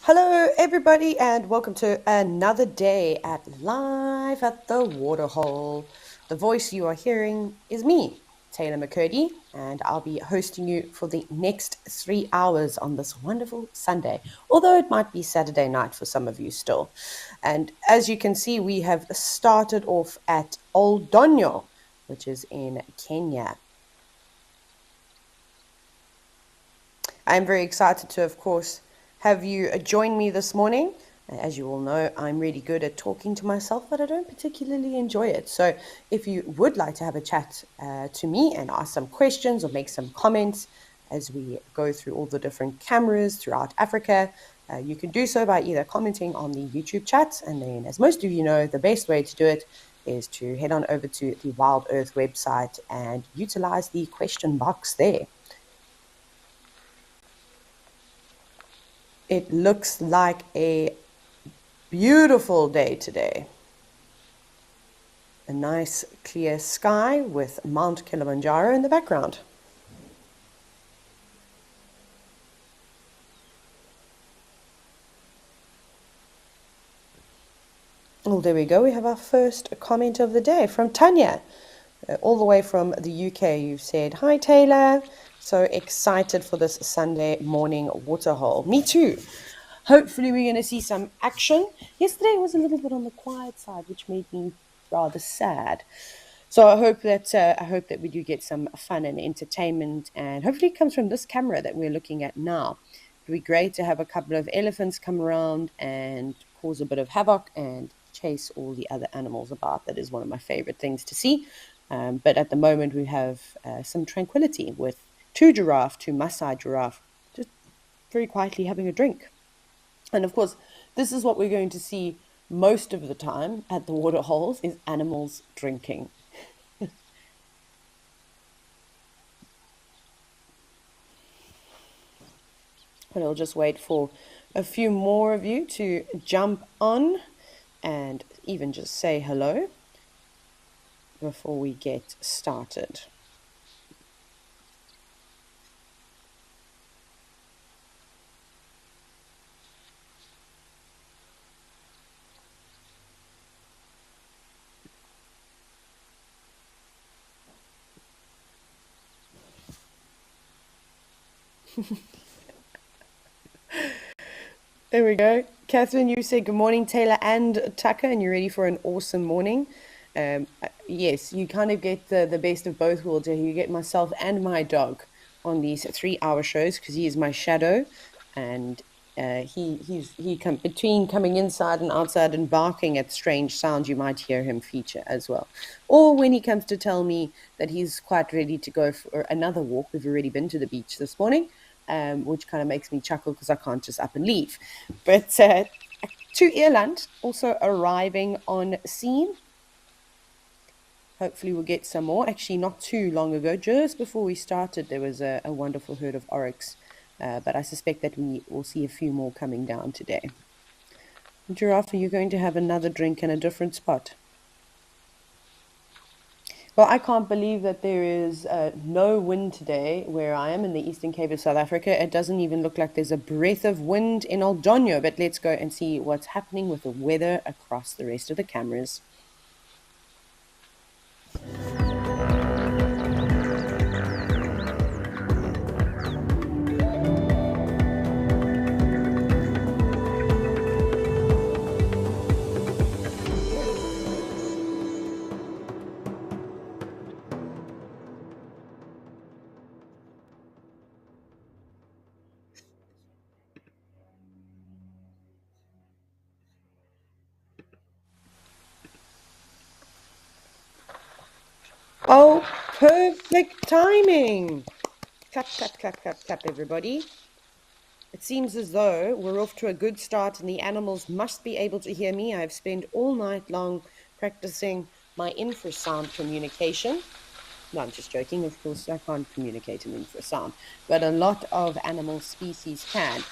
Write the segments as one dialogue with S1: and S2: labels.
S1: Hello, everybody, and welcome to another day at Live at the Waterhole. The voice you are hearing is me, Taylor McCurdy, and I'll be hosting you for the next 3 hours on this wonderful Sunday, although it might be Saturday night for some of you still. And as you can see, we have started off at Old Donyo, which is in Kenya. I'm very excited to, of course, have you join me this morning. As you all know, I'm really good at talking to myself, but I don't particularly enjoy it. So if you would like to have a chat to me and ask some questions or make some comments as we go through all the different cameras throughout Africa, you can do so by either commenting on the YouTube chat. And then, as most of you know, the best way to do it is to head on over to the WildEarth website and utilize the question box there. It looks like a beautiful day today. A nice clear sky with Mount Kilimanjaro in the background. Oh, there we go. We have our first comment of the day from Tanya, all the way from the UK. You've said, "Hi, Taylor. So excited for this Sunday morning waterhole." Me too. Hopefully we're going to see some action. Yesterday was a little bit on the quiet side, which made me rather sad. So I hope that we do get some fun and entertainment, and hopefully it comes from this camera that we're looking at now. It'd be great to have a couple of elephants come around and cause a bit of havoc and chase all the other animals about. That is one of my favorite things to see. But at the moment we have some tranquility with two Maasai giraffe, just very quietly having a drink. And of course, this is what we're going to see most of the time at the water holes, is animals drinking. But I'll just wait for a few more of you to jump on and even just say hello before we get started. There we go. Catherine, you said good morning, Taylor and Tucker, and you're ready for an awesome morning. Yes, you kind of get the best of both worlds. You get myself and my dog on these 3 hour shows because he is my shadow, and between coming inside and outside and barking at strange sounds, you might hear him feature as well. Or when he comes to tell me that he's quite ready to go for another walk. We've already been to the beach this morning, which kind of makes me chuckle because I can't just up and leave. But to Irland also arriving on scene. Hopefully we'll get some more. Actually, not too long ago, just before we started, there was a wonderful herd of oryx. But I suspect that we will see a few more coming down today. Giraffe, are you going to have another drink in a different spot? Well, I can't believe that there is no wind today where I am in the Eastern Cape of South Africa. It doesn't even look like there's a breath of wind in Old Donyo, but let's go and see what's happening with the weather across the rest of the cameras. Oh, perfect timing. Clap, clap, clap, clap, clap, everybody. It seems as though we're off to a good start and the animals must be able to hear me. I've spent all night long practicing my infrasound communication. No, I'm just joking. Of course, I can't communicate in infrasound, but a lot of animal species can.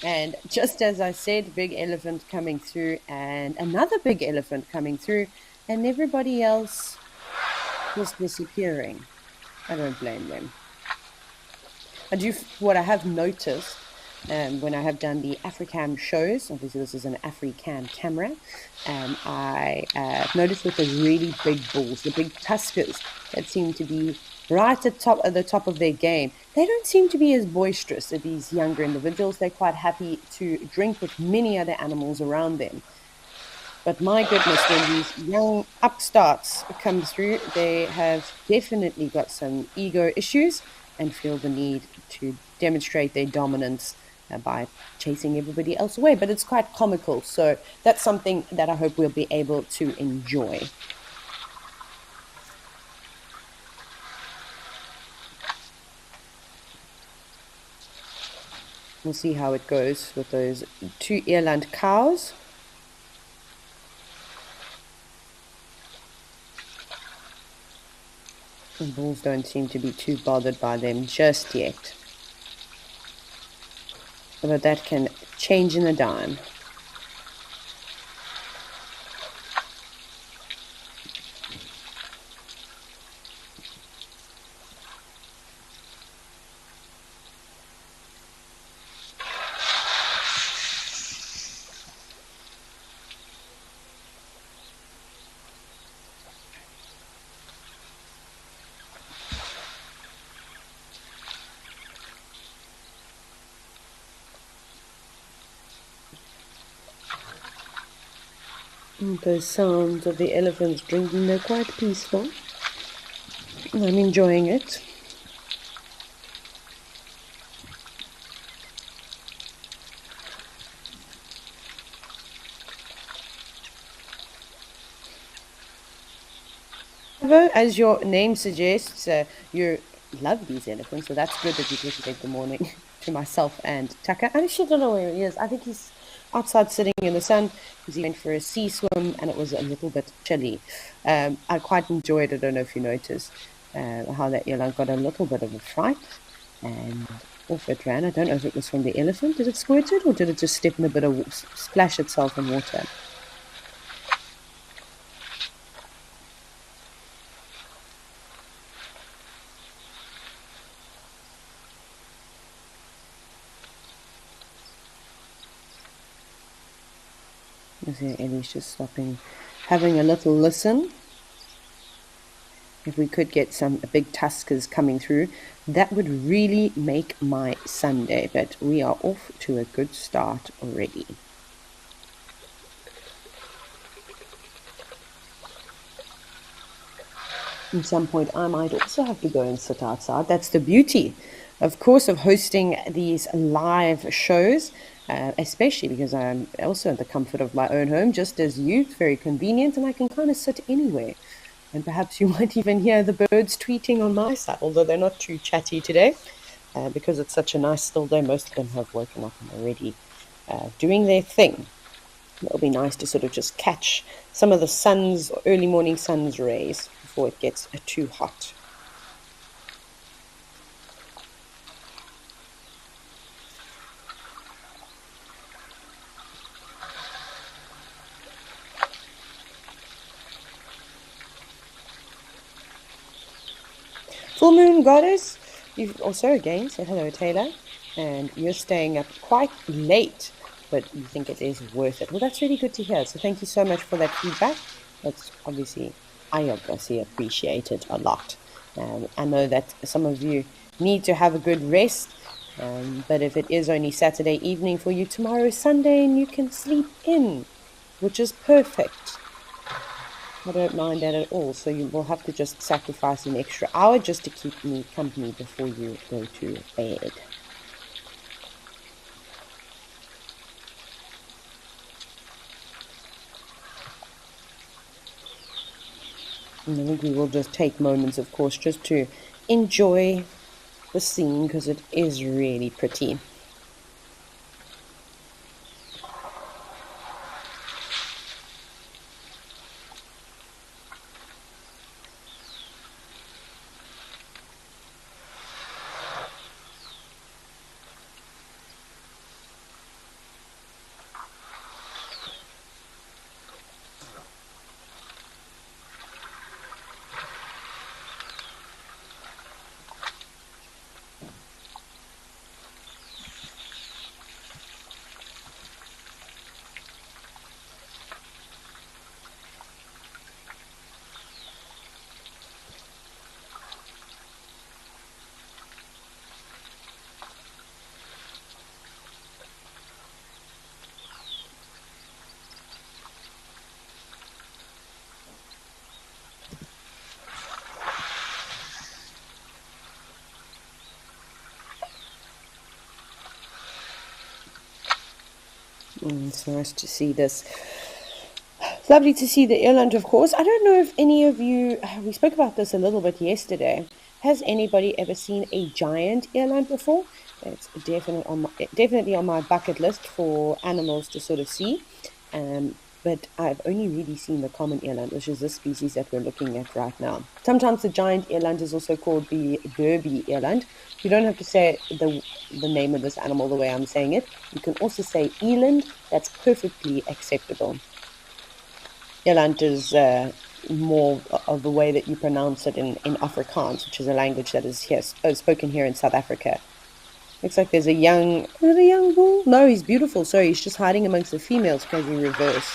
S1: And just as I said, big elephant coming through and another big elephant coming through, and everybody else was disappearing. I don't blame them. What I have noticed when I have done the Africam shows. Obviously, this is an Africam camera. I noticed with those really big bulls, the big tuskers that seem to be right at the top of their game, they don't seem to be as boisterous as these younger individuals. They're quite happy to drink with many other animals around them. But my goodness, when these young upstarts come through, they have definitely got some ego issues and feel the need to demonstrate their dominance by chasing everybody else away. But it's quite comical. So that's something that I hope we'll be able to enjoy. We'll see how it goes with those two earland cows. The bulls don't seem to be too bothered by them just yet. But that can change in a dime. Those sounds of the elephants drinking, they're quite peaceful. I'm enjoying it. However, as your name suggests, you love these elephants, so that's good that you get to take the morning to myself and Tucker. I actually don't know where he is. I think he's outside sitting in the sun because he went for a sea swim and it was a little bit chilly. I quite enjoyed it. I don't know if you noticed how that eland got a little bit of a fright and off it ran. I don't know if it was from the elephant. Did it squirt it or did it just step in a bit of splash itself in water? I see Ellie's just stopping, having a little listen. If we could get some big tuskers coming through, that would really make my Sunday. But we are off to a good start already. At some point, I might also have to go and sit outside. That's the beauty, of course, of hosting these live shows, especially because I'm also in the comfort of my own home, just as you. It's very convenient, and I can kind of sit anywhere. And perhaps you might even hear the birds tweeting on my side, although they're not too chatty today, because it's such a nice still day. Most of them have woken up and are already doing their thing. It'll be nice to sort of just catch some of the sun's, early morning sun's rays before it gets too hot. Full Moon Goddess, you've also again said hello, Taylor, and you're staying up quite late, but you think it is worth it. Well, that's really good to hear. So thank you so much for that feedback. That's obviously, I obviously appreciate it a lot. I know that some of you need to have a good rest, but if it is only Saturday evening for you, tomorrow is Sunday and you can sleep in, which is perfect. I don't mind that at all. So you will have to just sacrifice an extra hour just to keep me company before you go to bed. And I think we will just take moments, of course, just to enjoy the scene because it is really pretty. It's nice to see this. It's lovely to see the eland, of course. I don't know if any of you, we spoke about this a little bit yesterday. Has anybody ever seen a giant eland before? It's definitely on my bucket list for animals to sort of see. But I've only really seen the common eland, which is this species that we're looking at right now. Sometimes the giant eland is also called the Derby eland. You don't have to say the name of this animal the way I'm saying it. You can also say eland. That's perfectly acceptable. Eland is more of the way that you pronounce it in Afrikaans, which is a language that is here, spoken here in South Africa. Looks like there's a young, is it a young bull? No, he's beautiful. Sorry, he's just hiding amongst the females because he reverse.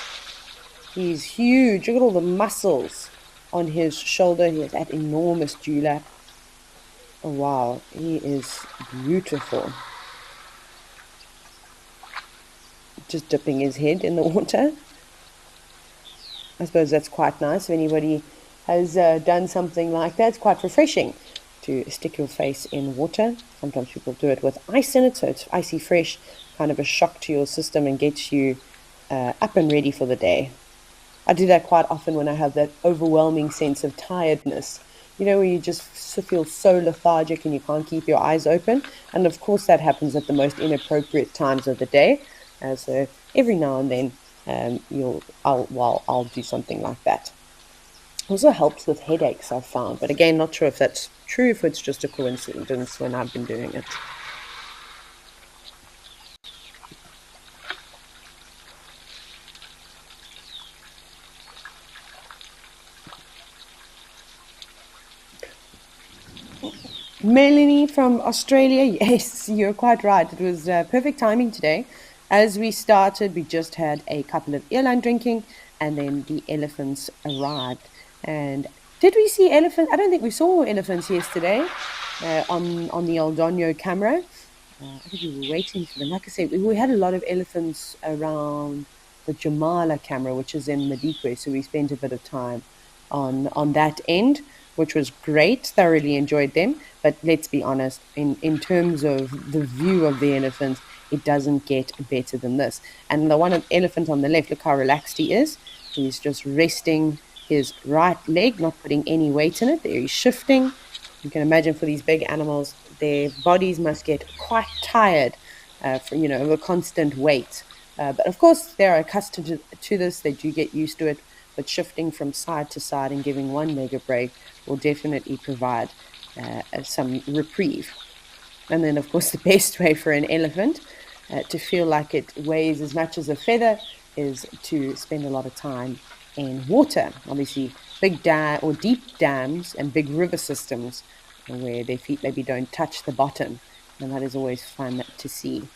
S1: He's huge. Look at all the muscles on his shoulder. He has that enormous dewlap. Oh, wow. He is beautiful. Just dipping his head in the water. I suppose that's quite nice. If anybody has done something like that, it's quite refreshing to stick your face in water. Sometimes people do it with ice in it, so it's icy fresh, kind of a shock to your system and gets you up and ready for the day. I do that quite often when I have that overwhelming sense of tiredness, where you just feel so lethargic and you can't keep your eyes open. And of course, that happens at the most inappropriate times of the day. So every now and then, I'll do something like that. Also helps with headaches, I've found, but again, not sure if that's true, if it's just a coincidence when I've been doing it. Melanie from Australia, yes, you're quite right. It was perfect timing today. As we started, we just had a couple of eland drinking, and then the elephants arrived. And did we see elephants? I don't think we saw elephants yesterday on the El Doño camera. I think we were waiting for them. Like I said, we had a lot of elephants around the Jamala camera, which is in Madikwe, so we spent a bit of time on that end, which was great. Thoroughly enjoyed them. But let's be honest, in terms of the view of the elephants, it doesn't get better than this. And the one elephant on the left, look how relaxed he is. He's just resting his right leg, not putting any weight in it. There he's shifting. You can imagine for these big animals, their bodies must get quite tired of a constant weight. But of course, they're accustomed to this. They do get used to it. But shifting from side to side and giving one leg a break will definitely provide some reprieve. And then, of course, the best way for an elephant to feel like it weighs as much as a feather is to spend a lot of time in water. Obviously, big or deep dams and big river systems where their feet maybe don't touch the bottom. And that is always fun to see.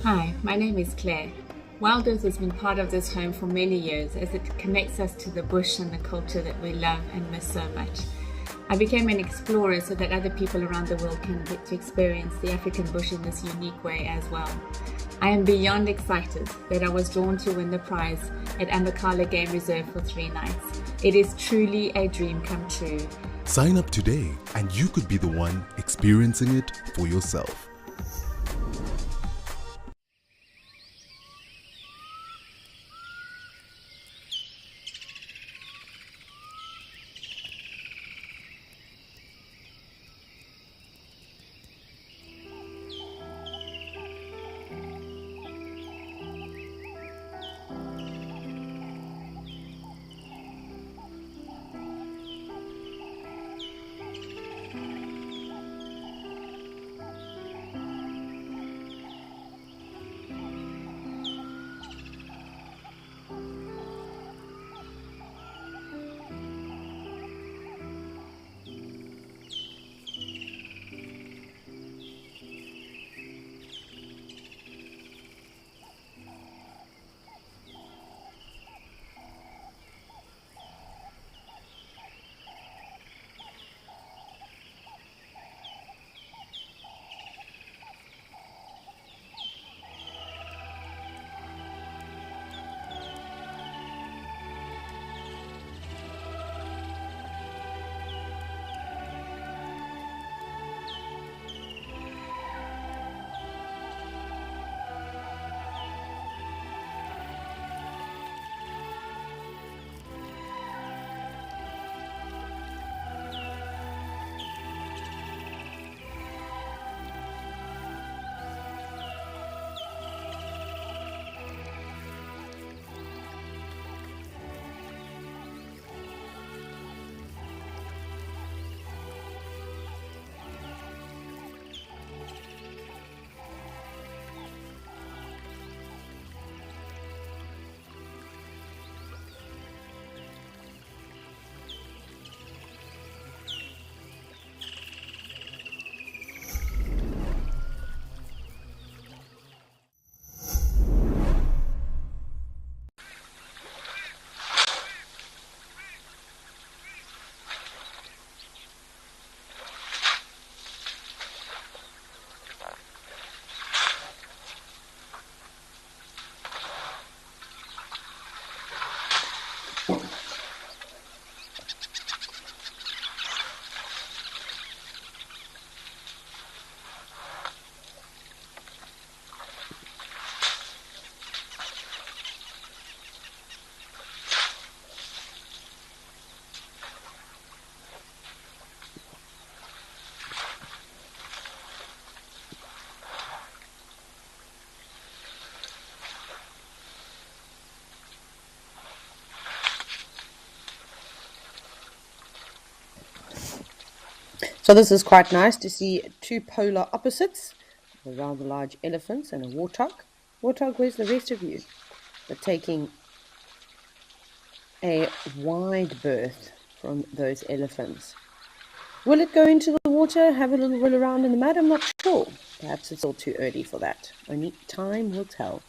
S2: Hi, my name is Claire. WildEarth has been part of this home for many years as it connects us to the bush and the culture that we love and miss so much. I became an explorer so that other people around the world can get to experience the African bush in this unique way as well. I am beyond excited that I was drawn to win the prize at Amakhala Game Reserve for 3 nights. It is truly a dream come true.
S3: Sign up today and you could be the one experiencing it for yourself.
S1: So this is quite nice to see two polar opposites, a rather large elephant and a warthog. Warthog, where's the rest of you? But taking a wide berth from those elephants. Will it go into the water, have a little roll around in the mud? I'm not sure. Perhaps it's all too early for that. Only time will tell.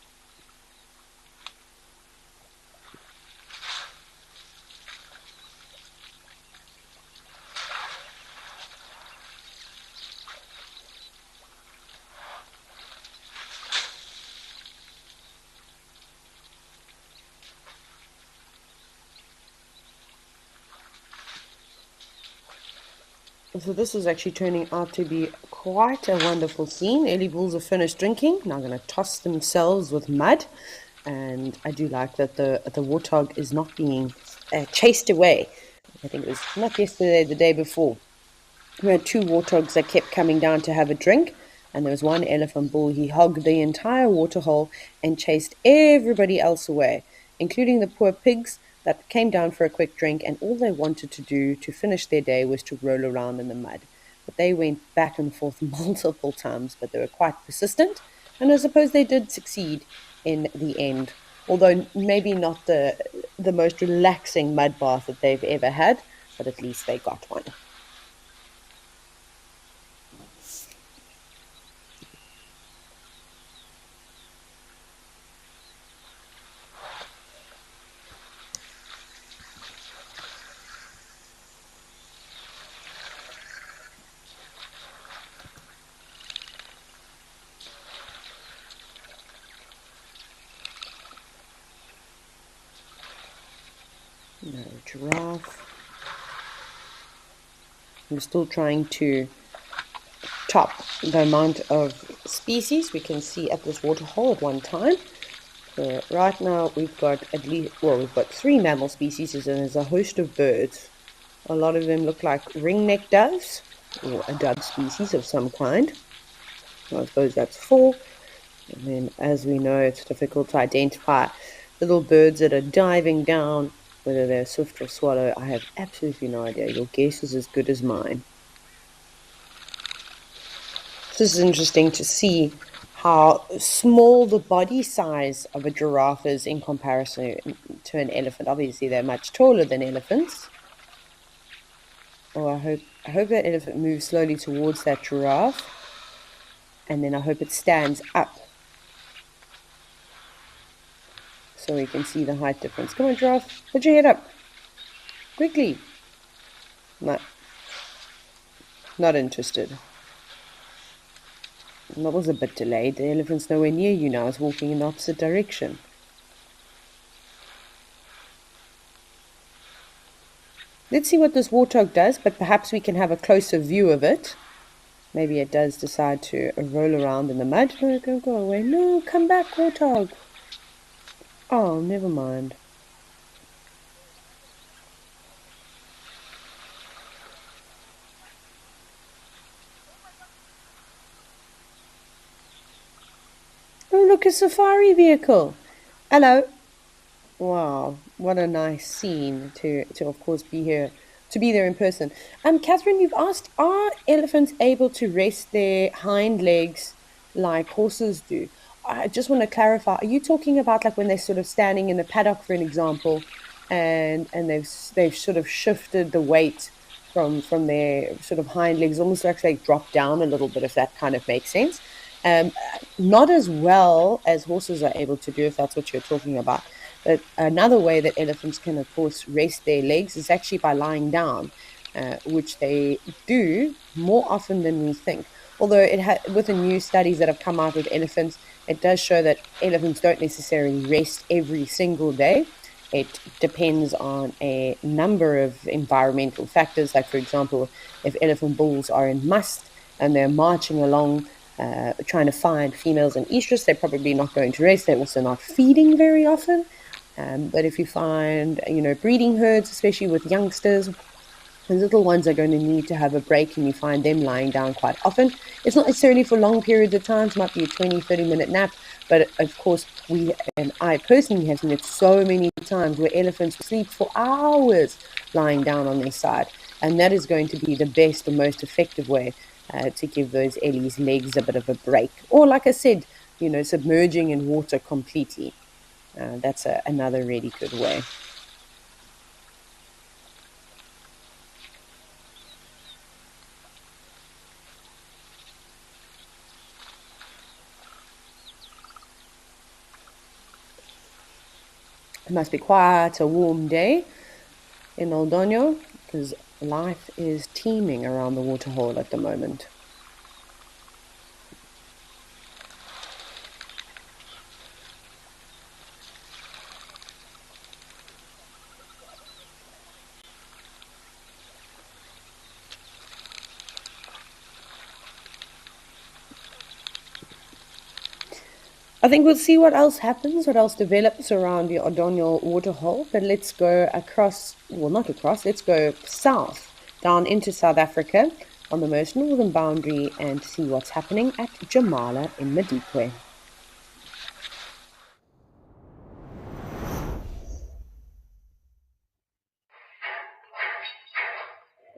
S1: So this is actually turning out to be quite a wonderful scene. Ellie bulls have finished drinking. Now going to toss themselves with mud. And I do like that the warthog is not being chased away. I think it was not yesterday, the day before. We had two warthogs that kept coming down to have a drink. And there was one elephant bull. He hogged the entire waterhole and chased everybody else away, including the poor pigs that came down for a quick drink, and all they wanted to do to finish their day was to roll around in the mud. But they went back and forth multiple times, but they were quite persistent, and I suppose they did succeed in the end, although maybe not the most relaxing mud bath that they've ever had, but at least they got one. No giraffe. I'm still trying to top the amount of species we can see at this waterhole at one time. Right now we've got we've got 3 mammal species, and there's a host of birds. A lot of them look like ringneck doves, or a dove species of some kind. I suppose that's 4. And then, as we know, it's difficult to identify little birds that are diving down, whether they're swift or swallow. I have absolutely no idea. Your guess is as good as mine. This is interesting to see how small the body size of a giraffe is in comparison to an elephant. Obviously, they're much taller than elephants. Oh, I hope that elephant moves slowly towards that giraffe, and then I hope it stands up so we can see the height difference. Come on, giraffe, put your head up quickly. No, not interested. That was a bit delayed. The elephant's nowhere near you now. It's walking in the opposite direction. Let's see what this warthog does, but perhaps we can have a closer view of it. Maybe it does decide to roll around in the mud. No, go away. No, come back, warthog. Oh, never mind. Oh, look, a safari vehicle. Hello. Wow, what a nice scene to of course be here, to be there in person. Catherine, you've asked, are elephants able to rest their hind legs like horses do? I just want to clarify, are you talking about like when they're sort of standing in the paddock, for an example, and they've sort of shifted the weight from their sort of hind legs, almost like they drop down a little bit, if that kind of makes sense? Not as well as horses are able to do, if that's what you're talking about. But another way that elephants can, of course, rest their legs is actually by lying down, which they do more often than we think. Although with the new studies that have come out with elephants, it does show that elephants don't necessarily rest every single day. It depends on a number of environmental factors, like, for example, if elephant bulls are in must and they're marching along trying to find females in estrus, they're probably not going to rest. They're also not feeding very often. But if you find, breeding herds, especially with youngsters, the little ones are going to need to have a break, and you find them lying down quite often. It's not necessarily for long periods of time. It might be a 20, 30-minute nap. But, of course, I personally have seen it so many times where elephants sleep for hours lying down on their side. And that is going to be the best and most effective way to give those Ellie's legs a bit of a break. Or, like I said, submerging in water completely. That's another really good way. It must be quite a warm day in Oldonio because life is teeming around the waterhole at the moment. I think we'll see what else happens, what else develops around the O'Donnell waterhole. But let's go across, well, not across, let's go south, down into South Africa on the most northern boundary and see what's happening at Jamala in Madikwe.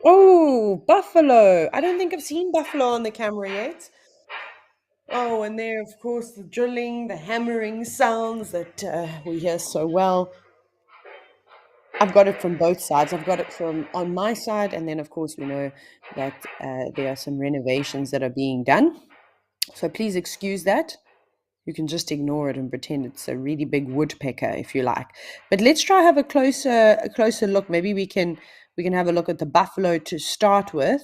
S1: Oh, buffalo. I don't think I've seen buffalo on the camera yet. Oh, and there, of course, the drilling, the hammering sounds that we hear so well. I've got it from both sides. I've got it from on my side, and then, of course, we know that there are some renovations that are being done. So please excuse that. You can just ignore it and pretend it's a really big woodpecker if you like. But let's try have a closer look. Maybe we can have a look at the buffalo to start with.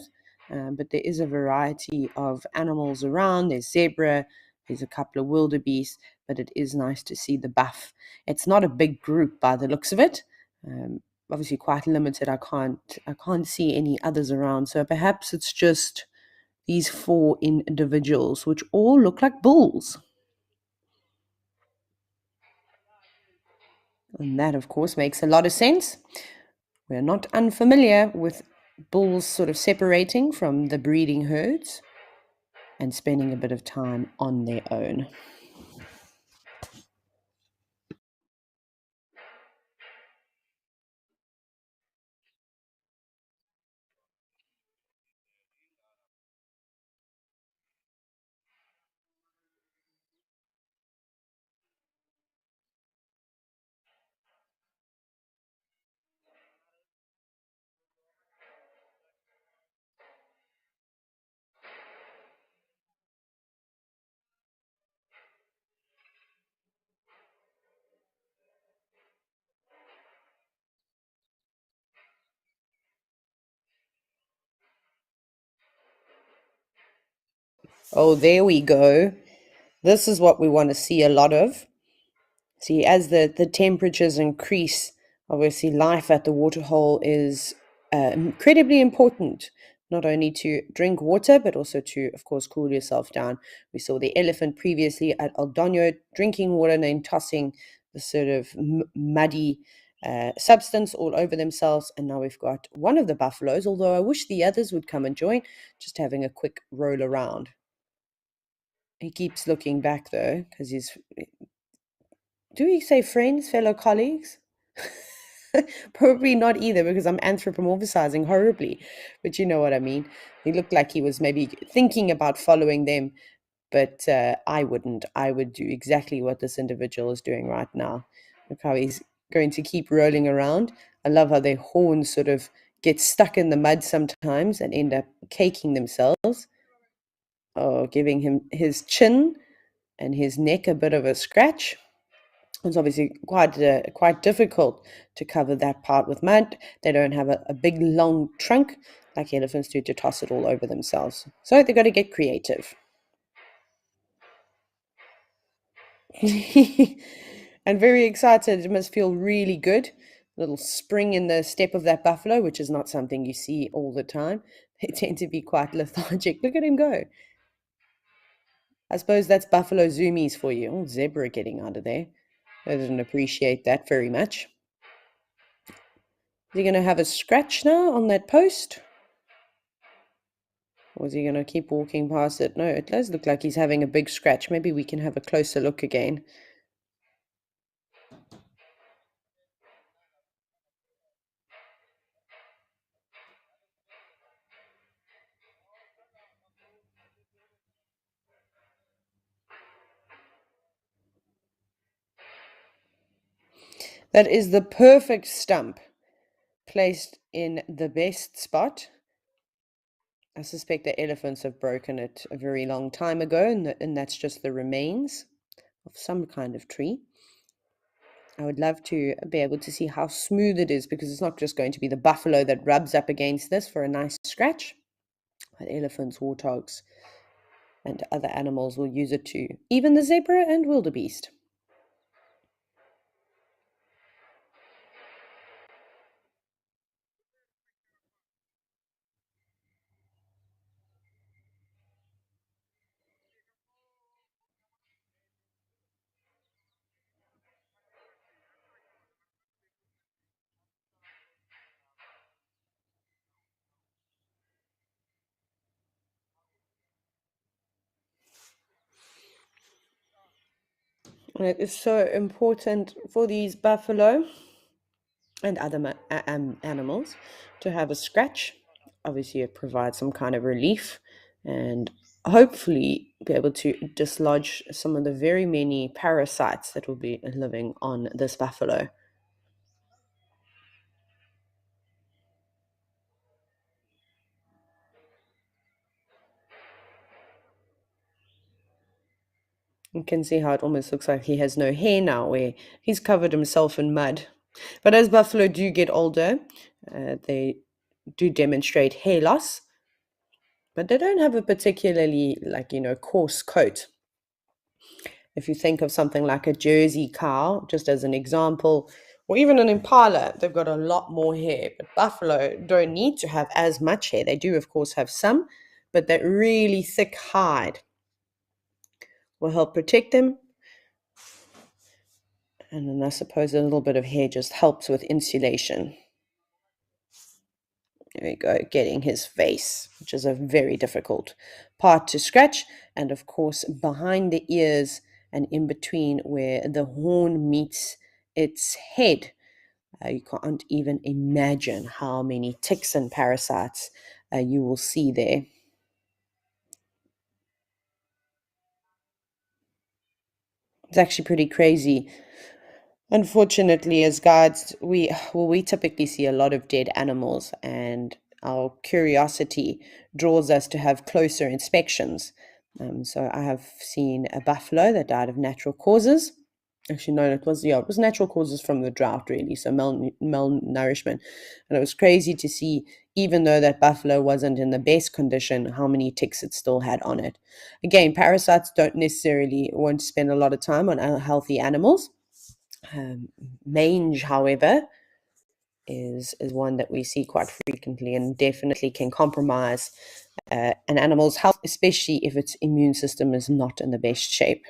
S1: But there is a variety of animals around. There's zebra, there's a couple of wildebeest, but it is nice to see the buff. It's not a big group by the looks of it. Obviously quite limited. I can't see any others around. So perhaps it's just these four individuals, which all look like bulls. And that, of course, makes a lot of sense. We're not unfamiliar with bulls sort of separating from the breeding herds and spending a bit of time on their own. Oh, there we go. This is what we want to see a lot of. See, as the temperatures increase, obviously life at the waterhole is incredibly important, not only to drink water, but also to, of course, cool yourself down. We saw the elephant previously at Aldonio drinking water and then tossing the sort of muddy substance all over themselves. And now we've got one of the buffaloes, although I wish the others would come and join, just having a quick roll around. He keeps looking back though, because he's, do we say friends, fellow colleagues? Probably not either, because I'm anthropomorphizing horribly, but you know what I mean. He looked like he was maybe thinking about following them, but I wouldn't. I would do exactly what this individual is doing right now. Look how he's going to keep rolling around. I love how their horns sort of get stuck in the mud sometimes and end up caking themselves. Oh, giving him his chin and his neck a bit of a scratch. It's obviously quite difficult to cover that part with mud. They don't have a big long trunk like elephants do to toss it all over themselves. So they've got to get creative. And very excited. It must feel really good. A little spring in the step of that buffalo, which is not something you see all the time. They tend to be quite lethargic. Look at him go. I suppose that's buffalo zoomies for you. Oh, zebra getting out of there. I didn't appreciate that very much. Is he going to have a scratch now on that post? Or is he going to keep walking past it? No, it does look like he's having a big scratch. Maybe we can have a closer look again. That is the perfect stump placed in the best spot. I suspect the elephants have broken it a very long time ago, and that's just the remains of some kind of tree. I would love to be able to see how smooth it is, because it's not just going to be the buffalo that rubs up against this for a nice scratch, but elephants, warthogs, and other animals will use it too, even the zebra and wildebeest. And it is so important for these buffalo and other animals to have a scratch. Obviously, it provides some kind of relief and hopefully be able to dislodge some of the very many parasites that will be living on this buffalo. You can see how it almost looks like he has no hair now, where he's covered himself in mud. But as buffalo do get older, they do demonstrate hair loss, but they don't have a particularly, coarse coat. If you think of something like a Jersey cow, just as an example, or even an impala, they've got a lot more hair. But buffalo don't need to have as much hair. They do, of course, have some, but that really thick hide will help protect them. And then I suppose a little bit of hair just helps with insulation. There we go, getting his face, which is a very difficult part to scratch. And of course, behind the ears and in between where the horn meets its head, you can't even imagine how many ticks and parasites you will see there. It's actually pretty crazy. Unfortunately, as guides, we typically see a lot of dead animals, and our curiosity draws us to have closer inspections. So I have seen a buffalo that died of natural causes. Actually, no, it was natural causes from the drought, really. So malnourishment, and it was crazy to see, even though that buffalo wasn't in the best condition, how many ticks it still had on it. Again, parasites don't necessarily want to spend a lot of time on healthy animals. Mange, however, is one that we see quite frequently and definitely can compromise an animal's health, especially if its immune system is not in the best shape.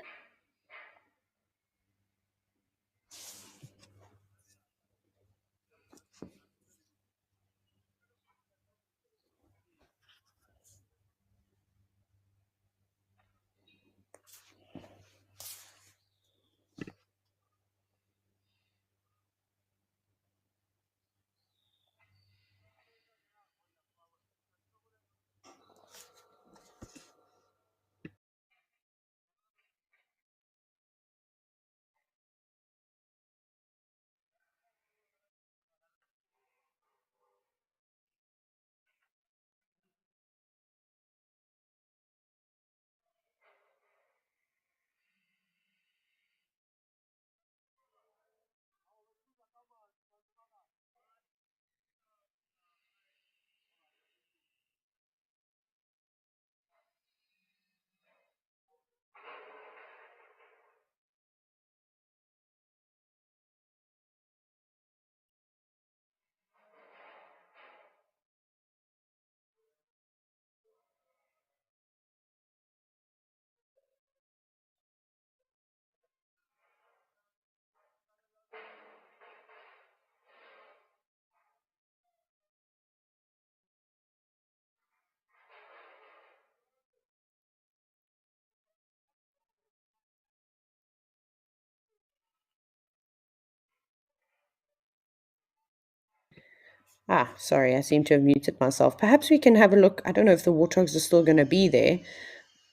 S1: Sorry, I seem to have muted myself. Perhaps we can have a look. I don't know if the warthogs are still going to be there.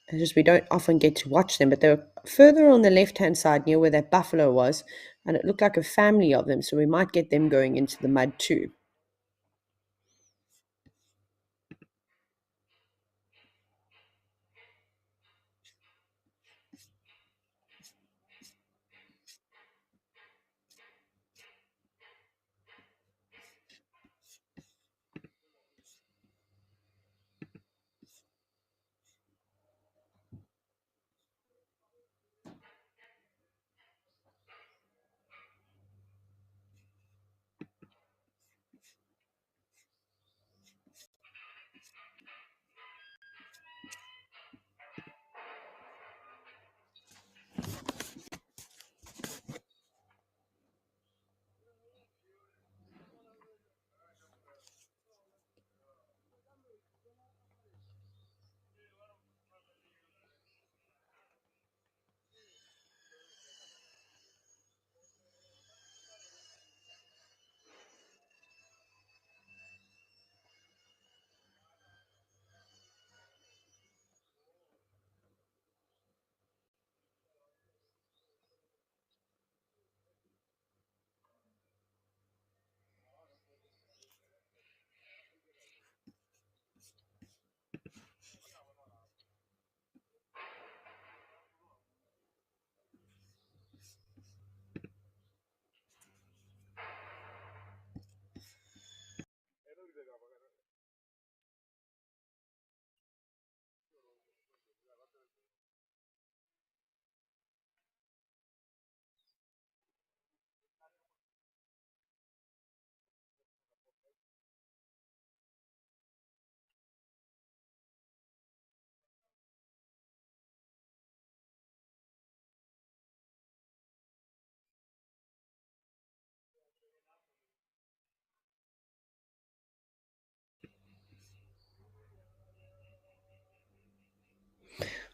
S1: It's just we don't often get to watch them, but they were further on the left-hand side near where that buffalo was. And it looked like a family of them, so we might get them going into the mud too.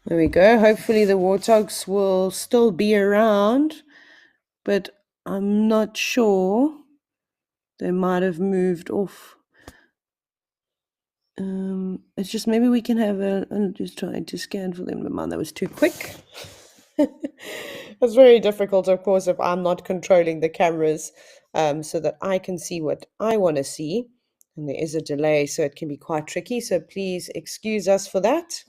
S1: There we go. Hopefully the warthogs will still be around, but I'm not sure. They might have moved off. It's just maybe we can have I'm just trying to scan for them. Man, that was too quick. It's very difficult, of course, if I'm not controlling the cameras, so that I can see what I want to see. And there is a delay, so it can be quite tricky. So please excuse us for that.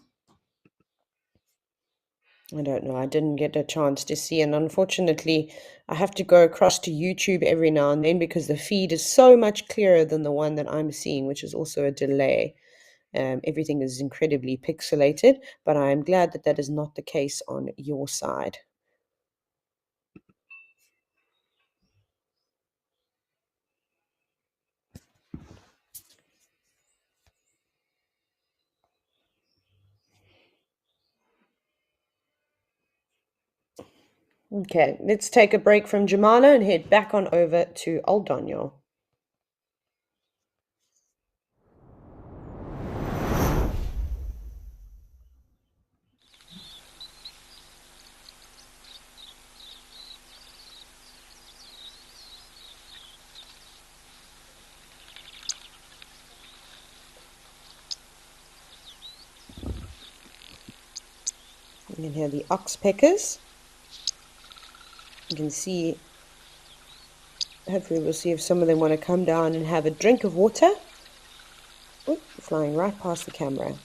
S1: I don't know. I didn't get a chance to see. And unfortunately, I have to go across to YouTube every now and then because the feed is so much clearer than the one that I'm seeing, which is also a delay. Everything is incredibly pixelated, but I am glad that that is not the case on your side. Okay, let's take a break from Jamala and head back on over to Old Daniel. You can hear the oxpeckers. You can see, hopefully we'll see if some of them want to come down and have a drink of water. Oh, flying right past the camera.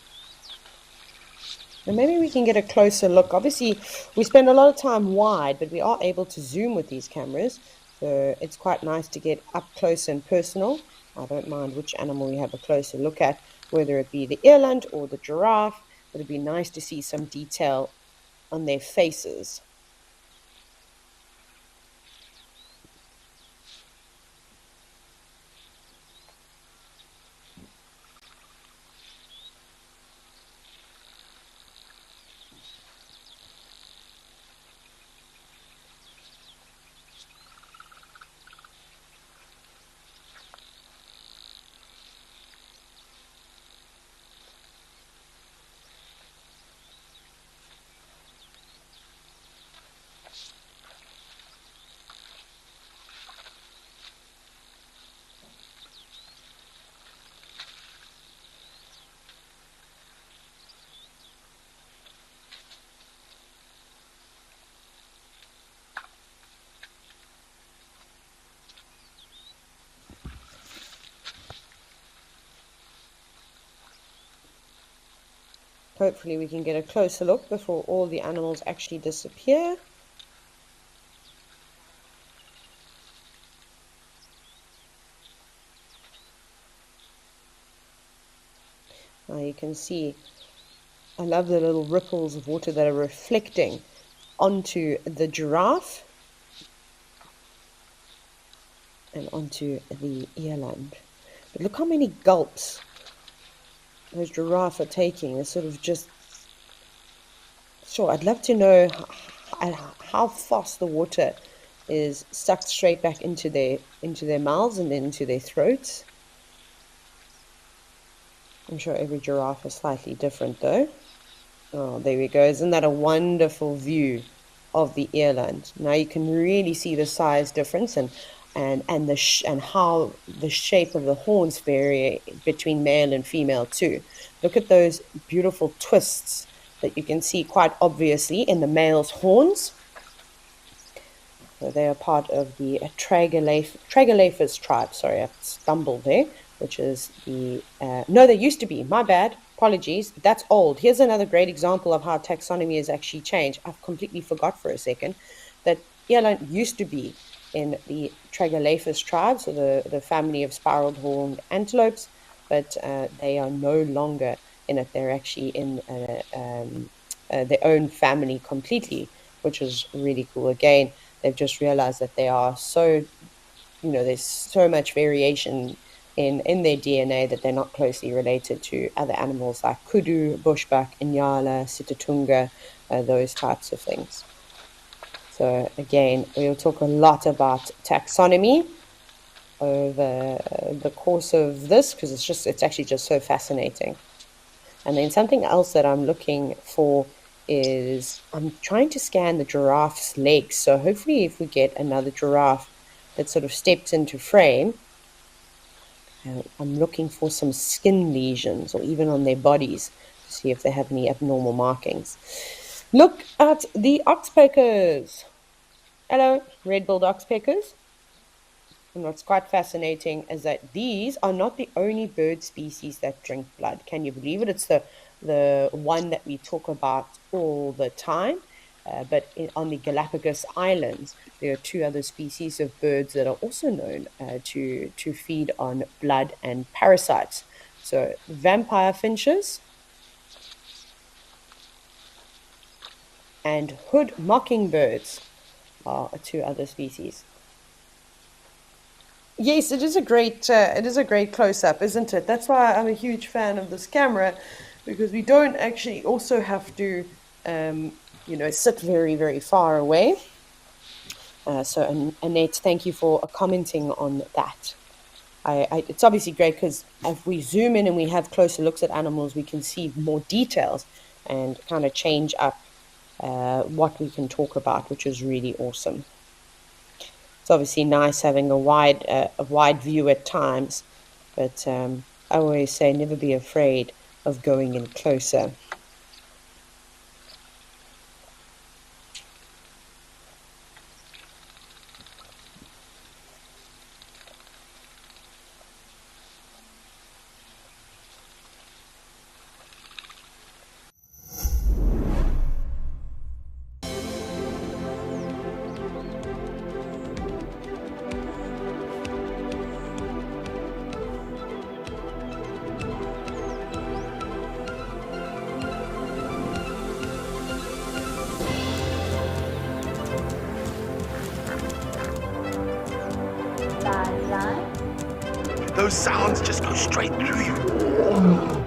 S1: And maybe we can get a closer look. Obviously, we spend a lot of time wide, but we are able to zoom with these cameras. So it's quite nice to get up close and personal. I don't mind which animal we have a closer look at, whether it be the eland or the giraffe. But it'd be nice to see some detail on their faces. Hopefully we can get a closer look before all the animals actually disappear. Now you can see, I love the little ripples of water that are reflecting onto the giraffe and onto the eland. But look how many gulps those giraffe are taking. It's sort of just, sure, I'd love to know how fast the water is sucked straight back into their mouths and then into their throats. I'm sure every giraffe is slightly different though. Oh, there we go. Isn't that a wonderful view of the earland? Now you can really see the size difference and how the shape of the horns vary between male and female too. Look at those beautiful twists that you can see quite obviously in the male's horns. So they are part of the Tragelaphus tribe. Sorry, I stumbled there, which is the, no, they used to be, my bad, apologies, that's old. Here's another great example of how taxonomy has actually changed. I've completely forgot for a second that eland used to be in the Tragelaphus tribe, so the family of spiraled horned antelopes, but they are no longer in it. They're actually in their own family completely, which is really cool. Again, they've just realized that they are so, there's so much variation in their DNA that they're not closely related to other animals like kudu, bushbuck, inyala, sitatunga, those types of things. So again, we'll talk a lot about taxonomy over the course of this because it's actually just so fascinating. And then something else that I'm looking for is I'm trying to scan the giraffe's legs. So hopefully if we get another giraffe that sort of steps into frame, I'm looking for some skin lesions or even on their bodies to see if they have any abnormal markings. Look at the oxpeckers. Hello, red-billed oxpeckers. And what's quite fascinating is that these are not the only bird species that drink blood. Can you believe it? It's the one that we talk about all the time. But on the Galapagos Islands, there are two other species of birds that are also known to feed on blood and parasites. So vampire finches and hood mockingbirds are two other species. Yes, it is a great close-up, isn't it? That's why I'm a huge fan of this camera, because we don't actually also have to, sit very, very far away. So, Annette, thank you for commenting on that. It's obviously great because if we zoom in and we have closer looks at animals, we can see more details and kind of change up what we can talk about, which is really awesome. It's obviously nice having a wide view at times, but I always say never be afraid of going in closer.
S4: Those sounds just go straight through you.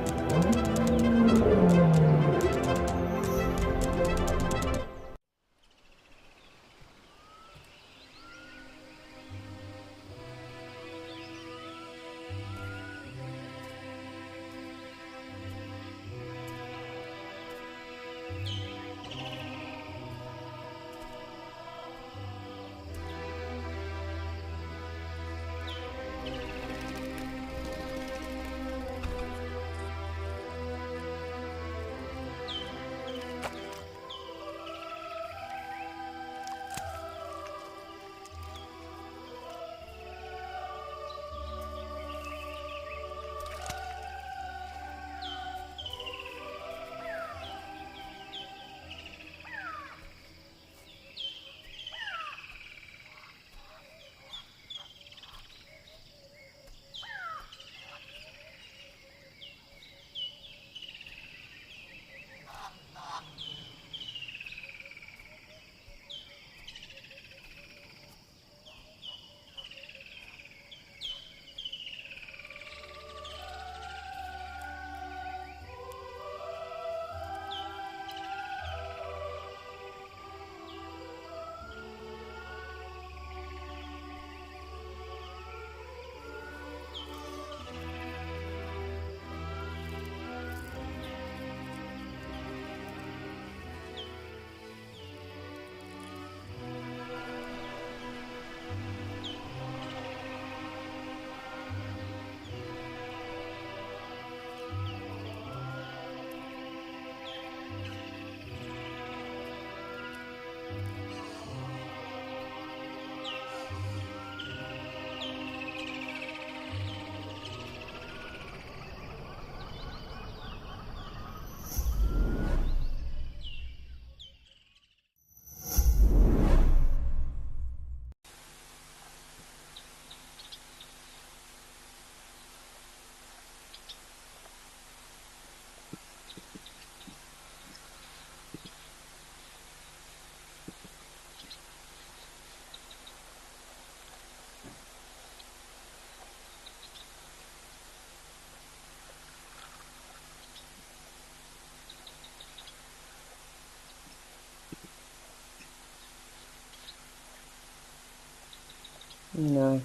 S1: No.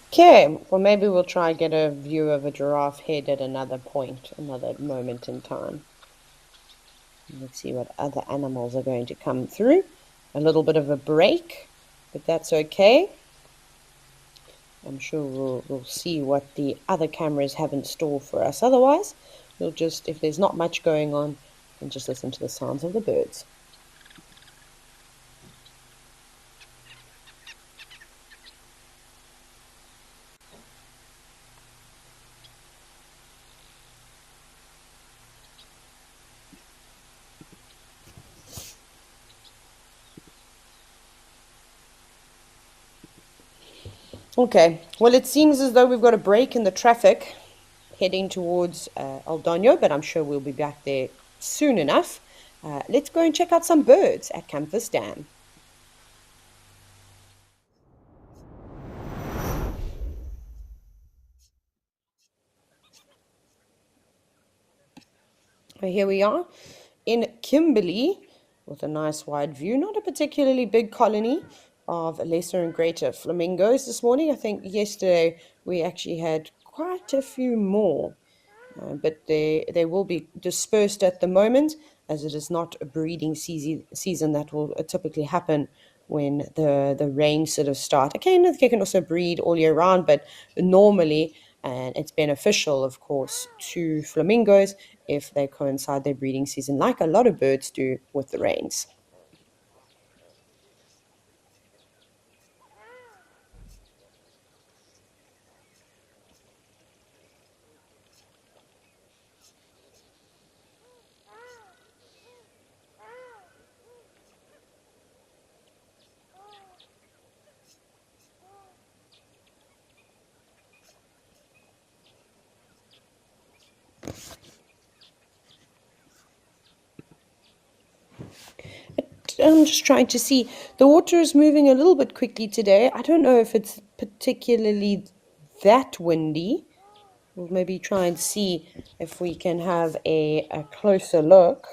S1: Okay, well, maybe we'll try get a view of a giraffe head at another point, another moment in time. Let's see what other animals are going to come through. A little bit of a break, but that's okay. I'm sure we'll see what the other cameras have in store for us. Otherwise, we'll just, if there's not much going on, then just listen to the sounds of the birds. Okay, well, it seems as though we've got a break in the traffic heading towards El Doño, but I'm sure we'll be back there soon enough. Let's go and check out some birds at Campus Dam. Here we are in Kimberley with a nice wide view, not a particularly big colony of lesser and greater flamingos this morning. I think yesterday we actually had quite a few more. But they will be dispersed at the moment, as it is not a breeding season that will typically happen when the rains sort of start. Again, they can also breed all year round, but normally, and it's beneficial, of course, to flamingos if they coincide their breeding season, like a lot of birds do with the rains. I'm just trying to see. The water is moving a little bit quickly today. I don't know if it's particularly that windy. We'll maybe try and see if we can have a closer look.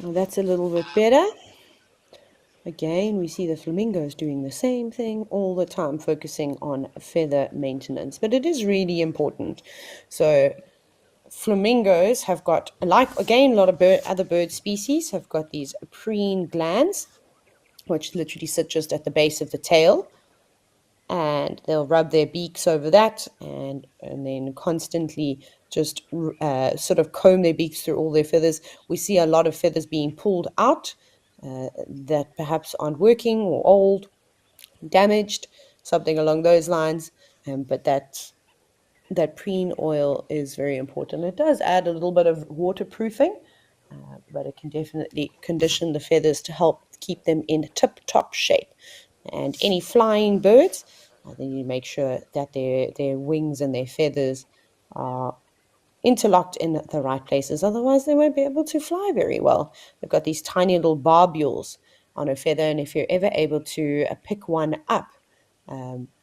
S1: Well, that's a little bit better. Again, we see the flamingos doing the same thing all the time, focusing on feather maintenance, but it is really important. So flamingos have got, like again, a lot of other bird species have got these preen glands, which literally sit just at the base of the tail, and they'll rub their beaks over that, and then constantly just sort of comb their beaks through all their feathers. We see a lot of feathers being pulled out that perhaps aren't working or old, damaged, something along those lines. But that preen oil is very important. It does add a little bit of waterproofing, but it can definitely condition the feathers to help keep them in tip-top shape. And any flying birds, then you make sure that their wings and their feathers are interlocked in the right places. Otherwise, they won't be able to fly very well. They've got these tiny little barbules on a feather, and if you're ever able to pick one up,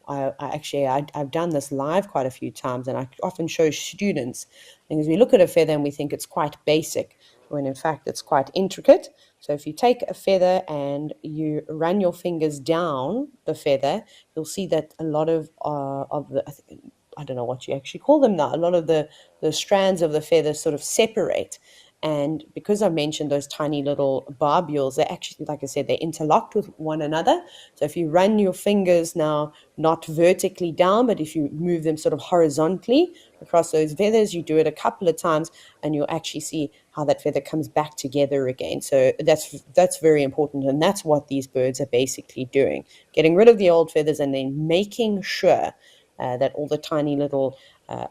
S1: I've done this live quite a few times, and I often show students because we look at a feather and we think it's quite basic, when in fact it's quite intricate. So if you take a feather and you run your fingers down the feather, you'll see that a lot of the I don't know what you actually call them now. A lot of the strands of the feather sort of separate. And because I mentioned those tiny little barbules, they're actually, like I said, they're interlocked with one another. So if you run your fingers now, not vertically down, but if you move them sort of horizontally across those feathers, you do it a couple of times, and you'll actually see how that feather comes back together again. So that's very important, and that's what these birds are basically doing: getting rid of the old feathers and then making sure that all the tiny little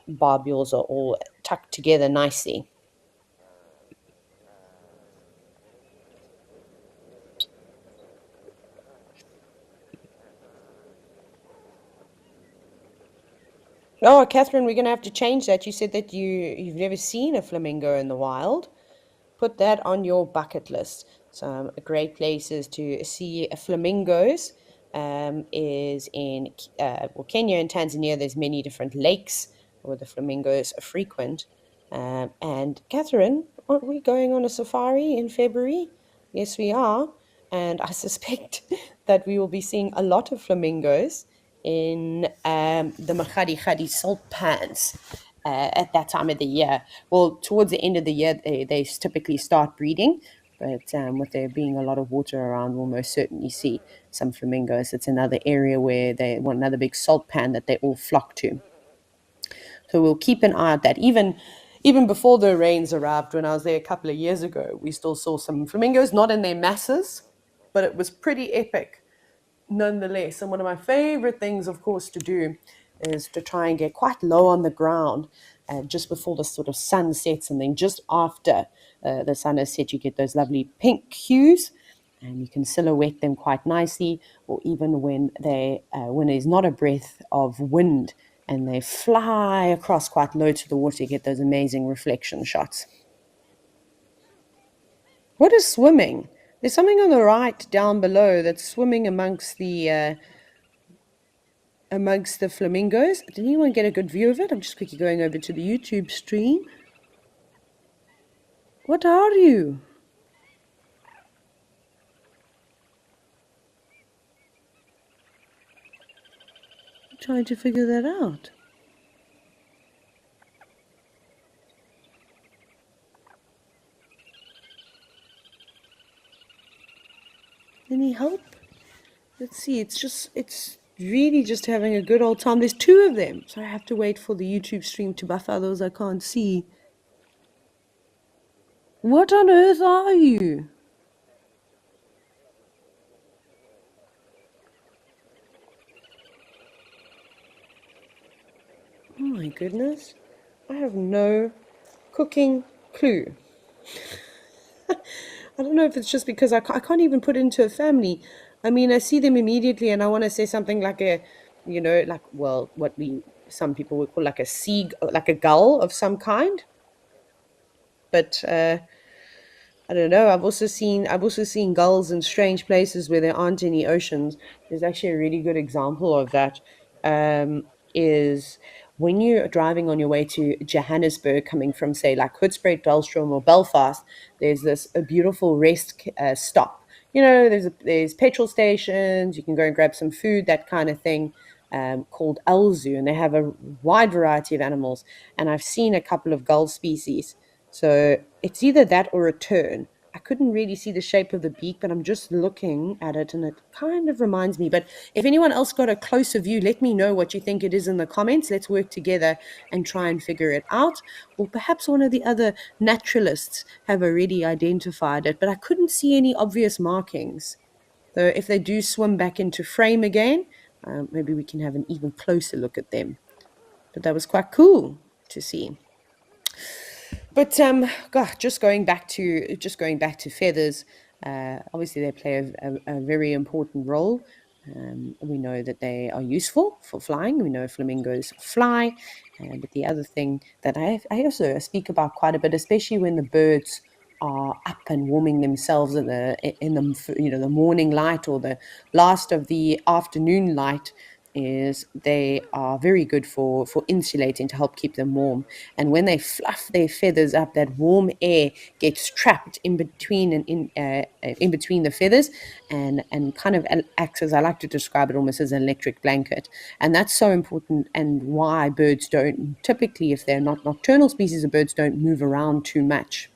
S1: barbules are all tucked together nicely. Oh, Catherine, we're going to have to change that. You said that you've never seen a flamingo in the wild. Put that on your bucket list. Some great places to see flamingos is in well, Kenya and Tanzania. There's many different lakes where the flamingos are frequent. And Catherine, aren't we going on a safari in February? Yes, we are. And I suspect that we will be seeing a lot of flamingos in the Makgadi Khadi salt pans at that time of the year. Well, towards the end of the year, they typically start breeding, but with there being a lot of water around, we'll most certainly see some flamingos. It's another area where they want another big salt pan that they all flock to. So we'll keep an eye on that. Even before the rains arrived, when I was there a couple of years ago, we still saw some flamingos, not in their masses, but it was pretty epic nonetheless. And one of my favorite things, of course, to do is to try and get quite low on the ground just before the sort of sun sets, and then just after the sun has set, you get those lovely pink hues, and you can silhouette them quite nicely. Or even when there's not a breath of wind and they fly across quite low to the water, you get those amazing reflection shots. What is swimming? There's something on the right down below that's swimming amongst the flamingos. Did anyone get a good view of it? I'm just quickly going over to the YouTube stream. What are you? I'm trying to figure that out. Any help? Let's see. It's really just having a good old time. There's two of them, so I have to wait for the YouTube stream to buffer those I can't see. What on earth are you? Oh my goodness. I have no cooking clue. I don't know if it's just because I can't even put it into a family. I mean, I see them immediately and I want to say something like well, some people would call like like a gull of some kind. But I don't know. I've also seen gulls in strange places where there aren't any oceans. There's actually a really good example of that. Is when you're driving on your way to Johannesburg, coming from say like Hoedspruit, Dullstroom, or Belfast. There's this a beautiful rest stop. There's petrol stations. You can go and grab some food, that kind of thing. Called Elzu, and they have a wide variety of animals. And I've seen a couple of gull species. So it's either that or a tern. I couldn't really see the shape of the beak, but I'm just looking at it and it kind of reminds me. But if anyone else got a closer view, let me know what you think it is in the comments. Let's work together and try and figure it out. Or perhaps one of the other naturalists have already identified it, but I couldn't see any obvious markings. So if they do swim back into frame again, maybe we can have an even closer look at them. But that was quite cool to see. But God, just going back to feathers. Obviously, they play a very important role. We know that they are useful for flying. We know flamingos fly. But the other thing that I also speak about quite a bit, especially when the birds are up and warming themselves in the morning light or the last of the afternoon light, is they are very good for insulating, to help keep them warm. And when they fluff their feathers up, that warm air gets trapped in between in between the feathers, and kind of acts, as I like to describe it, almost as an electric blanket. And that's so important, and why birds don't typically, if they're not nocturnal species of birds, don't move around too much.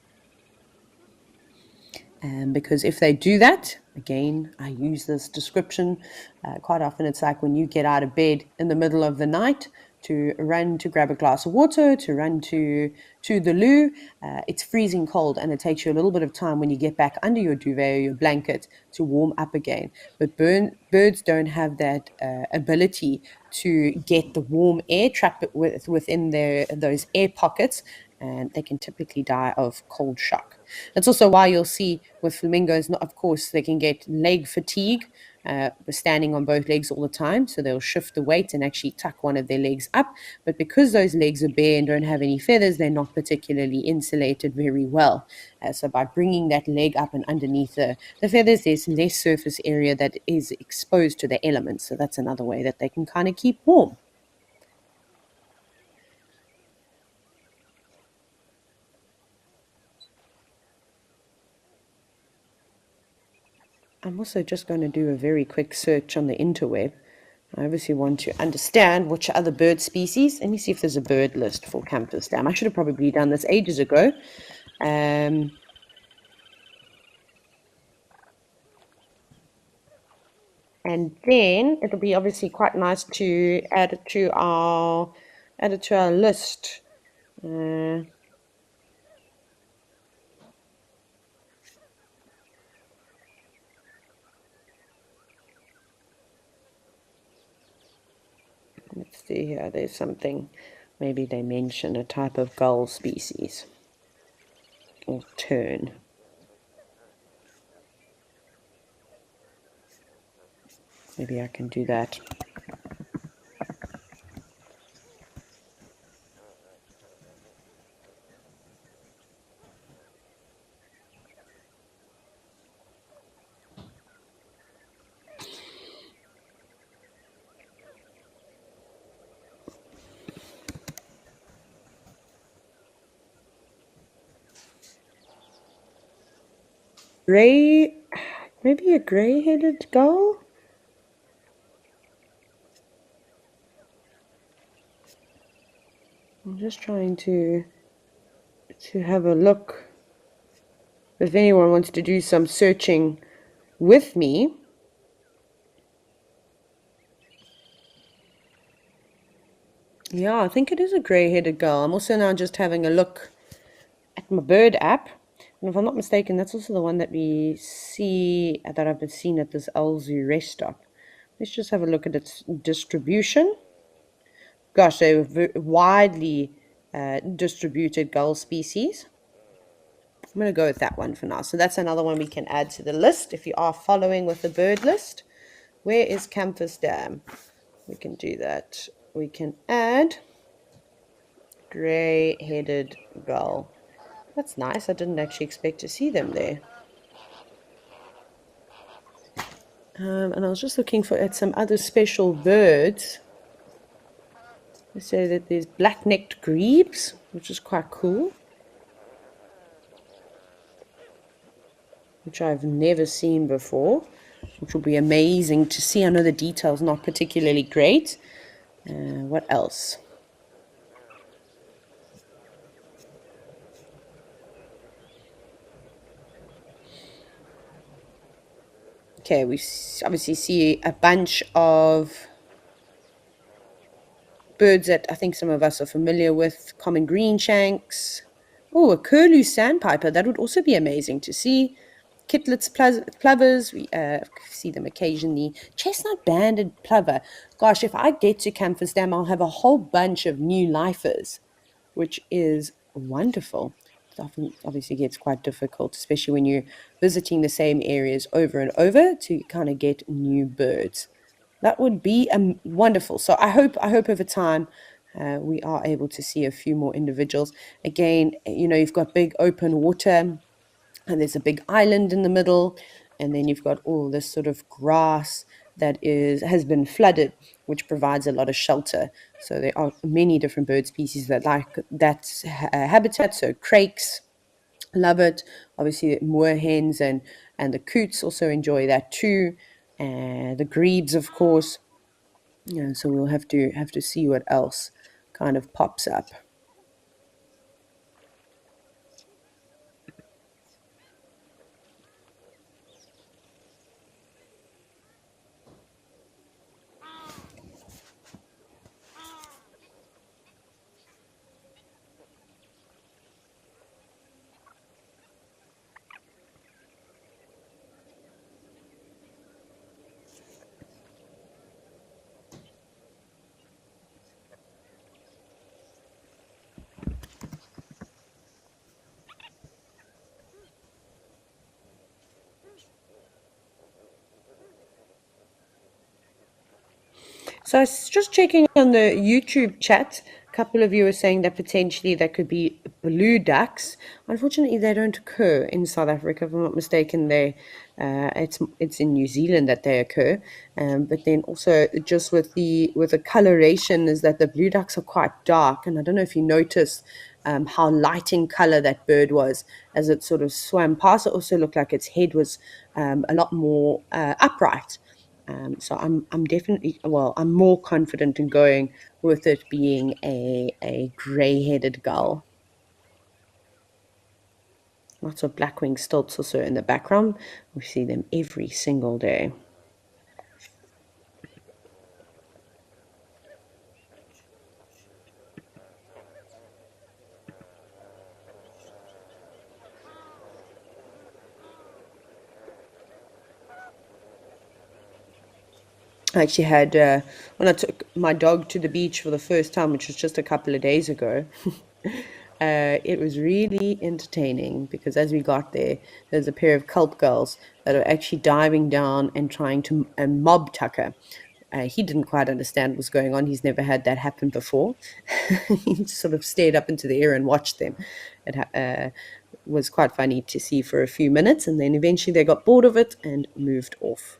S1: Because if they do that, again, I use this description quite often. It's like when you get out of bed in the middle of the night to run to grab a glass of water, to run to the loo. It's freezing cold, and it takes you a little bit of time when you get back under your duvet or your blanket to warm up again. But birds don't have that ability to get the warm air trapped within those air pockets, and they can typically die of cold shock. That's also why you'll see with flamingos, of course, they can get leg fatigue standing on both legs all the time, so they'll shift the weight and actually tuck one of their legs up. But because those legs are bare and don't have any feathers, they're not particularly insulated very well. So by bringing that leg up and underneath the feathers, there's less surface area that is exposed to the elements. So that's another way that they can kind of keep warm. I'm also just going to do a very quick search on the interweb. I obviously want to understand which other bird species. Let me see if there's a bird list for Campus Dam. I should have probably done this ages ago. And then it'll be obviously quite nice to add it to our list. Let's see here, there's something, maybe they mention a type of gull species, or tern. Maybe I can do that. Gray, maybe a gray-headed gull? I'm just trying to have a look. If anyone wants to do some searching with me. Yeah, I think it is a grey-headed gull. I'm also now just having a look at my bird app. And if I'm not mistaken, that's also the one that we see, that I've seen at this Elzu rest stop. Let's just have a look at its distribution. Gosh, they're widely distributed gull species. I'm going to go with that one for now. So that's another one we can add to the list if you are following with the bird list. Where is Campus Dam? We can do that. We can add grey-headed gull. That's nice. I didn't actually expect to see them there. And I was just looking at some other special birds. They say that there's black-necked grebes, which is quite cool, which I've never seen before, which will be amazing to see. I know the detail's not particularly great. What else? Okay, we obviously see a bunch of birds that I think some of us are familiar with. Common greenshanks. Oh, a curlew sandpiper. That would also be amazing to see. Kitlets, plovers, we see them occasionally. Chestnut-banded plover. Gosh, if I get to Campus Dam, I'll have a whole bunch of new lifers, which is wonderful. It often obviously gets quite difficult, especially when you're visiting the same areas over and over, to kind of get new birds. That would be wonderful. So I hope over time we are able to see a few more individuals. Again, you've got big open water, and there's a big island in the middle, and then you've got all this sort of grass that has been flooded, which provides a lot of shelter. So there are many different bird species that like that habitat. So crakes love it. Obviously, moorhens and the coots also enjoy that too. And the grebes, of course. So we'll have to see what else kind of pops up. So I was just checking on the YouTube chat. A couple of you were saying that potentially that could be blue ducks. Unfortunately, they don't occur in South Africa. If I'm not mistaken, it's in New Zealand that they occur. But then also just with the coloration is that the blue ducks are quite dark, and I don't know if you noticed how light in color that bird was as it sort of swam past. It also looked like its head was a lot more upright. So I'm definitely, well, I'm more confident in going with it being a grey-headed gull. Lots of black-winged stilts also in the background. We see them every single day. I actually had, when I took my dog to the beach for the first time, which was just a couple of days ago, it was really entertaining because as we got there, there's a pair of kelp girls that are actually diving down and trying to mob Tucker. He didn't quite understand what was going on. He's never had that happen before. He sort of stared up into the air and watched them. It was quite funny to see for a few minutes, and then eventually they got bored of it and moved off.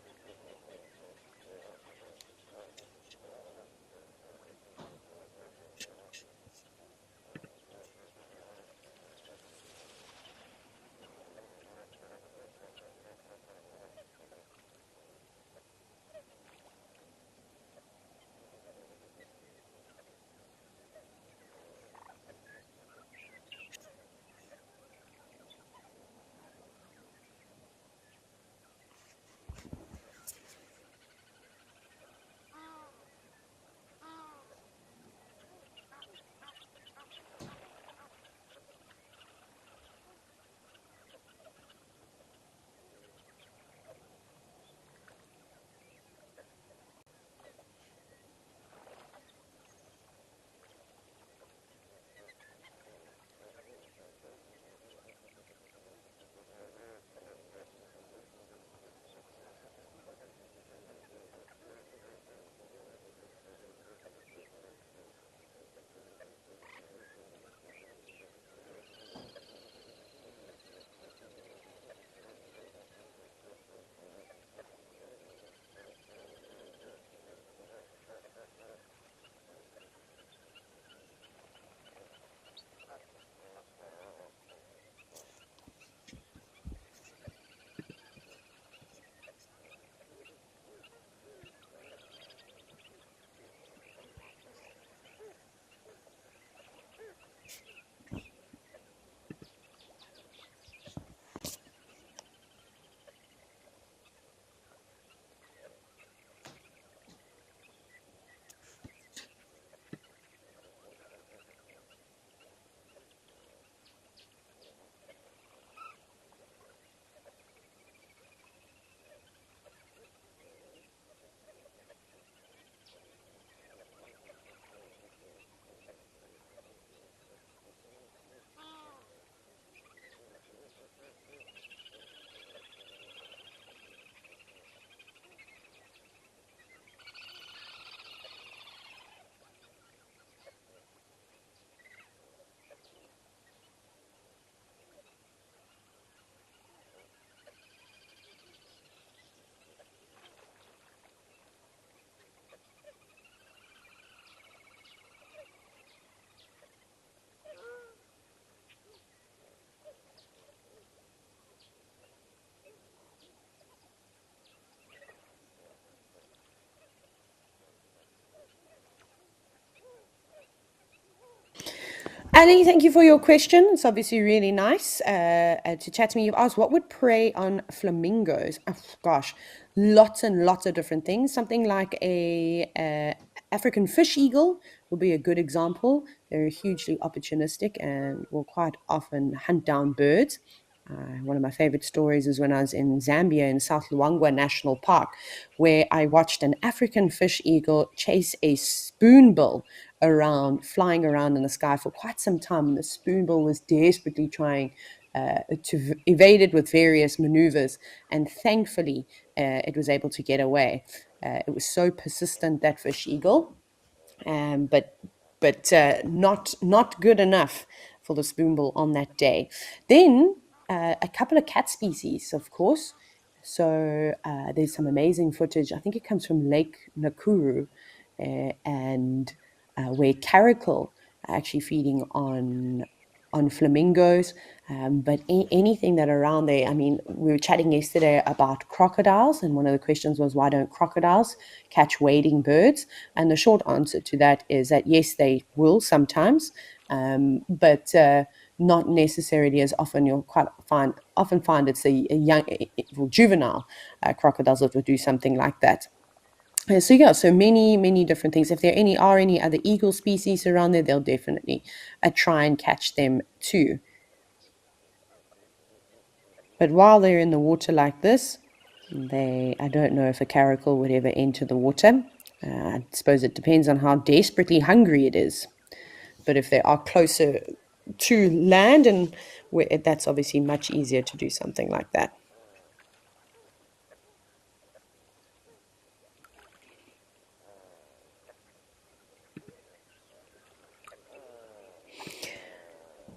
S1: Ali, thank you for your question. It's obviously really nice to chat to me. You've asked what would prey on flamingos. Oh, gosh, lots and lots of different things. Something like a African fish eagle will be a good example. They're hugely opportunistic and will quite often hunt down birds. One of my favorite stories is when I was in Zambia in South Luangwa National Park, where I watched an African fish eagle chase a spoonbill around, flying around in the sky for quite some time. The spoonbill was desperately trying to evade it with various maneuvers, and thankfully it was able to get away. It was so persistent, that fish eagle, but not good enough for the spoonbill on that day. Then a couple of cat species, of course. So there's some amazing footage. I think it comes from Lake Nakuru, and where caracal are actually feeding on flamingos, but anything that around there. I mean, we were chatting yesterday about crocodiles, and one of the questions was, why don't crocodiles catch wading birds? And the short answer to that is that yes, they will sometimes, but not necessarily as often. You'll often find it's a young, juvenile crocodiles that would do something like that. So yeah, so many different things. If there are any other eagle species around there, they'll definitely try and catch them too. But while they're in the water like this, I don't know if a caracal would ever enter the water. I suppose it depends on how desperately hungry it is. But if they are closer to land, and that's obviously much easier to do something like that.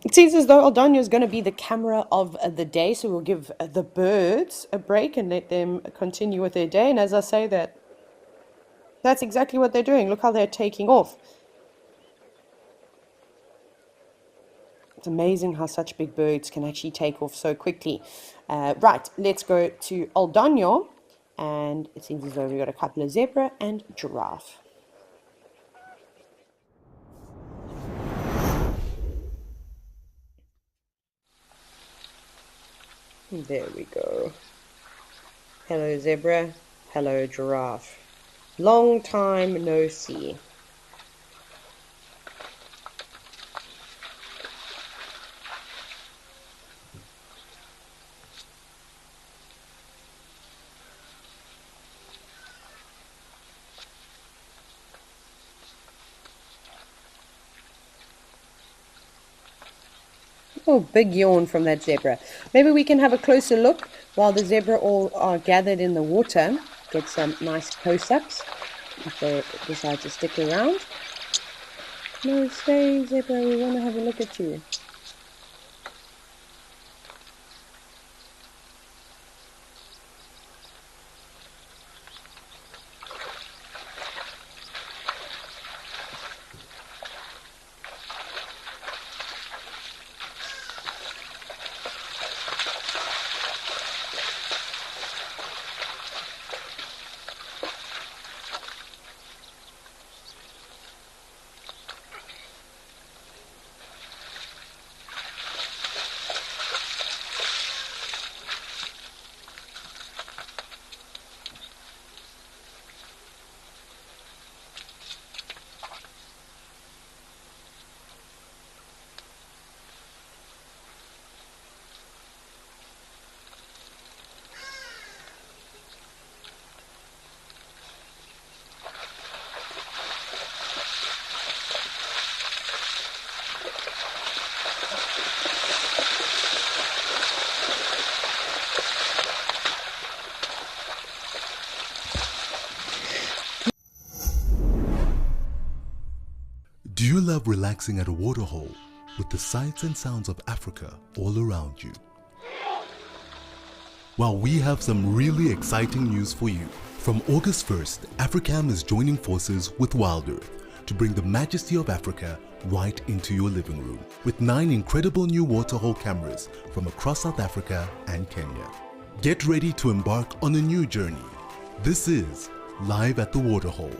S1: It seems as though Aldania is going to be the camera of the day, so we'll give the birds a break and let them continue with their day. And as I say that's exactly what they're doing. Look how they're taking off. It's amazing how such big birds can actually take off so quickly. Right, let's go to Aldania, and it seems as though we've got a couple of zebra and giraffe. There we go. Hello, zebra. Hello, giraffe. Long time no see. Oh, big yawn from that zebra. Maybe we can have a closer look while the zebra all are gathered in the water. Get some nice close-ups if they decide to stick around. No, stay, zebra. We want to have a look at you.
S3: Do you love relaxing at a waterhole with the sights and sounds of Africa all around you? Well, we have some really exciting news for you. From August 1st, Africam is joining forces with WildEarth to bring the majesty of Africa right into your living room with 9 incredible new waterhole cameras from across South Africa and Kenya. Get ready to embark on a new journey. This is Live at the Waterhole.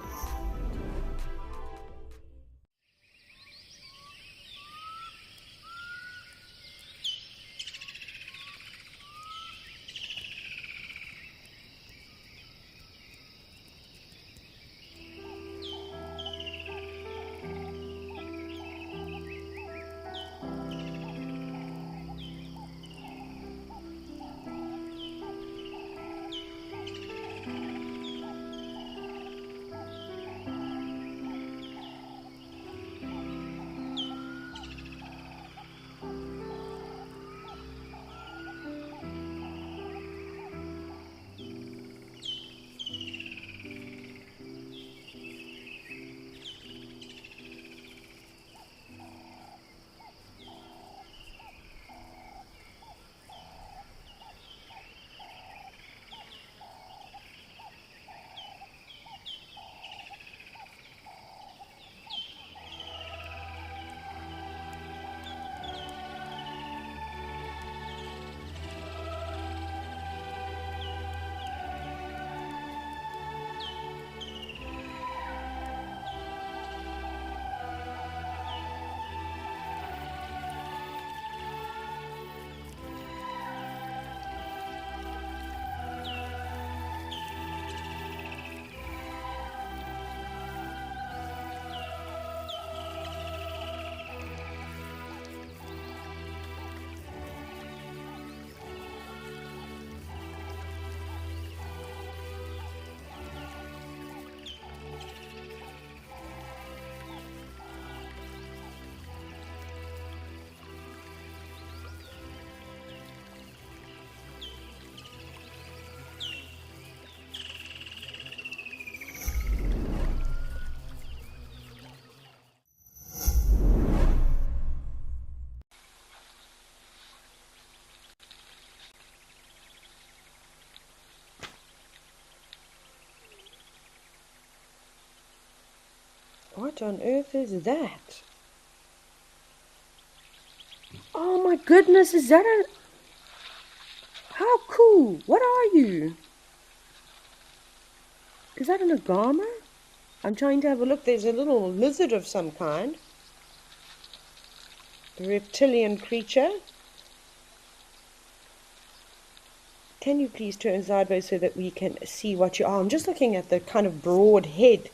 S1: What on earth is that? Oh my goodness, is that a... How cool! What are you? Is that an agama? I'm trying to have a look. There's a little lizard of some kind. A reptilian creature. Can you please turn sideways so that we can see what you are? I'm just looking at the kind of broad head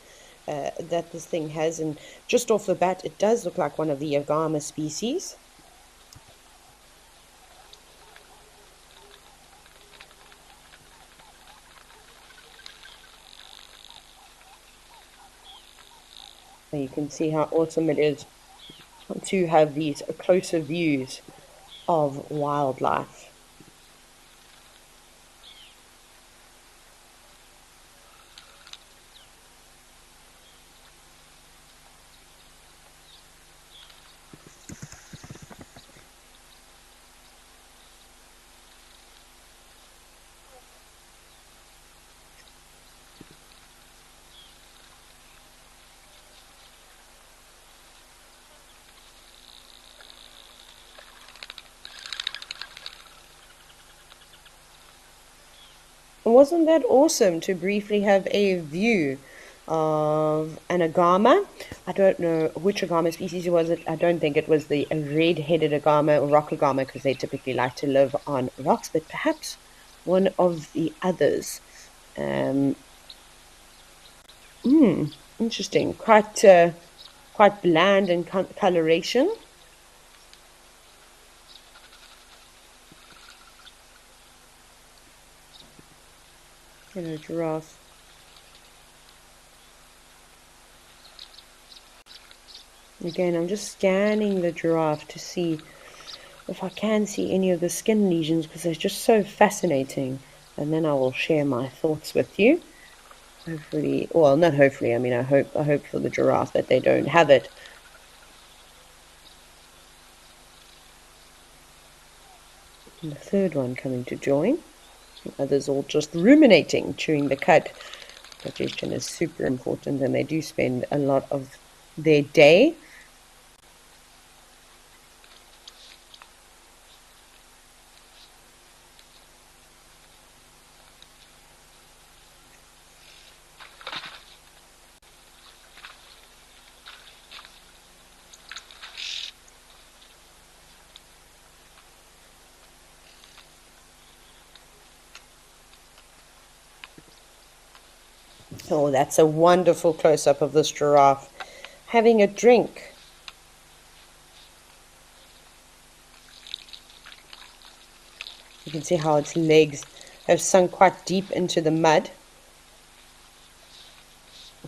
S1: that this thing has, and just off the bat, it does look like one of the agama species. And you can see how awesome it is to have these closer views of wildlife. Wasn't that awesome to briefly have a view of an agama? I don't know which agama species it was. I don't think it was the red-headed agama or rock agama, because they typically like to live on rocks, but perhaps one of the others. Interesting. Quite bland in coloration. And a giraffe. Again, I'm just scanning the giraffe to see if I can see any of the skin lesions, because they're just so fascinating. And then I will share my thoughts with you. Hopefully, well, not hopefully, I mean, I hope for the giraffe that they don't have it. And the third one coming to join. The others all just ruminating, chewing the cud. Digestion is super important, and they do spend a lot of their day Oh, that's a wonderful close-up of this giraffe having a drink. You can see how its legs have sunk quite deep into the mud.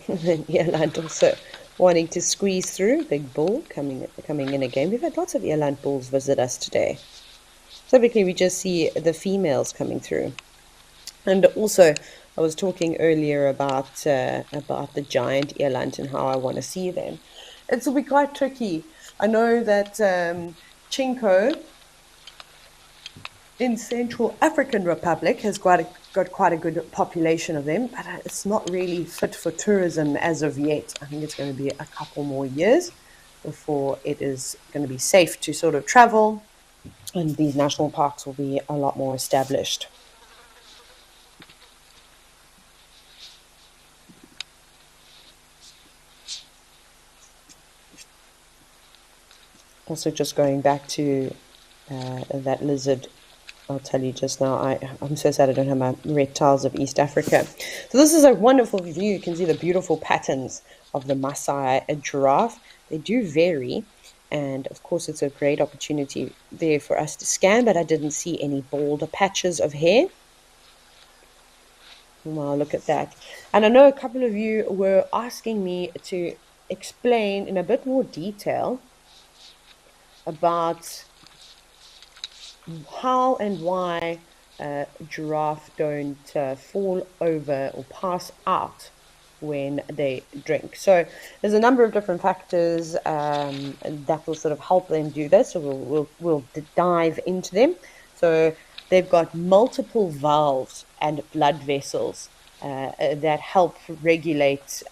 S1: And then eland also wanting to squeeze through. Big bull coming in again. We've had lots of eland bulls visit us today. Typically, we just see the females coming through. And also, I was talking earlier about the giant eland and how I want to see them. It will be quite tricky. I know that Chinko in Central African Republic has got quite a good population of them, but it's not really fit for tourism as of yet. I think it's going to be a couple more years before it is going to be safe to sort of travel, and these national parks will be a lot more established. Also, just going back to that lizard, I'll tell you just now, I'm so sad I don't have my reptiles of East Africa. So this is a wonderful view. You can see the beautiful patterns of the Maasai giraffe. They do vary, and of course it's a great opportunity there for us to scan, but I didn't see any bald patches of hair. Wow, look at that. And I know a couple of you were asking me to explain in a bit more detail about how and why giraffe don't fall over or pass out when they drink. So there's a number of different factors that will sort of help them do this. So we'll dive into them. So they've got multiple valves and blood vessels that help regulate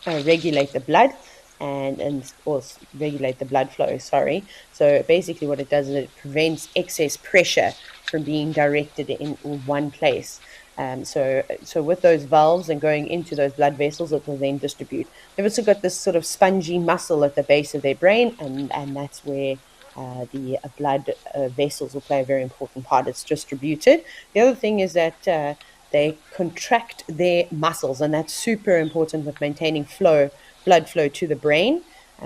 S1: regulate the blood or regulate the blood flow, sorry. So basically what it does is it prevents excess pressure from being directed in one place. So with those valves and going into those blood vessels, it will then distribute. They've also got this sort of spongy muscle at the base of their brain, and that's where the blood vessels will play a very important part. It's distributed. The other thing is that they contract their muscles, and that's super important with maintaining blood flow to the brain.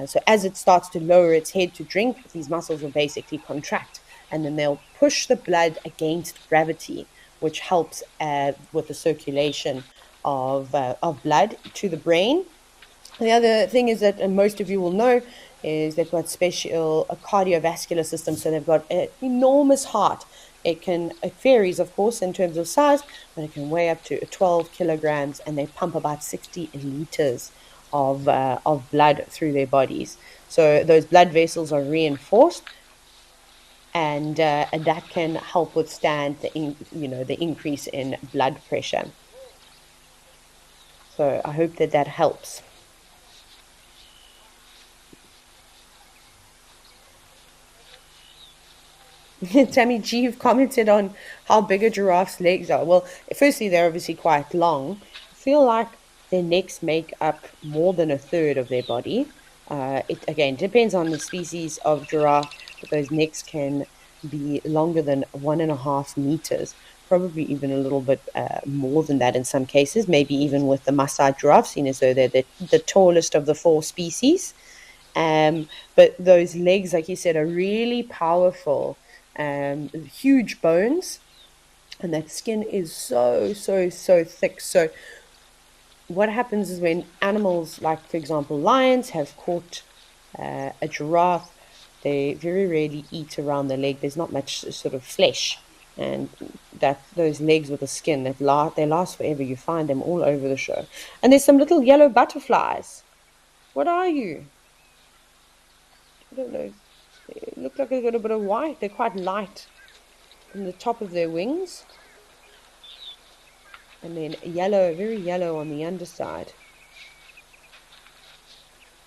S1: So as it starts to lower its head to drink, these muscles will basically contract, and then they'll push the blood against gravity, which helps with the circulation of blood to the brain. The other thing is that, and most of you will know, is they've got special a cardiovascular system. So they've got an enormous heart. It varies, of course, in terms of size, but it can weigh up to 12 kilograms, and they pump about 60 liters of blood through their bodies. So those blood vessels are reinforced, and that can help withstand the increase in blood pressure. So I hope that helps. Tammy G, you've commented on how big a giraffe's legs are. Well, firstly, they're obviously quite long. I feel like their necks make up more than a third of their body. It again depends on the species of giraffe, but those necks can be longer than 1.5 meters, probably even a little bit more than that in some cases, maybe even with the Maasai giraffe, seen as though they're the tallest of the 4 species. But those legs, like you said, are really powerful, huge bones, and that skin is so, so, so thick. So what happens is when animals, like for example, lions, have caught a giraffe, they very rarely eat around the leg. There's not much sort of flesh, and that those legs with the skin they last forever. You find them all over the show, and there's some little yellow butterflies. What are you? I don't know. They look like they've got a bit of white. They're quite light on the top of their wings, and then yellow, very yellow on the underside.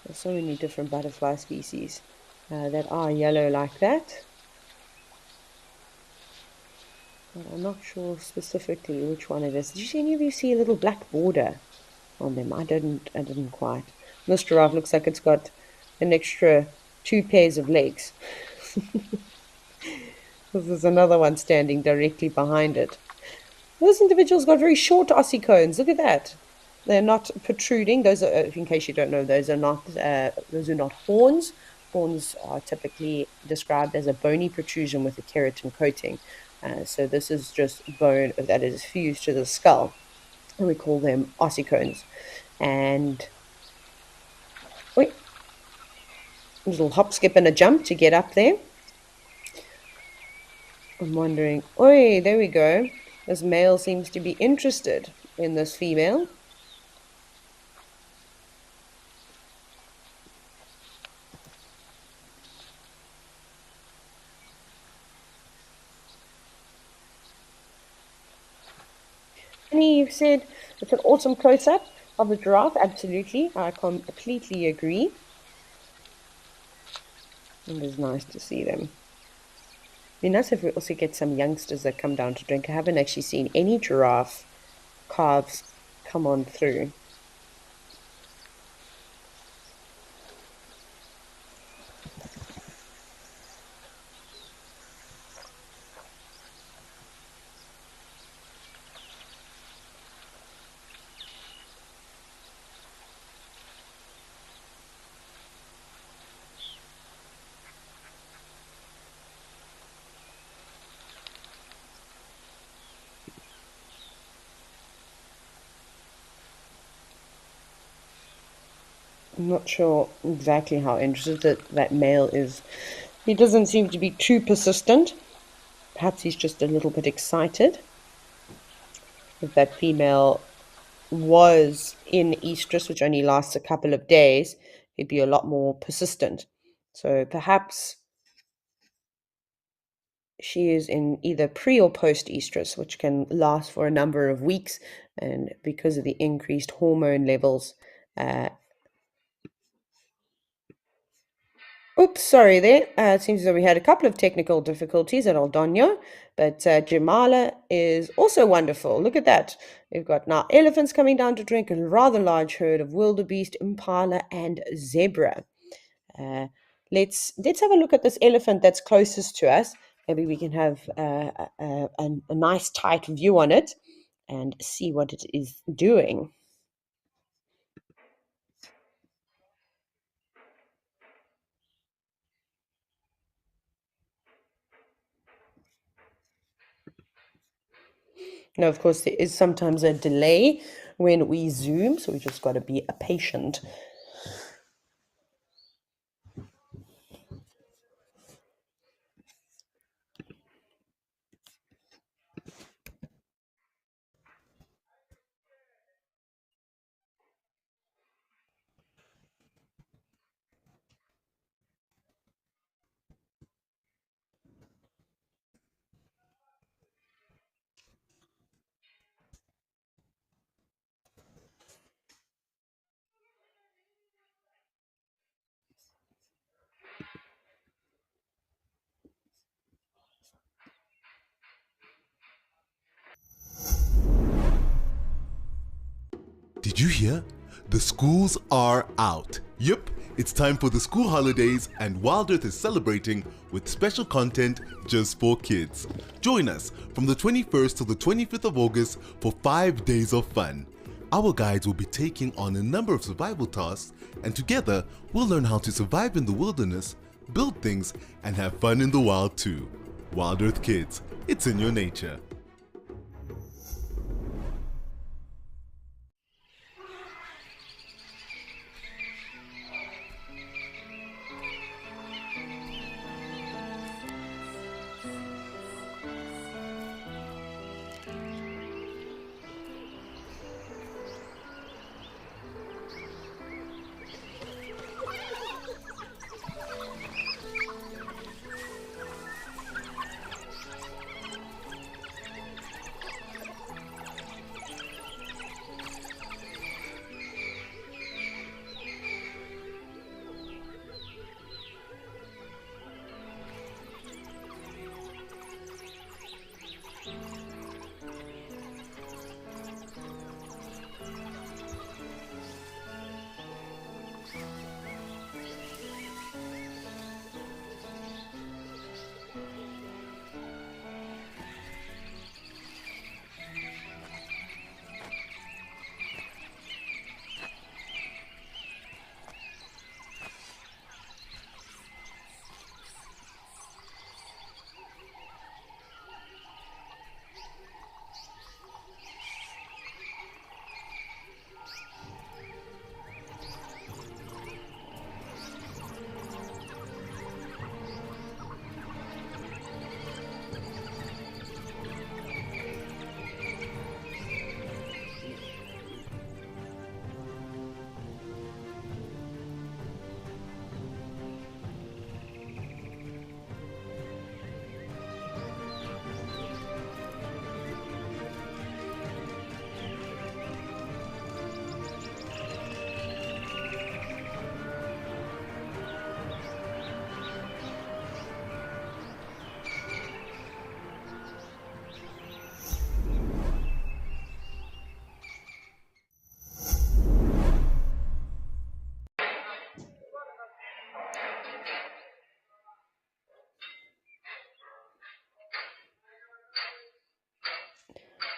S1: There's so many different butterfly species that are yellow like that. But I'm not sure specifically which one it is. Did any of you see a little black border on them? I didn't quite. This giraffe looks like it's got an extra 2 pairs of legs. There's another one standing directly behind it. This individual's got very short ossicones. Look at that. They're not protruding. Those are, in case you don't know, those are not horns. Horns are typically described as a bony protrusion with a keratin coating. So this is just bone that is fused to the skull, and we call them ossicones. And wait, a little hop, skip, and a jump to get up there. I'm wondering, oi, there we go. This male seems to be interested in this female. You've said it's an awesome close-up of the giraffe. Absolutely, I completely agree. And it's nice to see them. It'd be nice if we also get some youngsters that come down to drink. I haven't actually seen any giraffe calves come on through. I'm not sure exactly how interested that male is. He doesn't seem to be too persistent. Perhaps he's just a little bit excited. If that female was in estrus, which only lasts a couple of days, he'd be a lot more persistent. So perhaps she is in either pre or post estrus, which can last for a number of weeks. And because of the increased hormone levels, Oops, sorry there. It seems as though we had a couple of technical difficulties at Aldonio, but Jamala is also wonderful. Look at that. We've got now elephants coming down to drink, a rather large herd of wildebeest, impala, and zebra. Uh, let's have a look at this elephant that's closest to us. Maybe we can have a nice tight view on it and see what it is doing. Now, of course, there is sometimes a delay when we zoom, so we just got to be patient.
S3: Did you hear? The schools are out. Yep, it's time for the school holidays, and WildEarth is celebrating with special content just for kids. Join us from the 21st to the 25th of August for 5 days of fun. Our guides will be taking on a number of survival tasks, and together we'll learn how to survive in the wilderness, build things, and have fun in the wild too. WildEarth Kids, it's in your nature.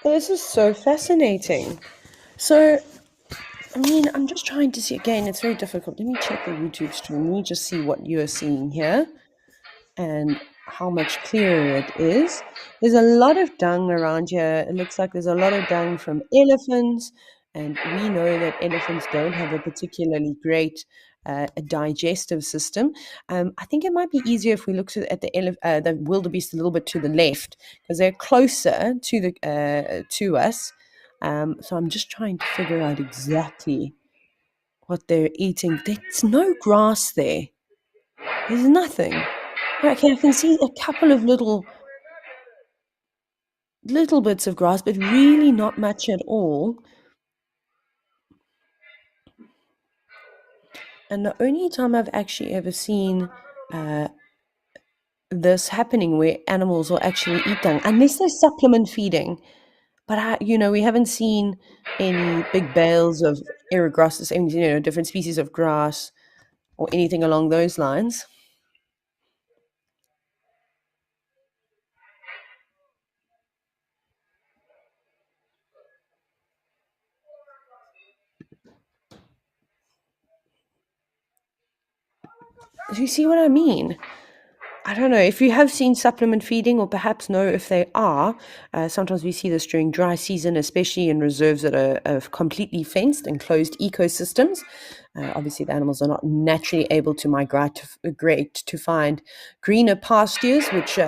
S1: Well, this is so fascinating. So, I mean, I'm just trying to see again, it's very difficult. Let me check the YouTube stream. Let me just see what you're seeing here and how much clearer it is. There's a lot of dung around here. It looks like there's a lot of dung from elephants, and we know that elephants don't have a particularly great digestive system. I think it might be easier if we look at the wildebeest a little bit to the left because they're closer to to us. So I'm just trying to figure out exactly what they're eating. There's no grass there. There's nothing. Okay, I can see a couple of little bits of grass, but really not much at all. And the only time I've actually ever seen this happening where animals will actually eat dung unless they're supplement feeding. But we haven't seen any big bales of grasses, and different species of grass or anything along those lines. Do you see what I mean? I don't know if you have seen supplement feeding, or perhaps know if they are. Sometimes we see this during dry season, especially in reserves that are completely fenced and closed ecosystems. Obviously, the animals are not naturally able to migrate to find greener pastures, which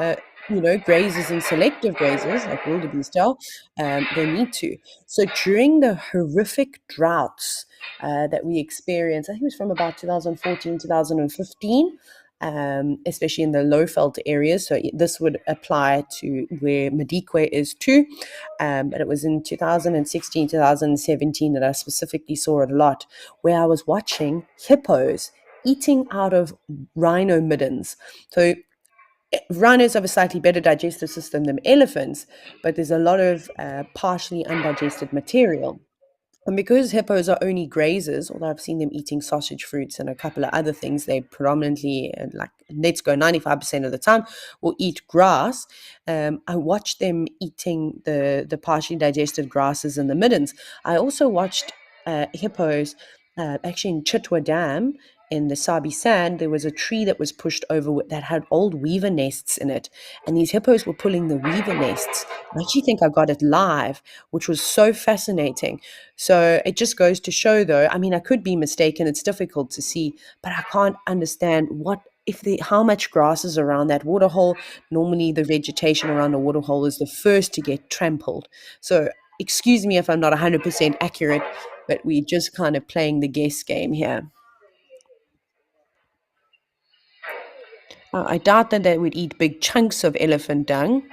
S1: grazers and selective grazers like wildebeest are. They need to. So during the horrific droughts that we experienced, I think it was from about 2014, 2015, especially in the low-felt areas. So this would apply to where Madikwe is too. But it was in 2016, 2017 that I specifically saw it a lot, where I was watching hippos eating out of rhino middens. So rhinos have a slightly better digestive system than elephants, but there's a lot of partially undigested material. And because hippos are only grazers, although I've seen them eating sausage fruits and a couple of other things, they predominantly, like let's go 95% of the time, will eat grass. I watched them eating the partially digested grasses and the middens. I also watched hippos actually in Chitwa Dam in the Sabi Sand. There was a tree that was pushed over that had old weaver nests in it, and these hippos were pulling the weaver nests. I actually think I got it live, which was so fascinating. So it just goes to show, though, I mean, I could be mistaken. It's difficult to see, but I can't understand how much grass is around that waterhole. Normally, the vegetation around a waterhole is the first to get trampled. So excuse me if I'm not 100% accurate, but we're just kind of playing the guess game here. I doubt that they would eat big chunks of elephant dung.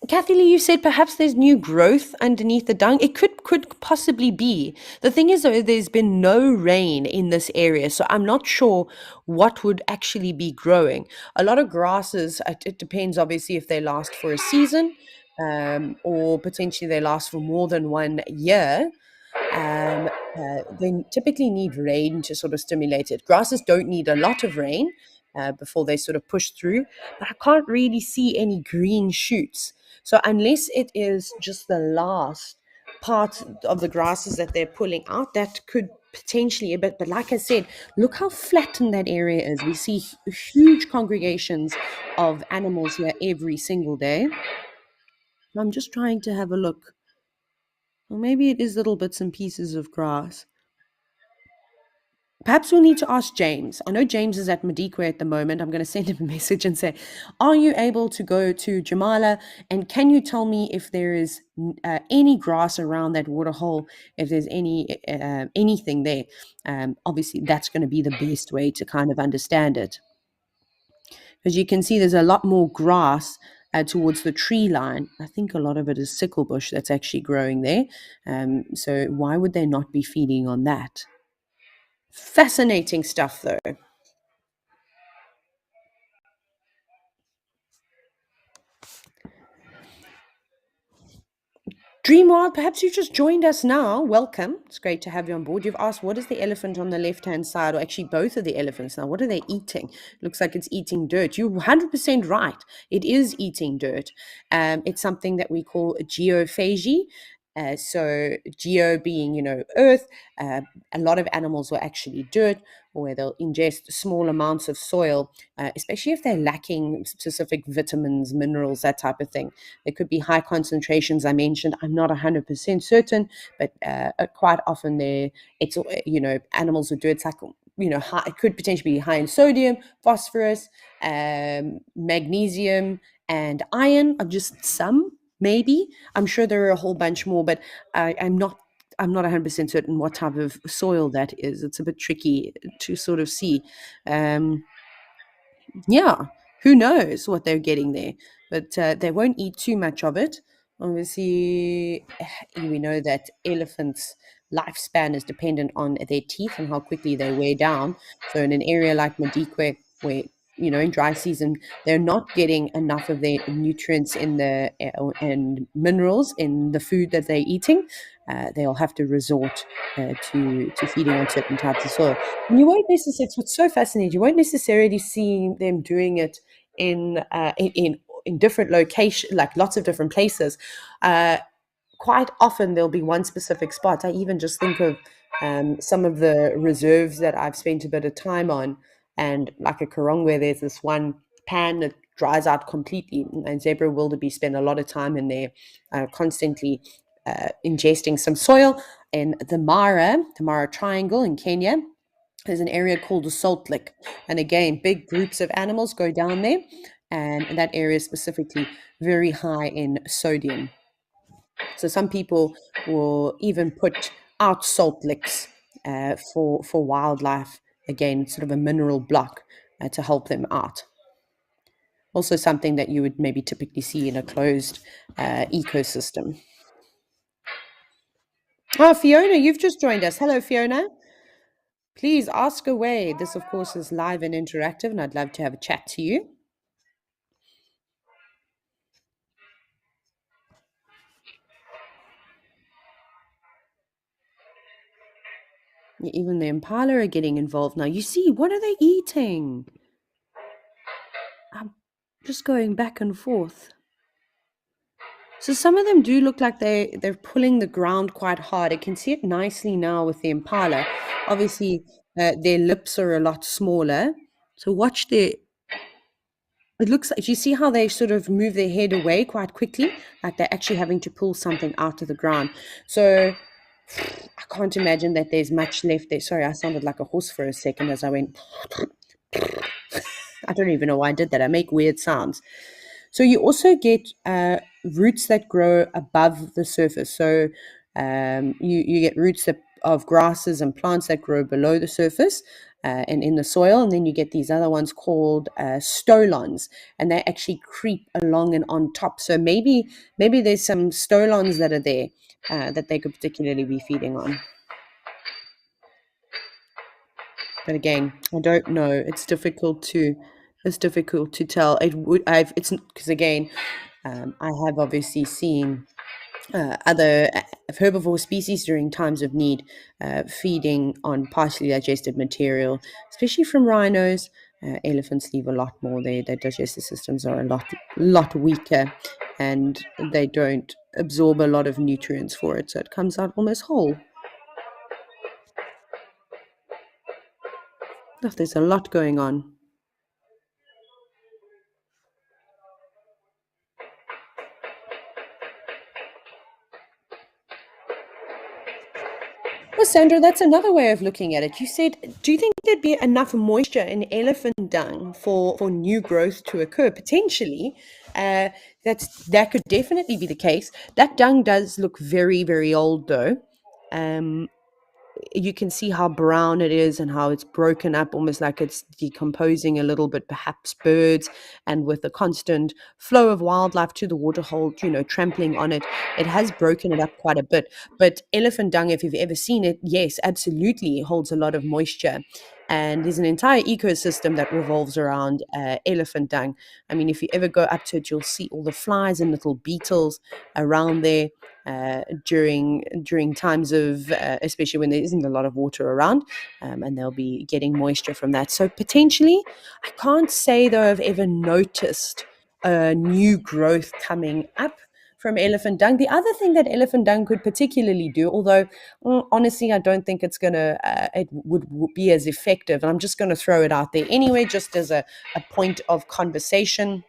S1: Kathy Lee, you said perhaps there's new growth underneath the dung. It could possibly be. The thing is, though, there's been no rain in this area, so I'm not sure what would actually be growing. A lot of grasses, it depends obviously if they last for a season, or potentially they last for more than 1 year. They typically need rain to sort of stimulate it. Grasses don't need a lot of rain before they sort of push through, but I can't really see any green shoots. So unless it is just the last part of the grasses that they're pulling out, that could potentially a bit. But like I said, look how flattened that area is. We see huge congregations of animals here every single day. I'm just trying to have a look. Or maybe it is little bits and pieces of grass. Perhaps we'll need to ask James. I know James is at Madikwe at the moment. I'm going to send him a message and say, are you able to go to Jamala? And can you tell me if there is any grass around that waterhole, if there's anything there? Obviously, that's going to be the best way to kind of understand it. As you can see, there's a lot more grass towards the tree line. I think a lot of it is sickle bush that's actually growing there. So why would they not be feeding on that? Fascinating stuff, though. Dreamwild, perhaps you just joined us now. Welcome. It's great to have you on board. You've asked, what is the elephant on the left-hand side, or actually both of the elephants now? What are they eating? Looks like it's eating dirt. You're 100% right. It is eating dirt. It's something that we call geophagy. So geo being, earth. A lot of animals will actually dirt, or where they'll ingest small amounts of soil, especially if they're lacking specific vitamins, minerals, that type of thing. There could be high concentrations. I mentioned, I'm not 100% certain, but quite often it's, animals will do it's like, high, it could potentially be high in sodium, phosphorus, magnesium, and iron are just some, maybe. I'm sure there are a whole bunch more, but I'm not 100% certain what type of soil that is. It's a bit tricky to sort of see. Yeah, who knows what they're getting there, but they won't eat too much of it. Obviously, we know that elephants' lifespan is dependent on their teeth and how quickly they wear down. So, in an area like Madikwe, where in dry season they're not getting enough of their nutrients in the and minerals in the food that they're eating, they'll have to resort to feeding on certain types of soil. And you won't necessarily. It's what's so fascinating. You won't necessarily see them doing it in different locations, like lots of different places. Uh, Quite often there'll be one specific spot. I even just think of some of the reserves that I've spent a bit of time on, and like a Karong, where there's this one pan that dries out completely, and zebra wildebeest spend a lot of time in there, constantly ingesting some soil. In the Mara Triangle in Kenya, there's an area called the Salt Lick. And again, big groups of animals go down there. And that area is specifically very high in sodium. So some people will even put out salt licks for wildlife. Again, sort of a mineral block to help them out. Also something that you would maybe typically see in a closed ecosystem. Oh, Fiona, you've just joined us. Hello, Fiona. Please ask away. This, of course, is live and interactive, and I'd love to have a chat to you. Even the impala are getting involved now. You see, what are they eating? I'm just going back and forth. So some of them do look like they're pulling the ground quite hard. I can see it nicely now with the impala. Obviously, their lips are a lot smaller. So watch their. It looks like, do you see how they sort of move their head away quite quickly? Like they're actually having to pull something out of the ground. So I can't imagine that there's much left there. Sorry, I sounded like a horse for a second as I went. I don't even know why I did that. I make weird sounds. So you also get roots that grow above the surface. So you get roots of grasses and plants that grow below the surface and in the soil. And then you get these other ones called stolons, and they actually creep along and on top. So maybe there's some stolons that are there that they could particularly be feeding on. But again, I don't know. It's difficult to tell. It's because again, I have obviously seen other herbivore species during times of need feeding on partially digested material, especially from rhinos. Elephants leave a lot more. Their digestive systems are a lot weaker, and they don't absorb a lot of nutrients for it, so it comes out almost whole. Oh, there's a lot going on. Well, Sandra, that's another way of looking at it. You said, do you think there'd be enough moisture in elephant dung for new growth to occur? Potentially, that could definitely be the case. That dung does look very, very old, though. You can see how brown it is and how it's broken up, almost like it's decomposing a little bit, perhaps birds. And with the constant flow of wildlife to the waterhole, trampling on it, it has broken it up quite a bit. But elephant dung, if you've ever seen it, yes, absolutely, it holds a lot of moisture. And there's an entire ecosystem that revolves around elephant dung. I mean, if you ever go up to it, you'll see all the flies and little beetles around there during times of, especially when there isn't a lot of water around, and they'll be getting moisture from that. So potentially, I can't say though I've ever noticed new growth coming up from elephant dung. The other thing that elephant dung could particularly do, although honestly I don't think it would be as effective, and I'm just going to throw it out there anyway, just as a point of conversation.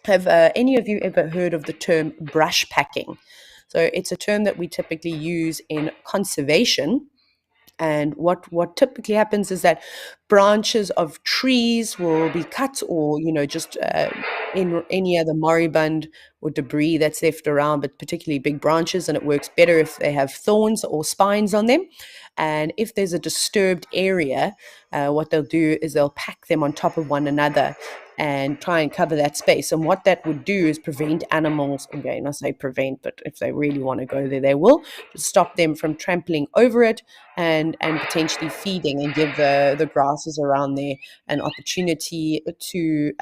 S1: Have any of you ever heard of the term brush packing? So it's a term that we typically use in conservation. And what typically happens is that branches of trees will be cut, or just in any other moribund or debris that's left around, but particularly big branches, and it works better if they have thorns or spines on them. And if there's a disturbed area, what they'll do is they'll pack them on top of one another. and try and cover that space. And what that would do is prevent animals, again, I say prevent, but if they really want to go there, they will, just stop them from trampling over it and potentially feeding, and give the grasses around there an opportunity to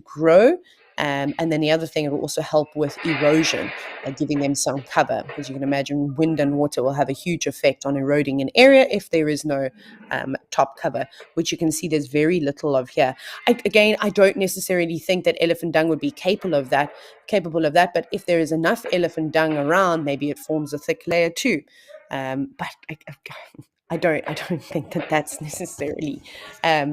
S1: grow. And then the other thing, it will also help with erosion, giving them some cover, because you can imagine wind and water will have a huge effect on eroding an area if there is no top cover, which you can see there's very little of here. I don't necessarily think that elephant dung would be capable of that, but if there is enough elephant dung around, maybe it forms a thick layer too. But I don't think that that's necessarily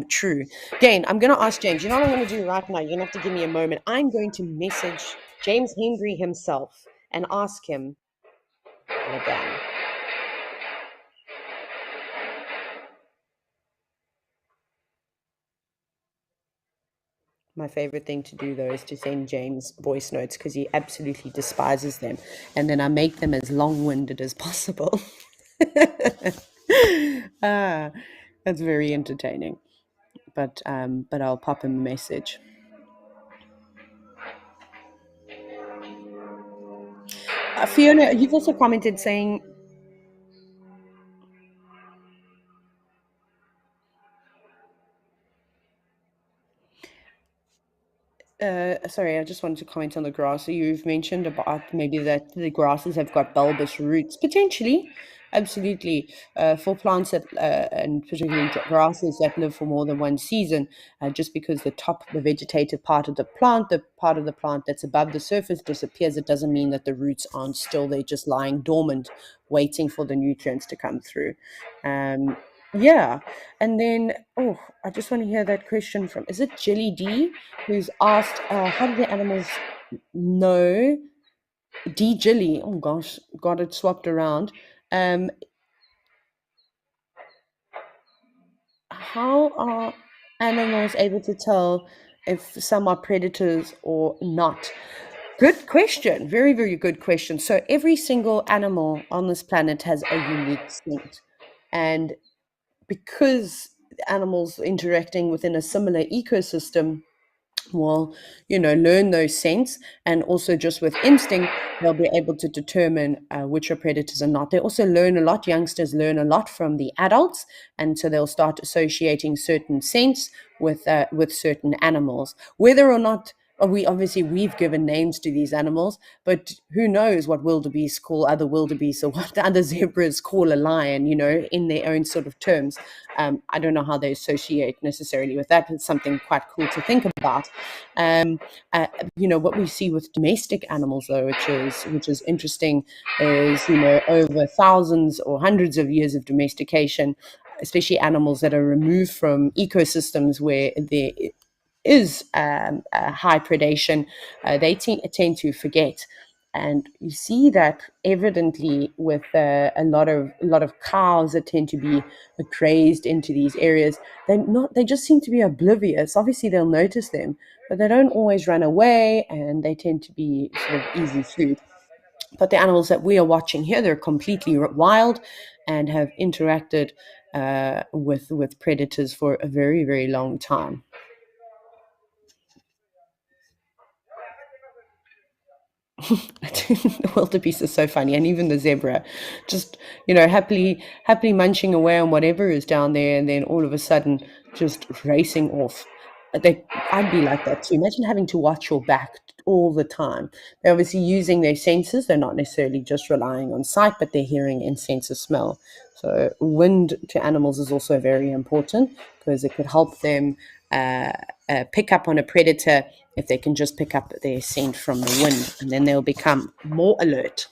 S1: true. Again, I'm going to ask James. You know what I'm going to do right now? You're going to have to give me a moment. I'm going to message James Henry himself and ask him again. My favorite thing to do, though, is to send James voice notes, because he absolutely despises them. And then I make them as long-winded as possible. That's very entertaining. But I'll pop him a message. Fiona, you've also commented saying, sorry, I just wanted to comment on the grass. So you've mentioned about maybe that the grasses have got bulbous roots, potentially, absolutely, for plants that, and particularly grasses that live for more than one season, just because the vegetative part of the part of the plant that's above the surface disappears, it doesn't mean that the roots aren't still there, just lying dormant, waiting for the nutrients to come through. Yeah, and then, I just want to hear that question from, is it Jelly D, who's asked, how do the animals know? D Jilly, oh gosh, got it swapped around. How are animals able to tell if some are predators or not? Good question. Very, very good question. So every single animal on this planet has a unique scent. And because animals interacting within a similar ecosystem will, learn those scents, and also just with instinct, they'll be able to determine which are predators and not. They also learn a lot. Youngsters learn a lot from the adults, and so they'll start associating certain scents with certain animals. Whether or not we've given names to these animals, but who knows what wildebeest call other wildebeest, or what other zebras call a lion, in their own sort of terms. I don't know how they associate necessarily with that. It's something quite cool to think about. What we see with domestic animals, though, which is interesting, is, over thousands or hundreds of years of domestication, especially animals that are removed from ecosystems where there is high predation, they tend to forget. And you see that evidently with a lot of cows that tend to be grazed into these areas. They just seem to be oblivious. Obviously, they'll notice them, but they don't always run away, and they tend to be sort of easy food. But the animals that we are watching here, they're completely wild and have interacted with predators for a very, very long time. The wildebeest is so funny, and even the zebra, just happily munching away on whatever is down there, and then all of a sudden just racing off. I'd be like that too. Imagine having to watch your back all the time. They're obviously using their senses. They're not necessarily just relying on sight, but they're hearing and sense of smell. So wind to animals is also very important, because it could help them pick up on a predator if they can just pick up their scent from the wind, and then they'll become more alert.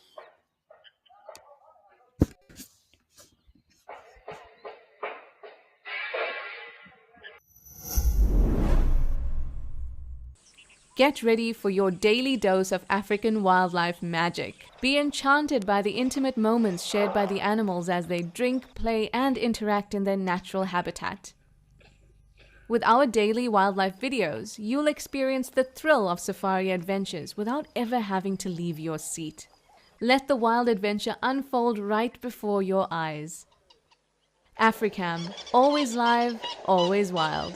S5: Get ready for your daily dose of African wildlife magic. Be enchanted by the intimate moments shared by the animals as they drink, play, and interact in their natural habitat. With our daily wildlife videos, you'll experience the thrill of safari adventures without ever having to leave your seat. Let the wild adventure unfold right before your eyes. Africam, always live, always wild.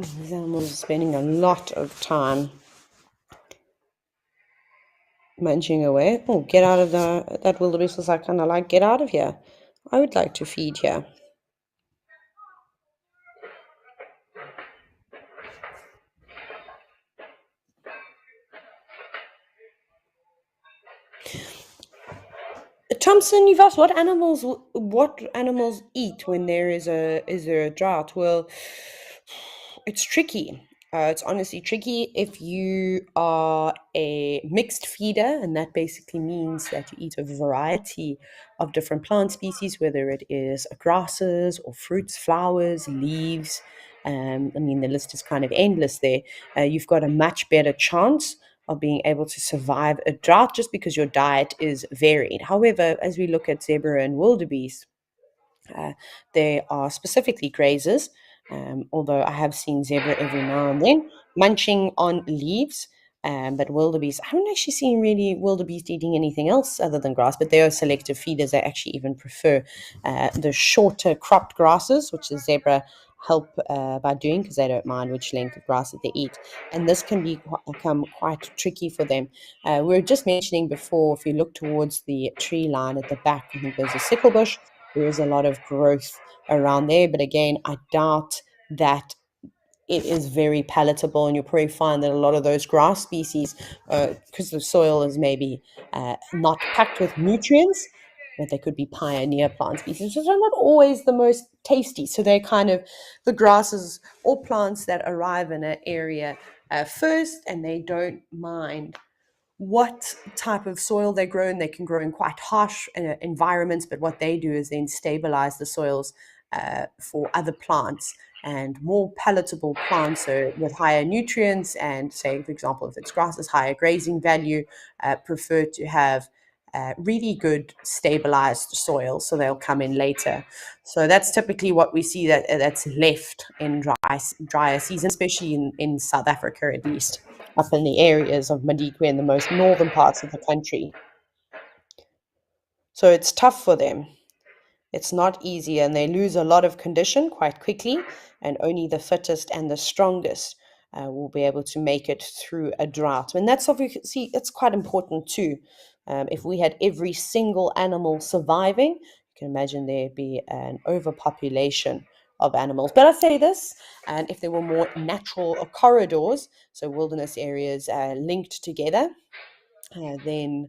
S1: These animals are spending a lot of time munching away. Oh, get out of that wildebeest was like, kind of like, get out of here. I would like to feed here. Thompson, you've asked what animals eat when there a drought. Well, it's tricky. It's honestly tricky if you are a mixed feeder, and that basically means that you eat a variety of different plant species, whether it is grasses or fruits, flowers, leaves. I mean, the list is kind of endless there. You've got a much better chance of being able to survive a drought just because your diet is varied. However, as we look at zebra and wildebeest, uh, they are specifically grazers, although I have seen zebra every now and then munching on leaves. But wildebeest, I haven't actually seen really wildebeest eating anything else other than grass, but they are selective feeders. They actually even prefer the shorter cropped grasses, which the zebra help by doing because they don't mind which length of grass that they eat. And this can become quite tricky for them. We were just mentioning before, if you look towards the tree line at the back, I think there's a sickle bush. There is a lot of growth around there, but again, I doubt that it is very palatable, and you'll probably find that a lot of those grass species, because the soil is maybe not packed with nutrients, that they could be pioneer plant species, which are not always the most tasty. So they're kind of the grasses or plants that arrive in an area first, and they don't mind what type of soil they grow in. They can grow in quite harsh environments, but what they do is then stabilize the soils for other plants and more palatable plants, so with higher nutrients and, say, for example, if it's grasses, higher grazing value, prefer to have really good stabilized soil, so they'll come in later. So that's typically what we see that's left in drier season, especially in South Africa, at least up in the areas of Madikwe in the most northern parts of the country. So it's tough for them. It's not easy, and they lose a lot of condition quite quickly, and only the fittest and the strongest will be able to make it through a drought. And that's obviously it's quite important too. If we had every single animal surviving, you can imagine there'd be an overpopulation of animals. But I say this, and if there were more natural corridors, so wilderness areas linked together, then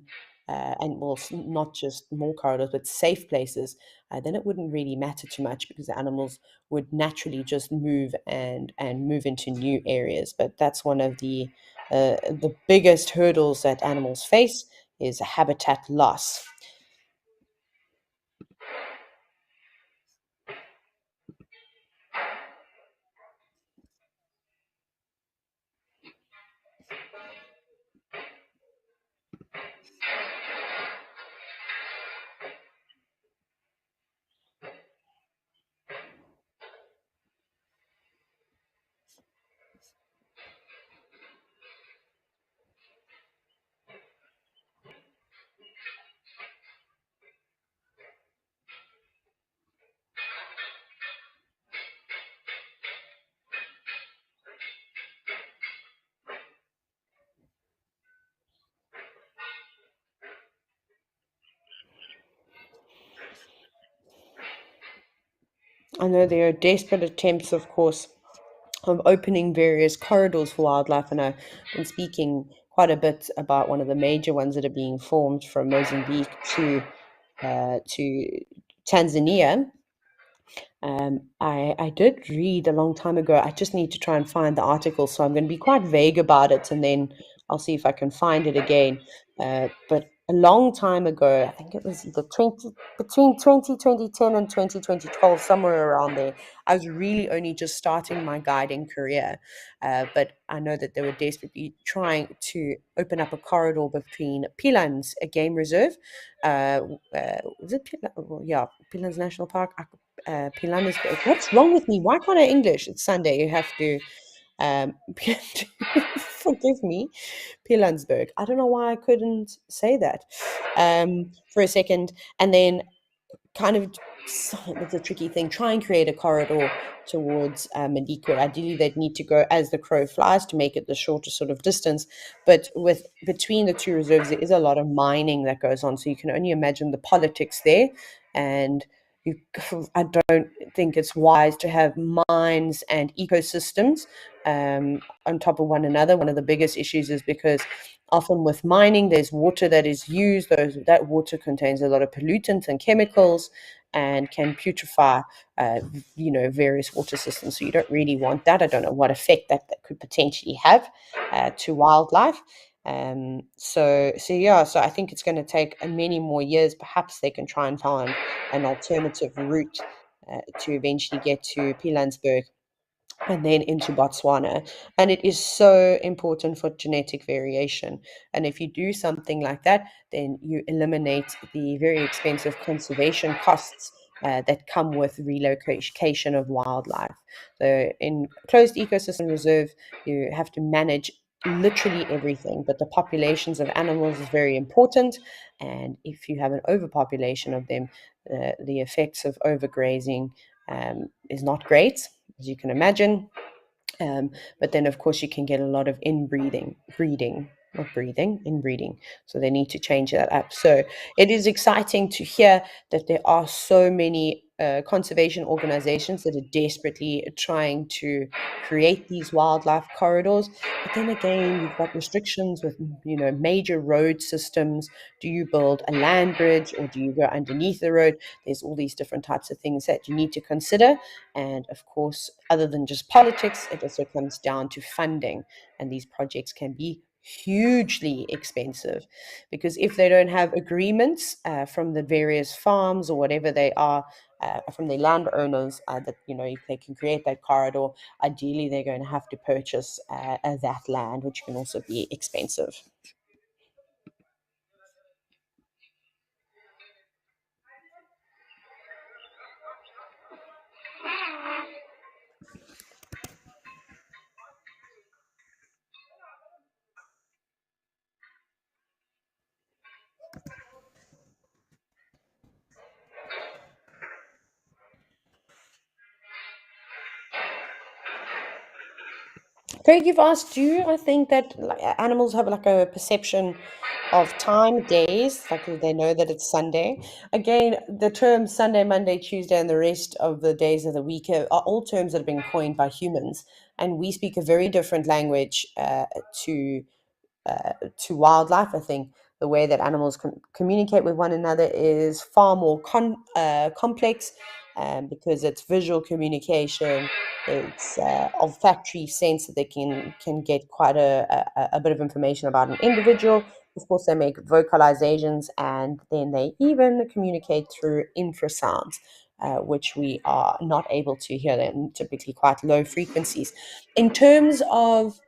S1: and well, not just more corridors, but safe places, then it wouldn't really matter too much because the animals would naturally just move and move into new areas. But that's one of the biggest hurdles that animals face is habitat loss. I know there are desperate attempts, of course, of opening various corridors for wildlife, and I've been speaking quite a bit about one of the major ones that are being formed from Mozambique to Tanzania. I did read a long time ago. I just need to try and find the article, so I'm going to be quite vague about it, and then I'll see if I can find it again. But a long time ago, I think it was either between 2010 and 2012, somewhere around there. I was really only just starting my guiding career, but I know that they were desperately trying to open up a corridor between Pilans, a game reserve. Was it Pilan? Well, yeah, Pilans National Park. Pilanesberg. What's wrong with me? Why can't I English? It's Sunday. You have to um, forgive me. Pilansberg. I don't know why I couldn't say that for a second. And then kind of it's a tricky thing. Try and create a corridor towards Madikwe. Ideally, they'd need to go as the crow flies to make it the shortest sort of distance. But with between the two reserves, there is a lot of mining that goes on. So you can only imagine the politics there. And you, I don't think it's wise to have mines and ecosystems on top of one another. One of the biggest issues is because often with mining, there's water that is used. That water contains a lot of pollutants and chemicals and can putrefy, various water systems. So you don't really want that. I don't know what effect that could potentially have to wildlife. So I think it's going to take many more years. Perhaps they can try and find an alternative route to eventually get to Pilanesberg and then into Botswana. And it is so important for genetic variation. And if you do something like that, then you eliminate the very expensive conservation costs that come with relocation of wildlife. So in closed ecosystem reserve, you have to manage literally everything, but the populations of animals is very important. And if you have an overpopulation of them, the effects of overgrazing is not great, as you can imagine. But then, of course, you can get a lot of inbreeding. So they need to change that up. So it is exciting to hear that there are so many conservation organizations that are desperately trying to create these wildlife corridors. But then again, you've got restrictions with, major road systems. Do you build a land bridge or do you go underneath the road? There's all these different types of things that you need to consider. And of course, other than just politics, it also comes down to funding. And these projects can be hugely expensive because if they don't have agreements from the various farms or whatever they are, from the landowners, that if they can create that corridor, ideally they're going to have to purchase that land, which can also be expensive. Craig, you've asked, do I think that animals have like a perception of time, days, like they know that it's Sunday? Again, the terms Sunday, Monday, Tuesday, and the rest of the days of the week are all terms that have been coined by humans, and we speak a very different language to to wildlife. I think the way that animals communicate with one another is far more complex because it's visual communication, it's olfactory sense that they can get quite a bit of information about an individual. Of course, they make vocalizations and then they even communicate through infrasounds. Which we are not able to hear them, typically quite low frequencies. In terms of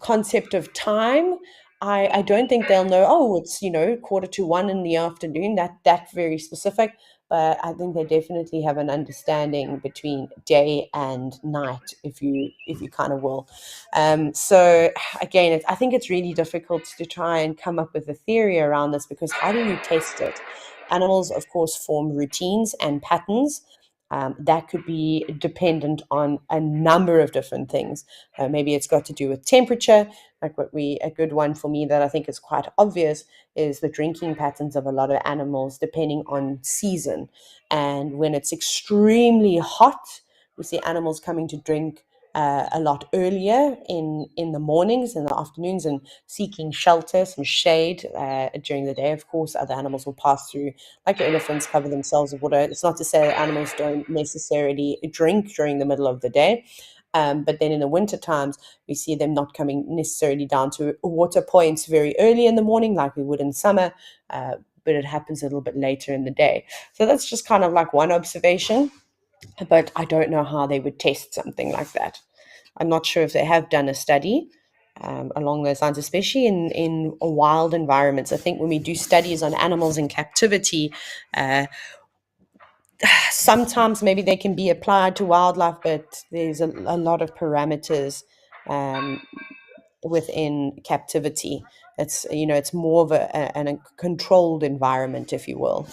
S1: concept of time, I don't think they'll know, oh, it's 1:45 in the afternoon, that very specific. But I think they definitely have an understanding between day and night, if you kind of will. So again, I think it's really difficult to try and come up with a theory around this because how do you test it? Animals, of course, form routines and patterns. That could be dependent on a number of different things. Maybe it's got to do with temperature. Like a good one for me that I think is quite obvious is the drinking patterns of a lot of animals depending on season. And when it's extremely hot, we see animals coming to drink a lot earlier in the mornings and the afternoons and seeking shelter, some shade during the day. Of course, other animals will pass through, like elephants cover themselves with water. It's not to say that animals don't necessarily drink during the middle of the day. But then in the winter times, we see them not coming necessarily down to water points very early in the morning like we would in summer, but it happens a little bit later in the day. So that's just kind of like one observation, but I don't know how they would test something like that. I'm not sure if they have done a study along those lines, especially in wild environments. I think when we do studies on animals in captivity, sometimes maybe they can be applied to wildlife, but there's a lot of parameters um, within captivity. It's more of a controlled environment, if you will.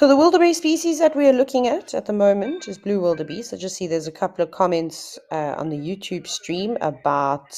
S1: So the wildebeest species that we are looking at the moment is blue wildebeest. I just see there's a couple of comments on the YouTube stream about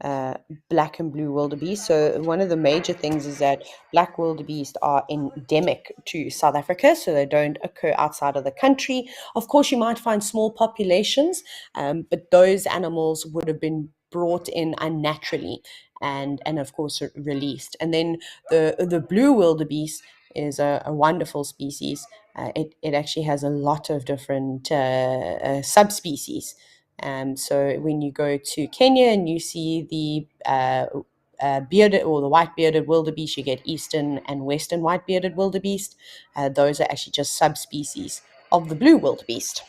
S1: uh, black and blue wildebeest. So one of the major things is that black wildebeest are endemic to South Africa, so they don't occur outside of the country. Of course, you might find small populations, but those animals would have been brought in unnaturally and of course released. And then the blue wildebeest is a wonderful species. It actually has a lot of different subspecies. So when you go to Kenya and you see the bearded or the white-bearded wildebeest, you get eastern and western white-bearded wildebeest. Those are actually just subspecies of the blue wildebeest.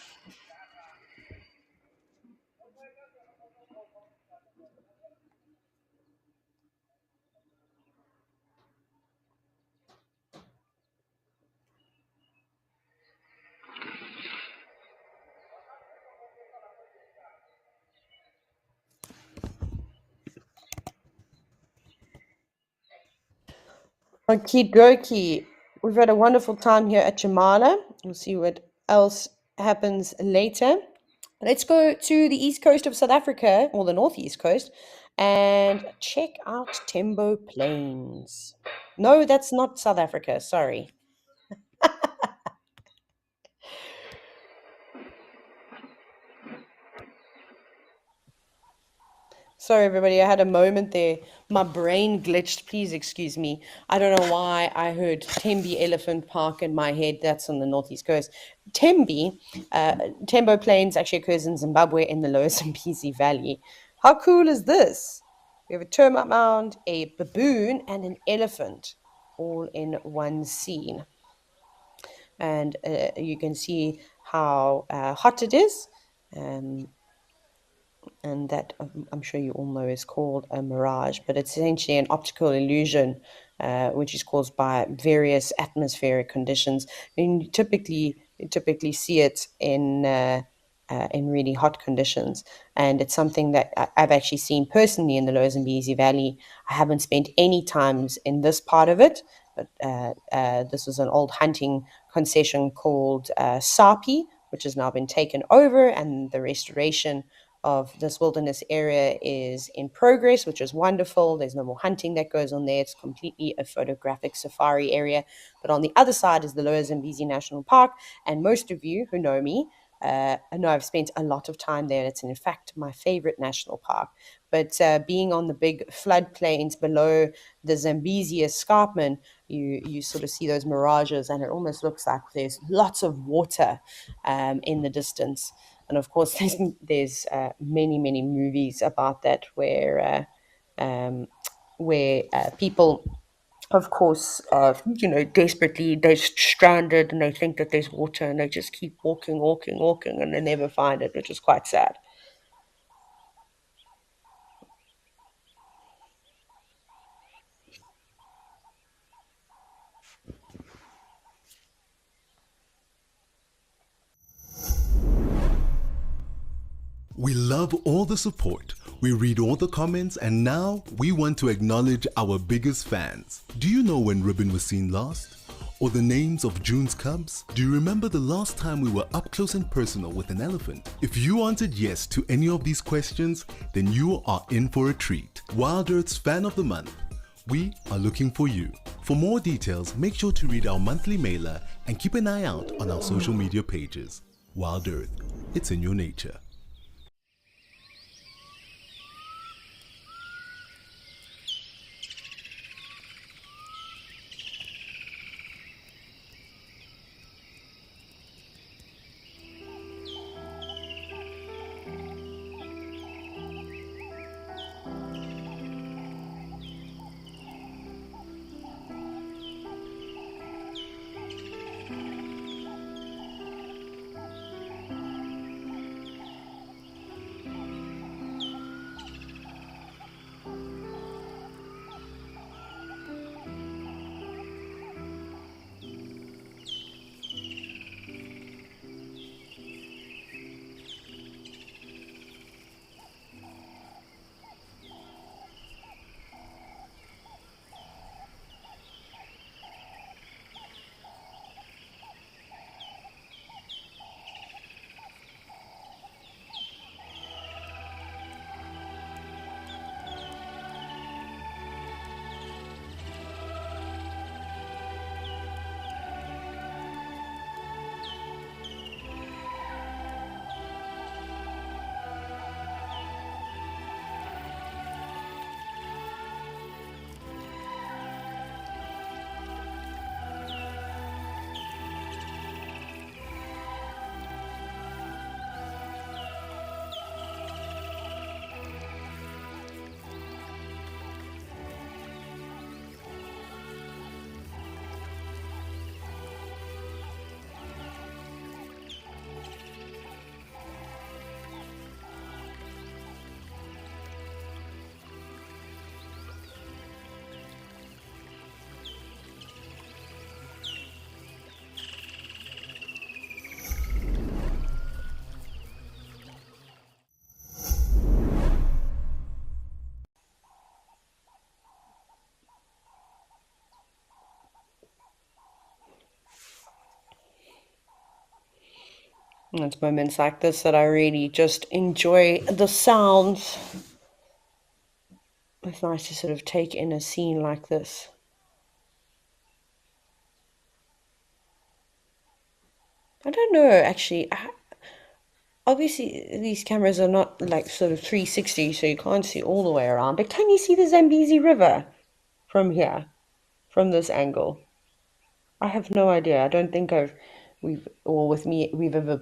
S1: Okie dokie. We've had a wonderful time here at Jamala. We'll see what else happens later. Let's go to the east coast of South Africa, or the northeast coast, and check out Tembo Plains. No, that's not South Africa. Sorry. Sorry, everybody. I had a moment there. My brain glitched. Please excuse me. I don't know why I heard Tembe Elephant Park in my head. That's on the northeast coast. Tembe, Tembo Plains actually occurs in Zimbabwe in the lower Zambezi Valley. How cool is this? We have a termite mound, a baboon, and an elephant all in one scene. And you can see how hot it is. And that I'm sure you all know is called a mirage, but it's essentially an optical illusion which is caused by various atmospheric conditions. I mean, you typically see it in really hot conditions, and it's something that I've actually seen personally in the Lower Zambezi Valley. I haven't spent any times in this part of it, but this was an old hunting concession called Sapi, which has now been taken over, and the restoration of this wilderness area is in progress, which is wonderful. There's no more hunting that goes on there. It's completely a photographic safari area. But on the other side is the Lower Zambezi National Park. And most of you who know me know I've spent a lot of time there. It's in fact my favorite national park. But being on the big floodplains below the Zambezi escarpment, you sort of see those mirages, and it almost looks like there's lots of water in the distance. And of course, there's many movies about that where people, of course, desperately they're stranded and they think that there's water and they just keep walking, and they never find it, which is quite sad.
S3: We love all the support. We read all the comments, and now we want to acknowledge our biggest fans. Do you know when Ribbon was seen last? Or the names of June's cubs? Do you remember the last time we were up close and personal with an elephant? If you answered yes to any of these questions, then you are in for a treat. WildEarth's Fan of the Month. We are looking for you. For more details, make sure to read our monthly mailer and keep an eye out on our social media pages. WildEarth, it's in your nature.
S1: And it's moments like this that I really just enjoy the sounds. It's nice to sort of take in a scene like this. I don't know, actually. Obviously, these cameras are not like sort of 360, so you can't see all the way around. But can you see the Zambezi River from here, from this angle? I have no idea. I don't think or with me, we've ever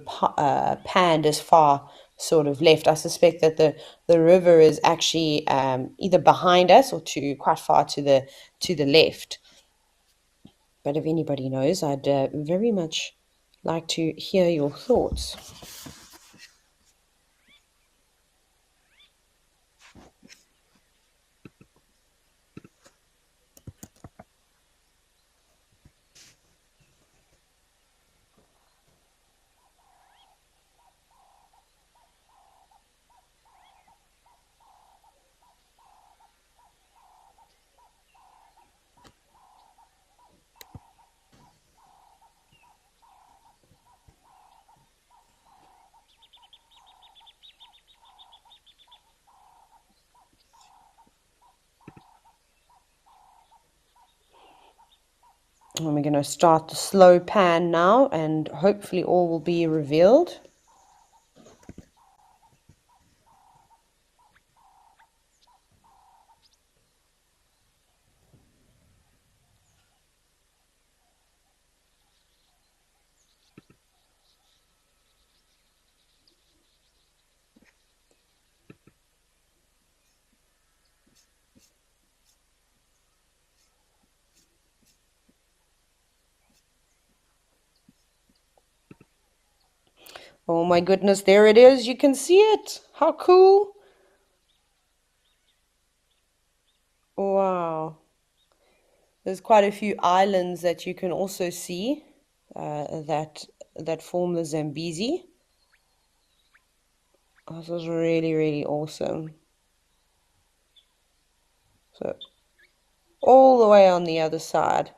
S1: panned as far sort of left. I suspect that the river is actually either behind us or quite far to the left. But if anybody knows, I'd very much like to hear your thoughts. And we're going to start the slow pan now, and hopefully all will be revealed. Oh my goodness, there it is. You can see it. How cool. Wow. There's quite a few islands that you can also see that form the Zambezi. This is really, really awesome. So all the way on the other side,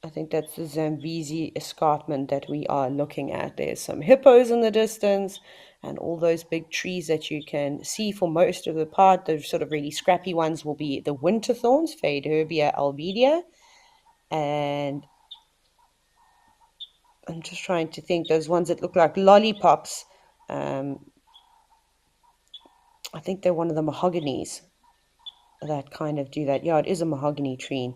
S1: I think that's the Zambezi escarpment that we are looking at. There's some hippos in the distance and all those big trees that you can see for most of the part. The sort of really scrappy ones will be the winter thorns, Faidherbia albidea. And I'm just trying to think, those ones that look like lollipops, I think they're one of the mahoganies that kind of do that. Yeah, it is a mahogany tree.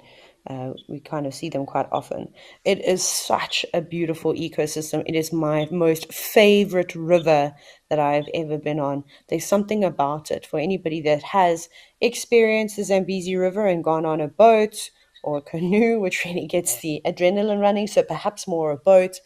S1: We kind of see them quite often. It is such a beautiful ecosystem. It is my most favorite river that I've ever been on. There's something about it. For anybody that has experienced the Zambezi River and gone on a boat or a canoe, which really gets the adrenaline running, so perhaps more a boat,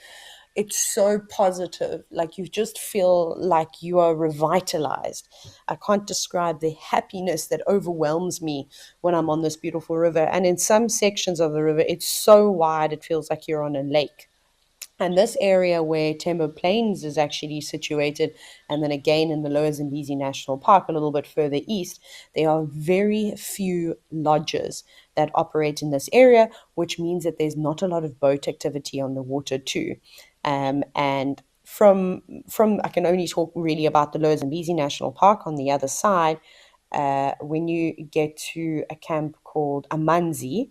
S1: it's so positive. Like you just feel like you are revitalized. I can't describe the happiness that overwhelms me when I'm on this beautiful river. And in some sections of the river, it's so wide, it feels like you're on a lake. And this area where Tembo Plains is actually situated, and then again in the Lower Zambezi National Park, a little bit further east, there are very few lodges that operate in this area, which means that there's not a lot of boat activity on the water too. And from I can only talk really about the Lower Zambezi National Park on the other side. When you get to a camp called Amanzi,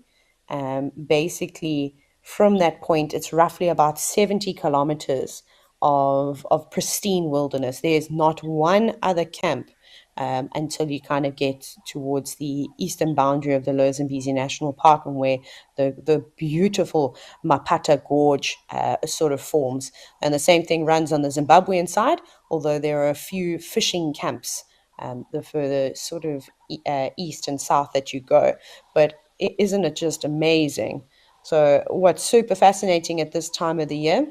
S1: basically from that point, it's roughly about 70 kilometers of pristine wilderness. There's not one other camp until you kind of get towards the eastern boundary of the Lower Zambezi National Park, and where the beautiful Mapata Gorge sort of forms. And the same thing runs on the Zimbabwean side, although there are a few fishing camps the further sort of east and south that you go. But isn't it just amazing? So what's super fascinating at this time of the year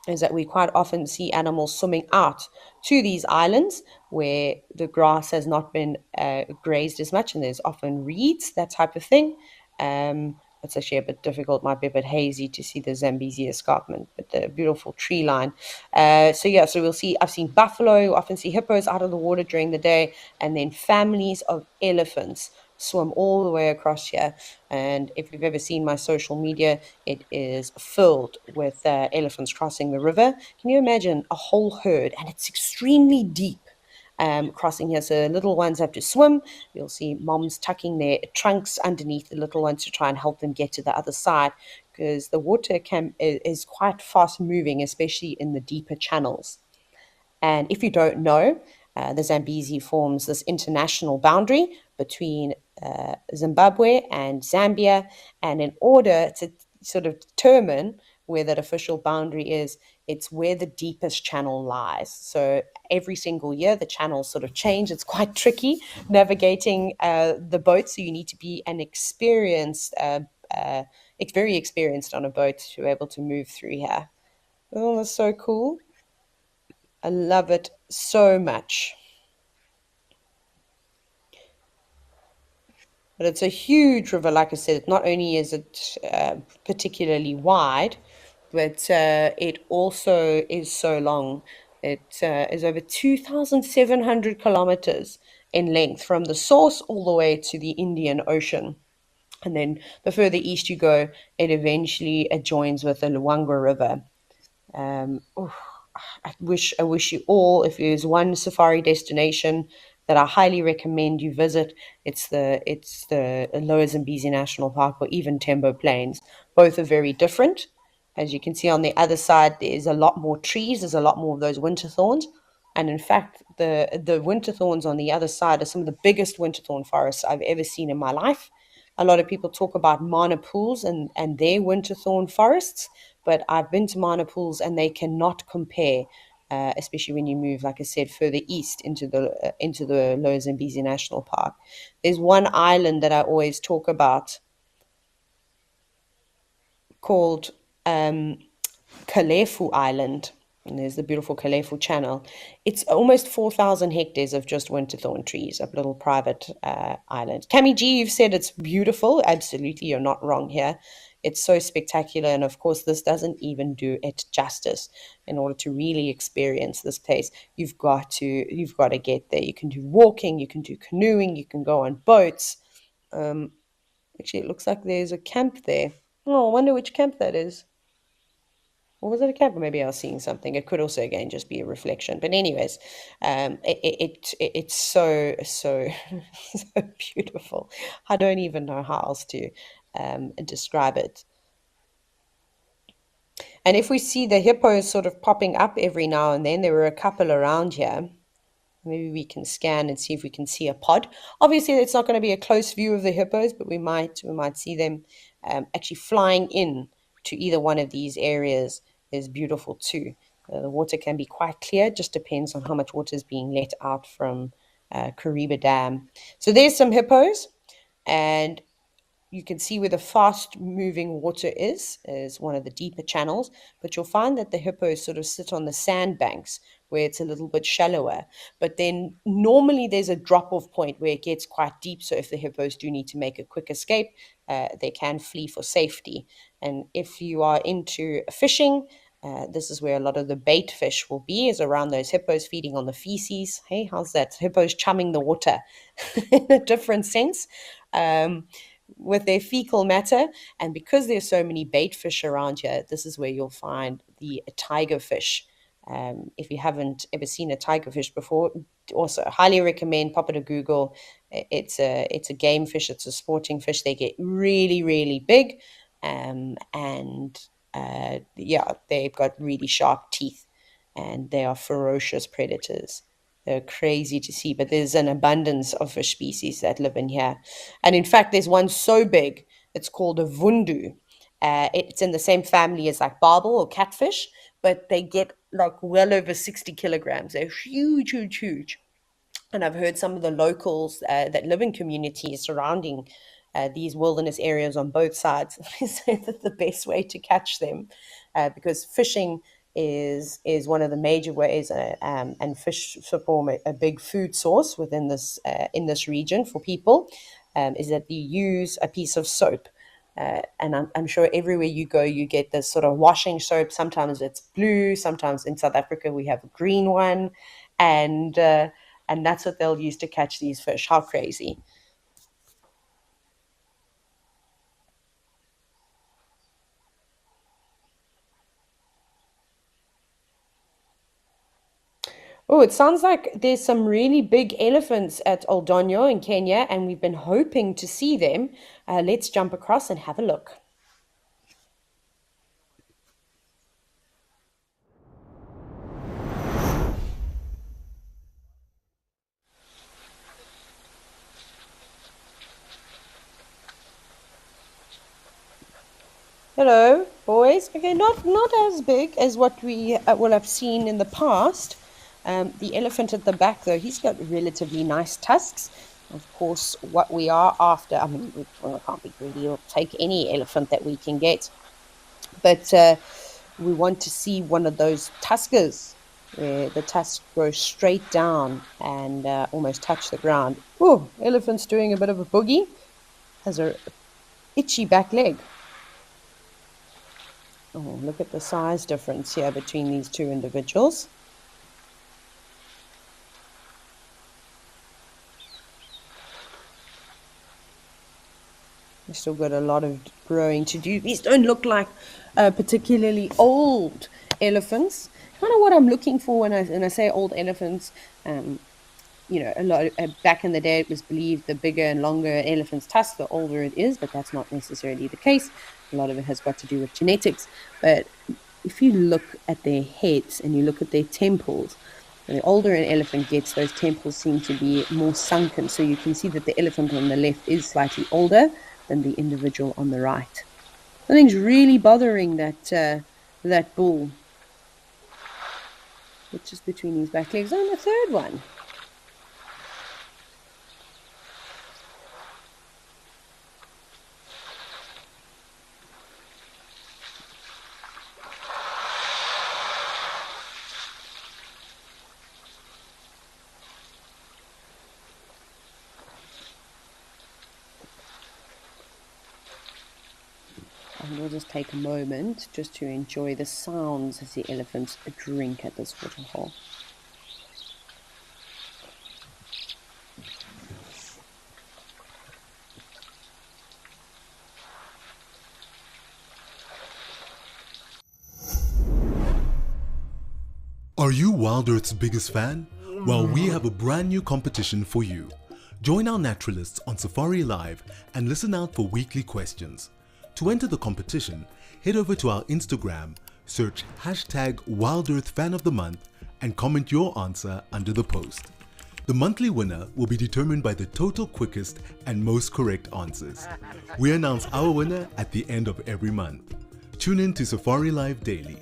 S1: is that we quite often see animals swimming out to these islands where the grass has not been grazed as much, and there's often reeds, that type of thing. It's actually a bit difficult, might be a bit hazy to see the Zambezi escarpment, but the beautiful tree line. So yeah, so I've seen buffalo, you often see hippos out of the water during the day, and then families of elephants swim all the way across here. And if you've ever seen my social media, it is filled with elephants crossing the river. Can you imagine a whole herd? And it's extremely deep. Crossing here, so little ones have to swim. You'll see moms tucking their trunks underneath the little ones to try and help them get to the other side, because the water is quite fast moving, especially in the deeper channels. And if you don't know, the Zambezi forms this international boundary between Zimbabwe and Zambia. And in order to sort of determine where that official boundary is, it's where the deepest channel lies. So every single year, the channels sort of change. It's quite tricky navigating the boat. So you need to be an experienced, very experienced on a boat to be able to move through here. Oh, that's so cool. I love it so much. But it's a huge river, like I said. Not only is it particularly wide, but it also is so long. It is over 2,700 kilometers in length from the source all the way to the Indian Ocean. And then the further east you go, it eventually joins with the Luangwa River. Oh, I wish you all, if there's one safari destination that I highly recommend you visit, it's the Lower Zambezi National Park or even Tembo Plains. Both are very different. As you can see on the other side, there's a lot more trees. There's a lot more of those winter thorns. And in fact, the winter thorns on the other side are some of the biggest winter thorn forests I've ever seen in my life. A lot of people talk about Mana pools and their winter thorn forests, but I've been to Mana pools and they cannot compare, especially when you move, like I said, further east into the Lower Zambezi National Park. There's one island that I always talk about called Kalefu Island. And there's the beautiful Kalefu Channel. It's almost 4,000 hectares of just winter thorn trees, a little private island. Tammy G, you've said it's beautiful. Absolutely, you're not wrong here. It's so spectacular. And of course, this doesn't even do it justice. In order to really experience this place, you've got to get there. You can do walking, you can do canoeing, you can go on boats. Actually, it looks like there's a camp there. Oh, I wonder which camp that is. Or was it a camp? Or maybe I was seeing something. It could also, again, just be a reflection. But anyways, it's so, so, so beautiful. I don't even know how else to describe it. And if we see the hippos sort of popping up every now and then, there were a couple around here. Maybe we can scan and see if we can see a pod. Obviously, it's not going to be a close view of the hippos, but we might see them actually flying in to either one of these areas. Is beautiful too. The water can be quite clear. Just depends on how much water is being let out from Kariba Dam. So there's some hippos, and you can see where the fast moving water is one of the deeper channels, but you'll find that the hippos sort of sit on the sandbanks where it's a little bit shallower. But then normally there's a drop off point where it gets quite deep. So if the hippos do need to make a quick escape, they can flee for safety. And if you are into fishing, this is where a lot of the bait fish will be, is around those hippos feeding on the feces. Hey, how's that? Hippos chumming the water in a different sense. With their fecal matter. And because there's so many bait fish around here, this is where you'll find the tiger fish. If you haven't ever seen a tiger fish before, also highly recommend, pop it to Google. It's a game fish. It's a sporting fish. They get really, really big. Yeah, they've got really sharp teeth and they are ferocious predators. They're crazy to see, but there's an abundance of fish species that live in here. And in fact, there's one so big, it's called a vundu. It's in the same family as like barbel or catfish, but they get like well over 60 kilograms. They're huge, huge, huge. And I've heard some of the locals that live in communities surrounding these wilderness areas on both sides say that the best way to catch them, because fishing is one of the major ways, and fish form a big food source within this in this region for people, is that you use a piece of soap. And I'm sure everywhere you go, you get this sort of washing soap. Sometimes it's blue. Sometimes in South Africa, we have a green one. And that's what they'll use to catch these fish. How crazy. Oh, it sounds like there's some really big elephants at Oldonyo in Kenya, and we've been hoping to see them. Let's jump across and have a look. Hello, boys. Okay, not as big as what we will have seen in the past. The elephant at the back, though, he's got relatively nice tusks. Of course, what we are after, I mean, we can't be greedy. We'll take any elephant that we can get. But we want to see one of those tuskers where the tusks go straight down and almost touch the ground. Oh, elephant's doing a bit of a boogie. Has a itchy back leg. Oh, look at the size difference here between these two individuals. We've still got a lot of growing to do. These don't look like particularly old elephants. Kind of what I'm looking for when I say old elephants. A lot back in the day, it was believed the bigger and longer elephant's tusk, the older it is, but that's not necessarily the case. A lot of it has got to do with genetics. But if you look at their heads and you look at their temples, the older an elephant gets, those temples seem to be more sunken. So you can see that the elephant on the left is slightly older than the individual on the right. Something's really bothering that bull, which is between his back legs. And the third one. And we'll just take a moment just to enjoy the sounds as the elephants drink at this waterhole.
S3: Are you WildEarth's biggest fan? Well, we have a brand new competition for you. Join our naturalists on Safari Live and listen out for weekly questions. To enter the competition, head over to our Instagram, search #WildEarthFanOfTheMonth and comment your answer under the post. The monthly winner will be determined by the total quickest and most correct answers. We announce our winner at the end of every month. Tune in to Safari Live daily.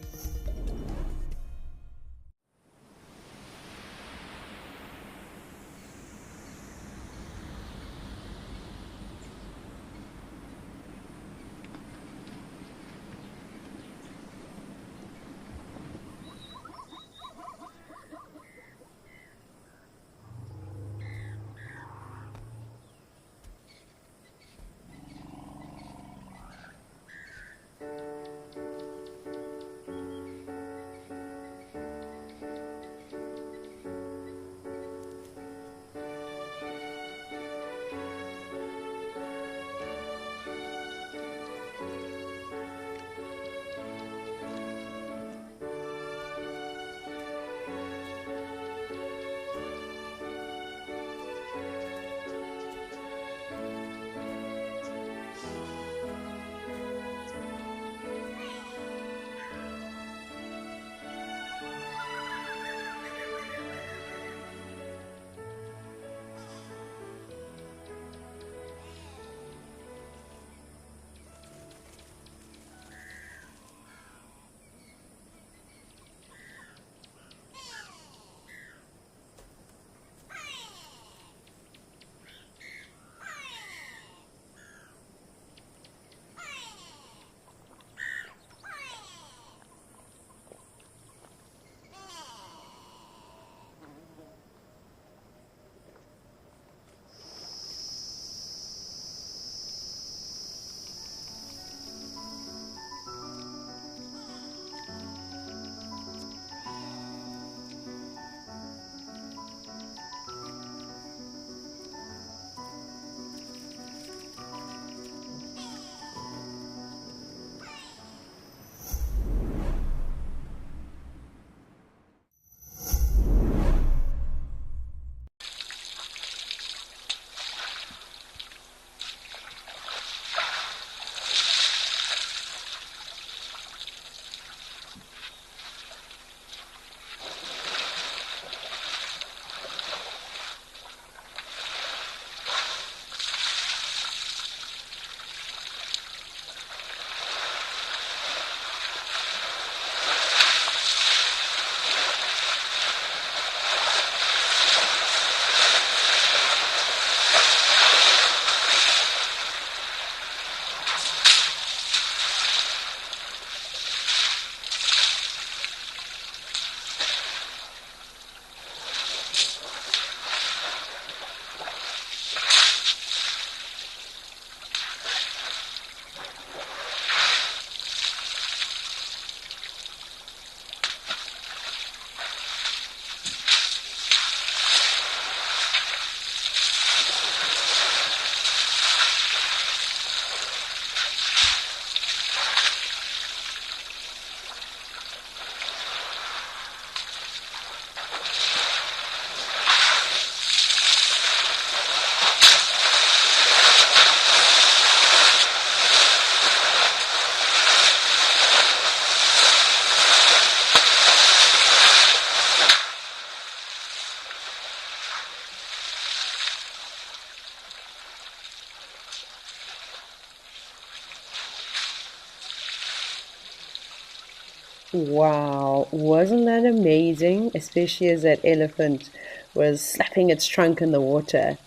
S1: Wow, wasn't that amazing? Especially as that elephant was slapping its trunk in the water.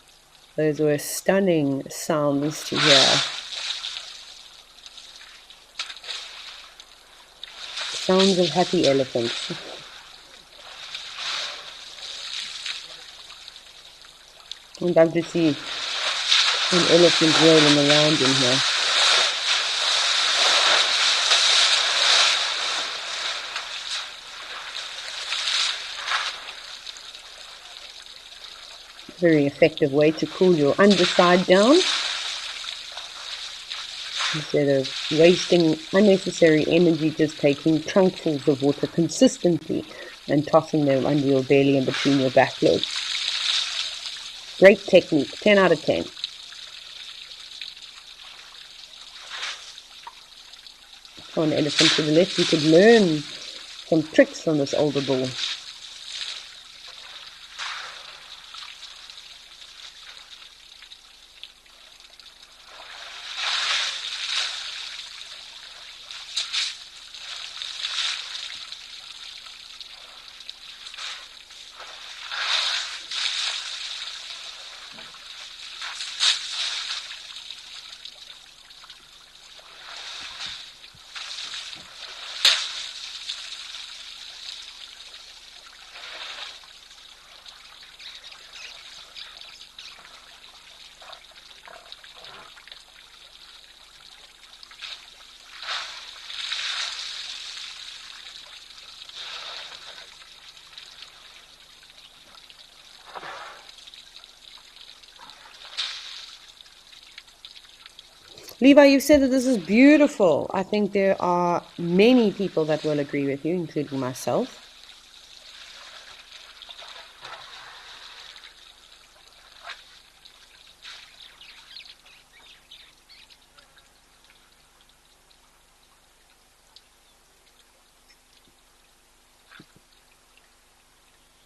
S1: Those were stunning sounds to hear. Sounds of happy elephants. I'd love to see an elephant rolling around in here. Very effective way to cool your underside down instead of wasting unnecessary energy just taking trunkfuls of water consistently and tossing them under your belly and between your back legs. Great technique, 10 out of 10. On an elephant to the left, you could learn some tricks from this older bull. Levi, you've said that this is beautiful. I think there are many people that will agree with you, including myself.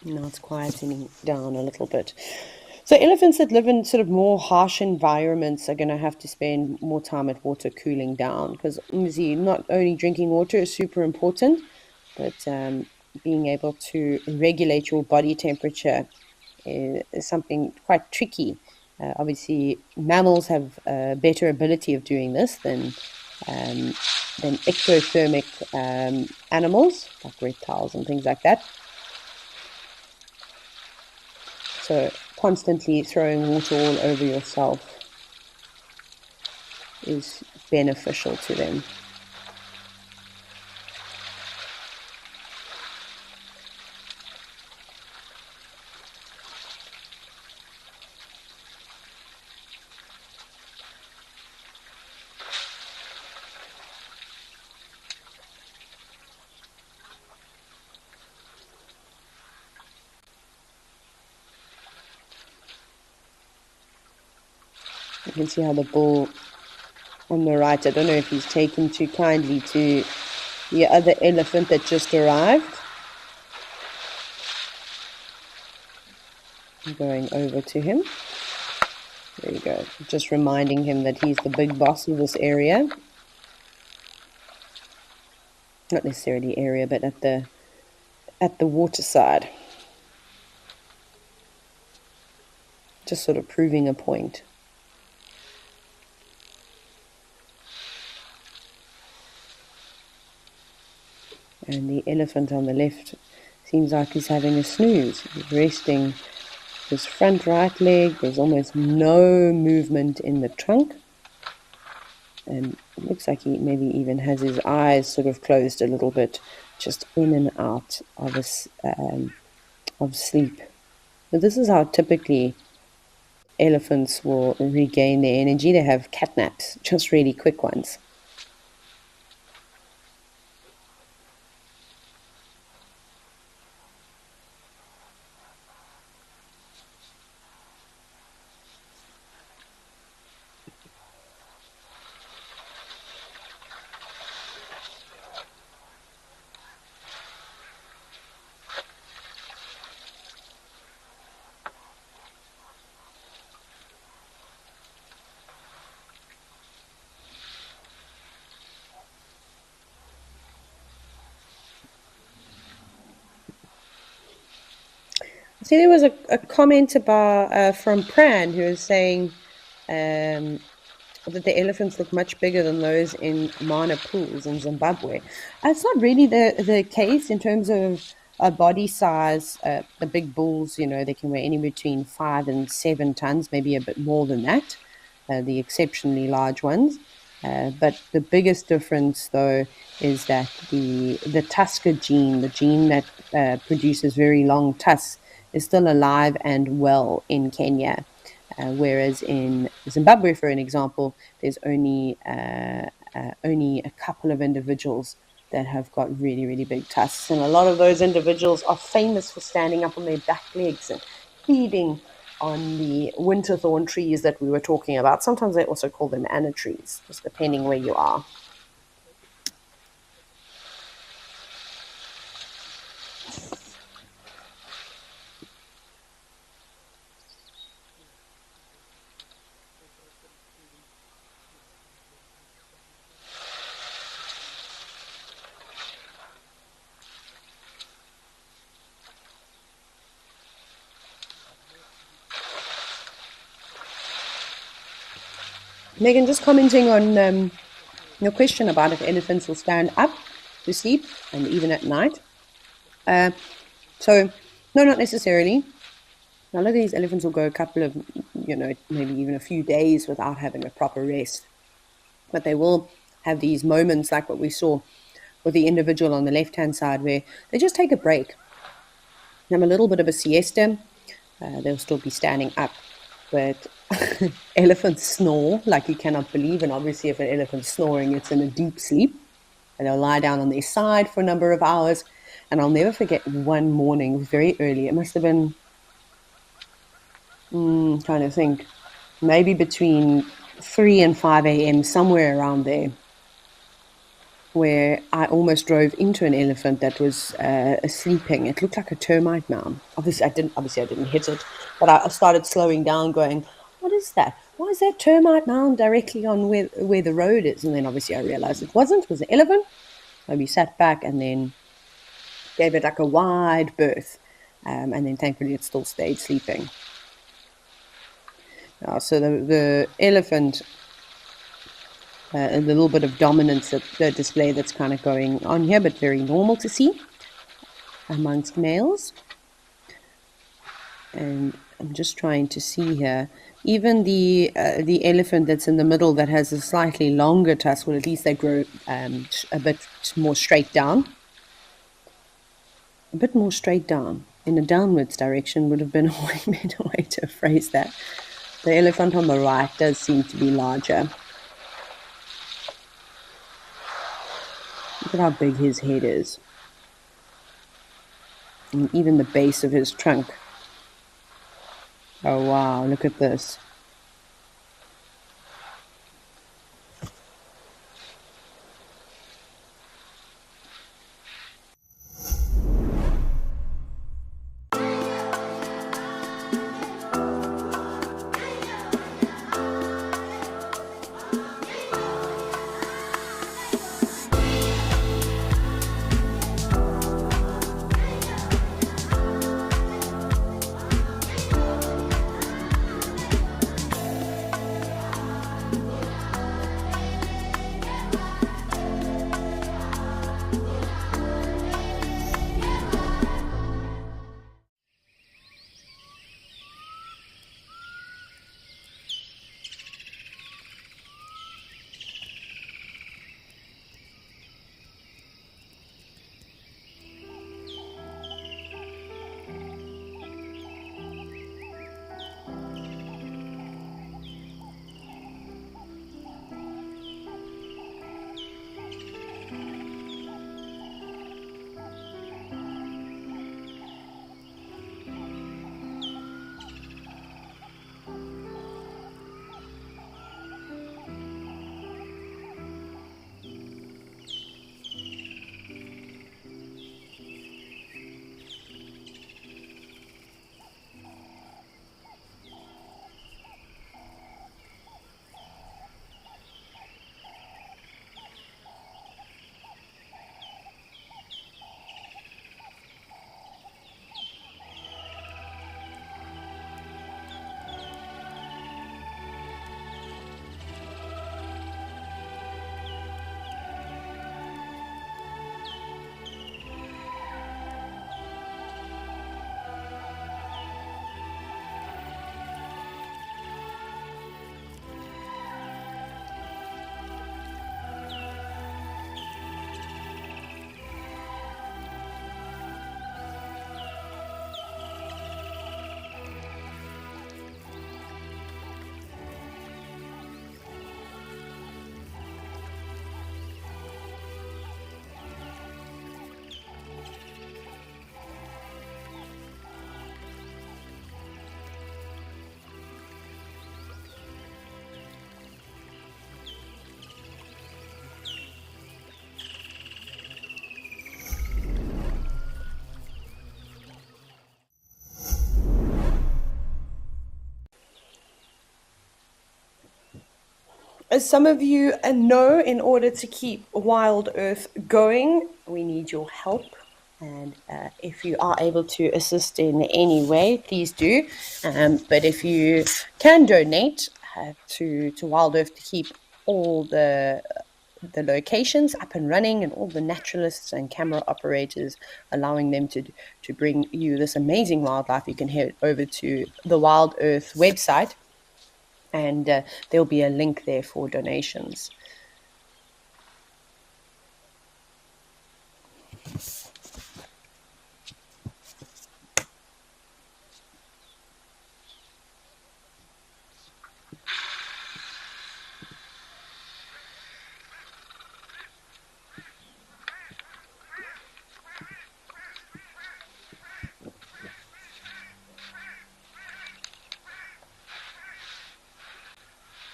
S1: Now it's quietening down a little bit. So elephants that live in sort of more harsh environments are going to have to spend more time at water cooling down because obviously not only drinking water is super important, but being able to regulate your body temperature is something quite tricky. Obviously, mammals have a better ability of doing this than ectothermic animals like reptiles and things like that. So constantly throwing water all over yourself is beneficial to them. You can see how the bull on the right, I don't know if he's taken too kindly to the other elephant that just arrived. I'm going over to him. There you go. Just reminding him that he's the big boss of this area. Not necessarily area, but at the water side. Just sort of proving a point. And the elephant on the left seems like he's having a snooze. He's resting his front right leg. There's almost no movement in the trunk. And it looks like he maybe even has his eyes sort of closed a little bit, just in and out of sleep. But this is how typically elephants will regain their energy. They have cat naps, just really quick ones. See, there was a comment about from Pran who was saying that the elephants look much bigger than those in Mana pools in Zimbabwe. It's not really the case in terms of body size. The big bulls, they can weigh anywhere between 5 and 7 tons, maybe a bit more than that, the exceptionally large ones. But the biggest difference, though, is that the tusker gene, the gene that produces very long tusks, is still alive and well in Kenya. Whereas in Zimbabwe, for an example, there's only a couple of individuals that have got really, really big tusks. And a lot of those individuals are famous for standing up on their back legs and feeding on the winter thorn trees that we were talking about. Sometimes they also call them anna trees, just depending where you are. Megan, just commenting on your question about if elephants will stand up to sleep and even at night. So, no, not necessarily. Now, a lot of these elephants will go a couple of, maybe even a few days without having a proper rest. But they will have these moments like what we saw with the individual on the left-hand side where they just take a break, have a little bit of a siesta. They'll still be standing up. But elephants snore like you cannot believe. And obviously, if an elephant's snoring, it's in a deep sleep. And they'll lie down on their side for a number of hours. And I'll never forget one morning, very early. It must have been, trying to think, maybe between 3 and 5 a.m., somewhere around there, where I almost drove into an elephant that was sleeping. It looked like a termite mound. Obviously, I didn't hit it, but I started slowing down, going, "What is that? Why is that termite mound directly on where the road is?" And then obviously I realized it wasn't. It was an elephant. So we sat back and then gave it like a wide berth, and then thankfully it still stayed sleeping. So the elephant. A little bit of dominance at the display that's kind of going on here, but very normal to see amongst males. And I'm just trying to see here. Even the elephant that's in the middle that has a slightly longer tusk, well, at least they grow a bit more straight down. A bit more straight down in a downwards direction would have been a way better way to phrase that. The elephant on the right does seem to be larger. Look at how big his head is. And even the base of his trunk. Oh wow, look at this. As some of you know, in order to keep Wild Earth going, we need your help. And if you are able to assist in any way, please do. But if you can donate to Wild Earth to keep all the locations up and running and all the naturalists and camera operators, allowing them to bring you this amazing wildlife, you can head over to the Wild Earth website, and there'll be a link there for donations.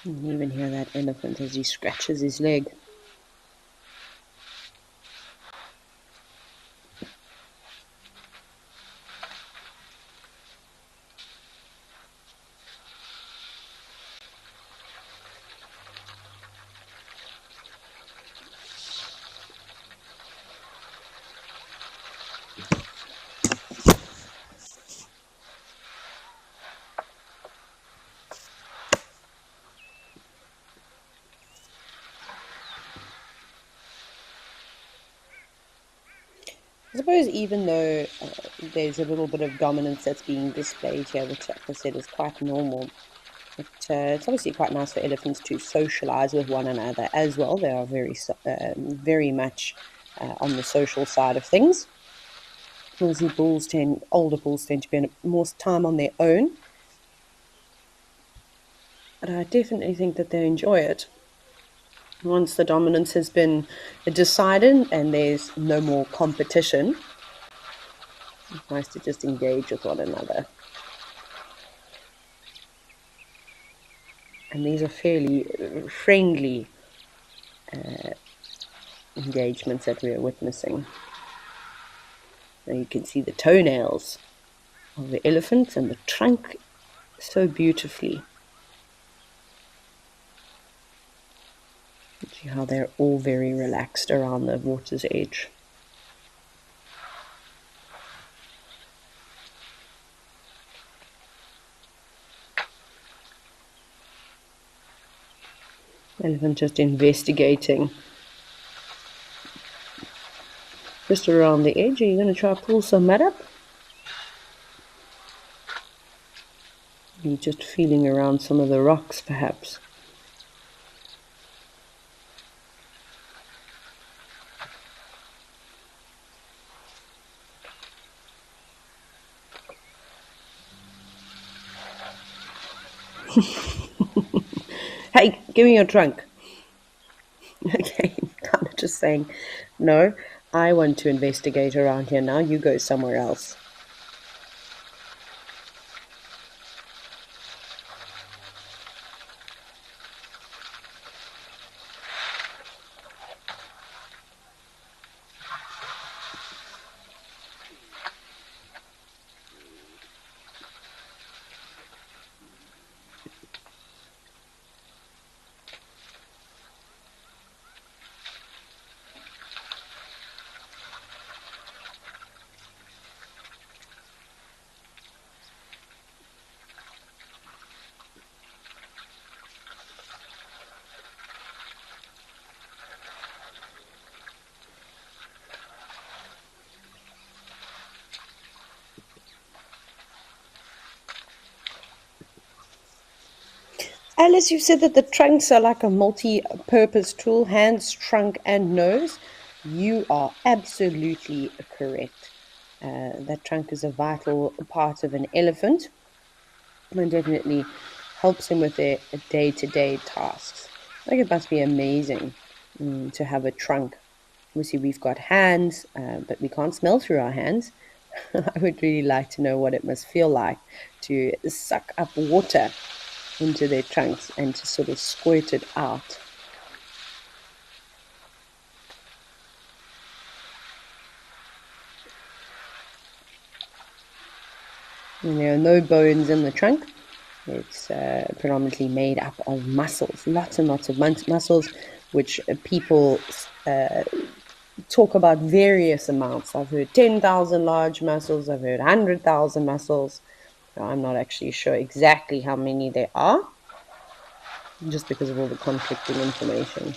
S1: You can even hear that elephant as he scratches his leg. I suppose even though there's a little bit of dominance that's being displayed here, which, like I said, is quite normal, it's obviously quite nice for elephants to socialize with one another as well. They are very much on the social side of things. Obviously, older bulls tend to spend more time on their own, but I definitely think that they enjoy it. Once the dominance has been decided and there's no more competition, it's nice to just engage with one another. And these are fairly friendly engagements that we are witnessing. Now you can see the toenails of the elephant and the trunk so beautifully. See how they're all very relaxed around the water's edge. Elephant just investigating. Just around the edge. Are you going to try to pull some mud up? You're just feeling around some of the rocks, perhaps. Hey, give me your trunk. Okay, kind of just saying, no, I want to investigate around here now. You go somewhere else. Alice, you said that the trunks are like a multi-purpose tool, hands, trunk, and nose. You are absolutely correct. That trunk is a vital part of an elephant and definitely helps him with their day-to-day tasks. I think it must be amazing to have a trunk. Obviously, we've got hands, but we can't smell through our hands. I would really like to know what it must feel like to suck up water into their trunks and to sort of squirt it out. And there are no bones in the trunk. It's predominantly made up of mussels, lots and lots of mussels, which people talk about various amounts. I've heard 10,000 large mussels, I've heard 100,000 mussels. I'm not actually sure exactly how many there are, just because of all the conflicting information.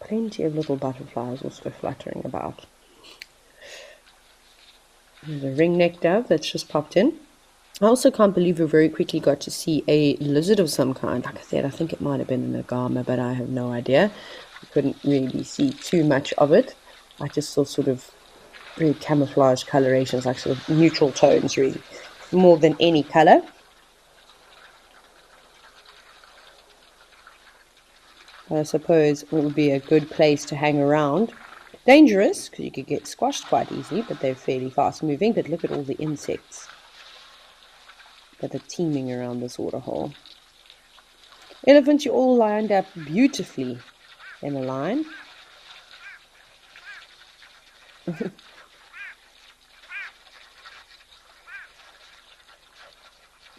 S1: Plenty of little butterflies also fluttering about. There's a ring-necked dove that's just popped in. I also can't believe we very quickly got to see a lizard of some kind. Like I said, I think it might have been an agama, but I have no idea. I couldn't really see too much of it. I just saw sort of very camouflage colorations, like sort of neutral tones, really, more than any color. I suppose it would be a good place to hang around. Dangerous, because you could get squashed quite easily, but they're fairly fast moving. But look at all the insects that are teeming around this waterhole. Elephants, you all lined up beautifully in a line.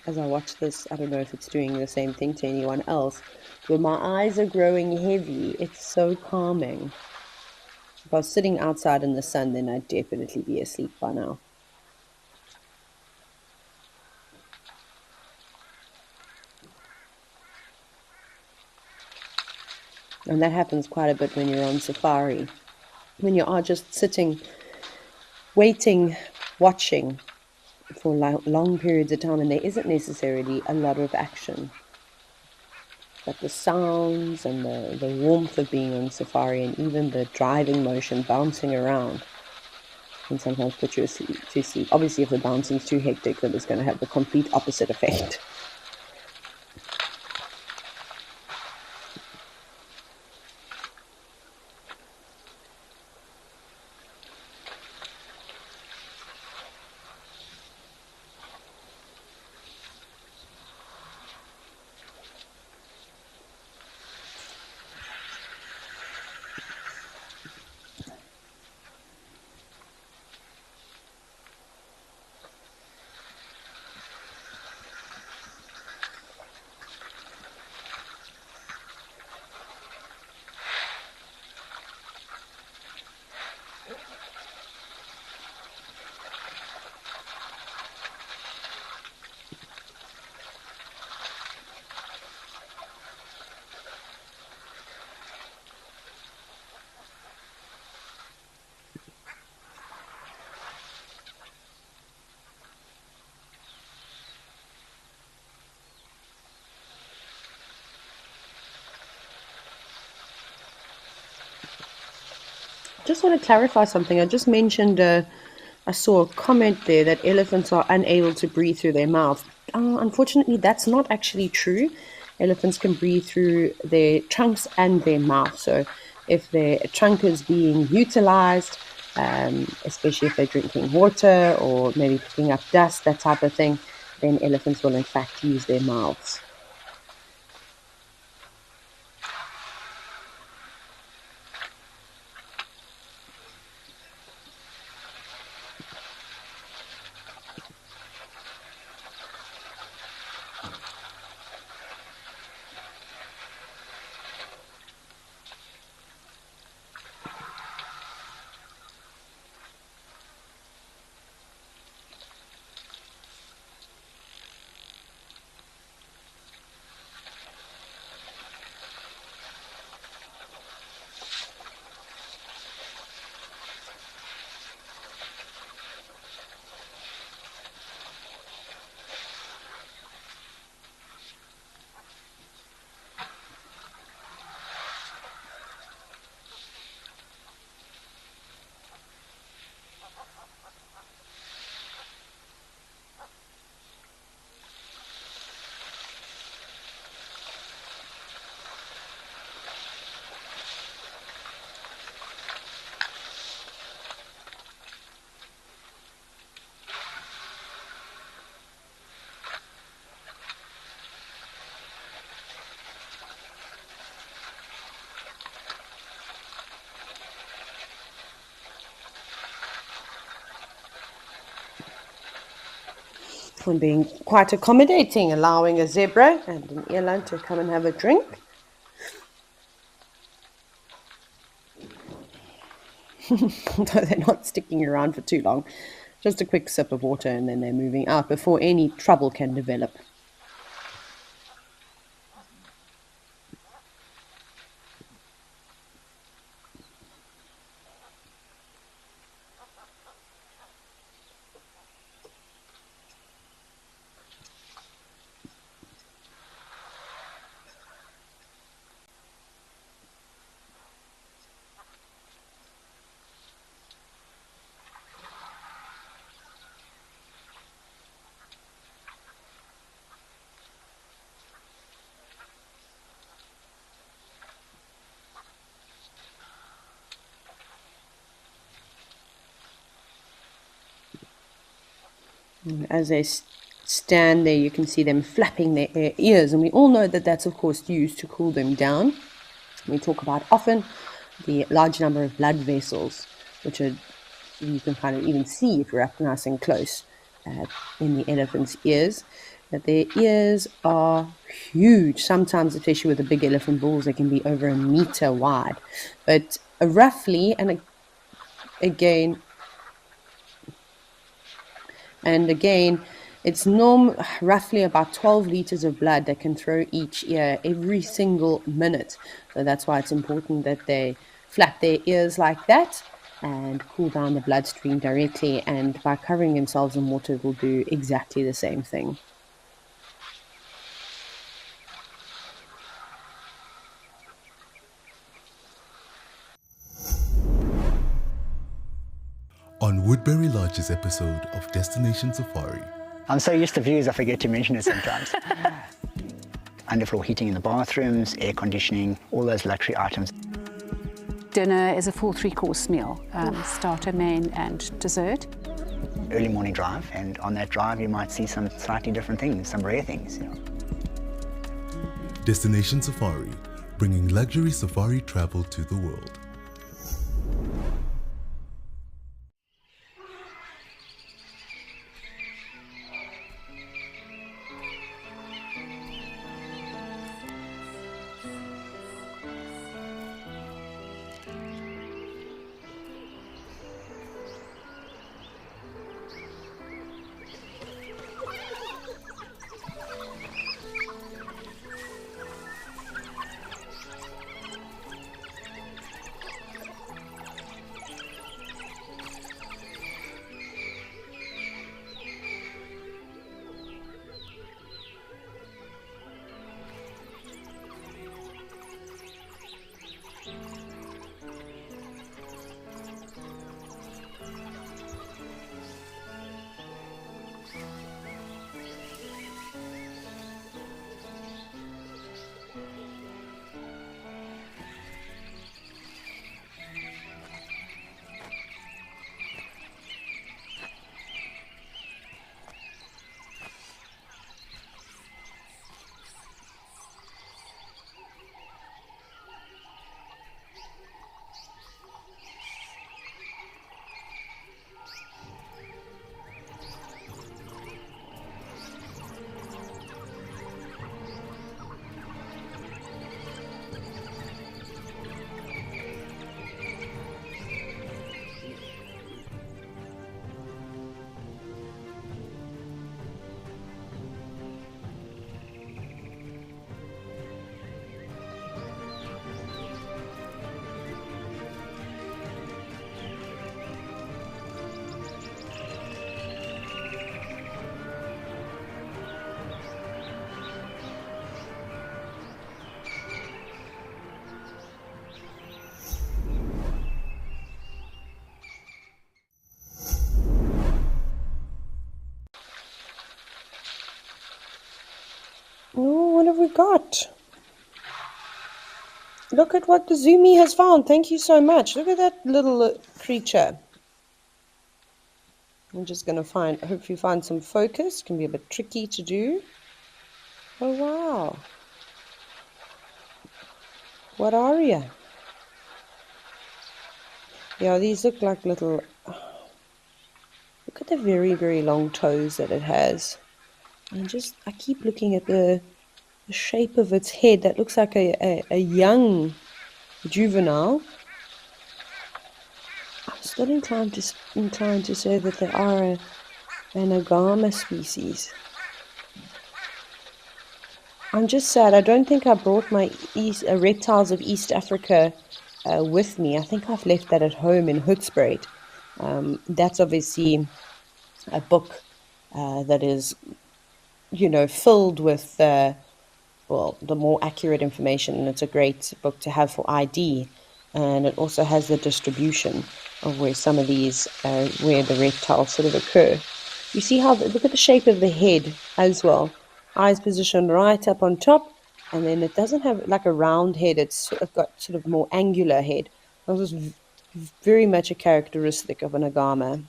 S1: As I watch this, I don't know if it's doing the same thing to anyone else, but my eyes are growing heavy. It's so calming. If I was sitting outside in the sun, then I'd definitely be asleep by now. And that happens quite a bit when you're on safari. When you are just sitting, waiting, watching for long periods of time, and there isn't necessarily a lot of action. But the sounds and the warmth of being on safari, and even the driving motion, bouncing around, can sometimes put you to sleep. Obviously, if the bouncing's too hectic, then it's going to have the complete opposite effect. Just want to clarify something. I just mentioned, I saw a comment there that elephants are unable to breathe through their mouth. Unfortunately, that's not actually true. Elephants can breathe through their trunks and their mouth. So if their trunk is being utilized, especially if they're drinking water or maybe picking up dust, that type of thing, then elephants will in fact use their mouths. and being quite accommodating, allowing a zebra and an eland to come and have a drink. Although they're not sticking around for too long. Just a quick sip of water and then they're moving out before any trouble can develop. As they stand there, you can see them flapping their ears, and we all know that that's of course used to cool them down. We talk about often the large number of blood vessels, which are, you can kind of even see if you're up nice and close in the elephant's ears, that their ears are huge. Sometimes, especially with the big elephant bulls, they can be over a meter wide. But roughly, and again, it's roughly about 12 liters of blood that can throw each ear every single minute. So that's why it's important that they flap their ears like that and cool down the bloodstream directly. And by covering themselves in water, it will do exactly the same thing.
S3: On Woodbury Lodge's episode of Destination Safari.
S6: I'm so used to views I forget to mention it sometimes. Underfloor heating in the bathrooms, air conditioning, all those luxury items.
S7: Dinner is a full three-course meal, starter, main and dessert.
S6: Early morning drive, and on that drive you might see some slightly different things, some rare things.
S3: Destination Safari, bringing luxury safari travel to the world.
S1: Oh, what have we got? Look at what the Zoomy has found. Thank you so much. Look at that little creature. I'm just going to hopefully find some focus. Can be a bit tricky to do. Oh, wow. What are you? Yeah, these look like little... Look at the very, very long toes that it has. And I keep looking at the shape of its head. That looks like a young juvenile. I'm still inclined to say that they are an agama species. I'm just sad. I don't think I brought my reptiles of East Africa with me. I think I've left that at home in Hoedspruit. That's obviously a book that is, filled with the more accurate information, and it's a great book to have for ID. And it also has the distribution of where some of these, where the reptiles sort of occur. You see look at the shape of the head as well. Eyes positioned right up on top, and then it doesn't have like a round head. It's got sort of more angular head. This is very much a characteristic of an agama.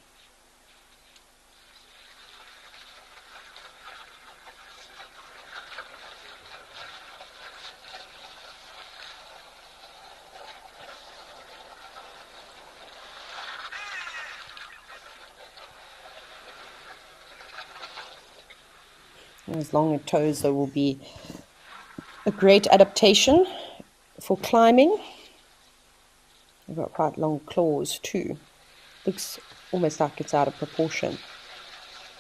S1: As long as toes, there will be a great adaptation for climbing. They've got quite long claws too. Looks almost like it's out of proportion.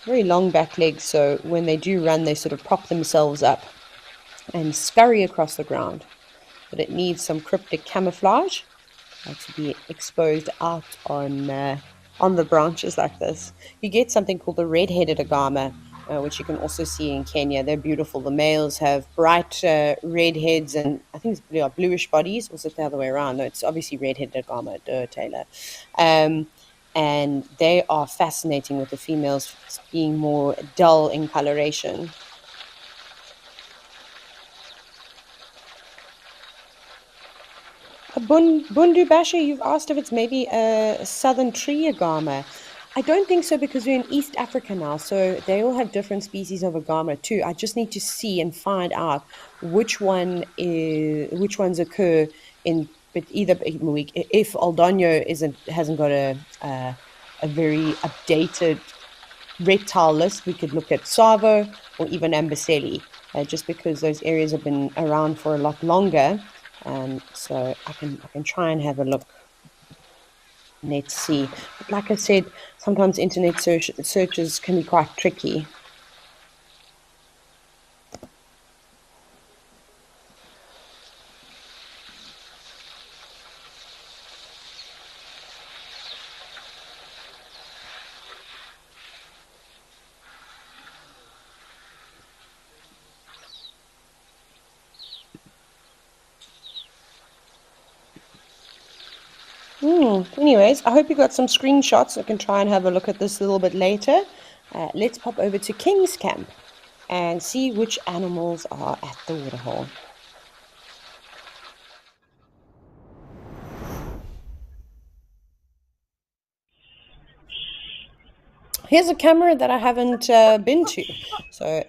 S1: Very long back legs, so when they do run, they sort of prop themselves up and scurry across the ground. But it needs some cryptic camouflage to be exposed out on the branches like this. You get something called the red-headed agama, which you can also see in Kenya. They're beautiful. The males have bright red heads and I think it's bluish bodies. Or is it the other way around? No, it's obviously red-headed agama, Taylor. And they are fascinating with the females being more dull in coloration. Bundu Basha, you've asked if it's maybe a southern tree agama. I don't think so, because we're in East Africa now, so they all have different species of agama too. I just need to see and find out which ones occur in. But either if Aldonio hasn't got a very updated reptile list, we could look at Savo or even Amboseli, just because those areas have been around for a lot longer. So I can try and have a look. Let's see. But like I said, sometimes internet searches can be quite tricky. Anyways, I hope you got some screenshots. I can try and have a look at this a little bit later. Let's pop over to King's Camp and see which animals are at the waterhole. Here's a camera that I haven't been to. So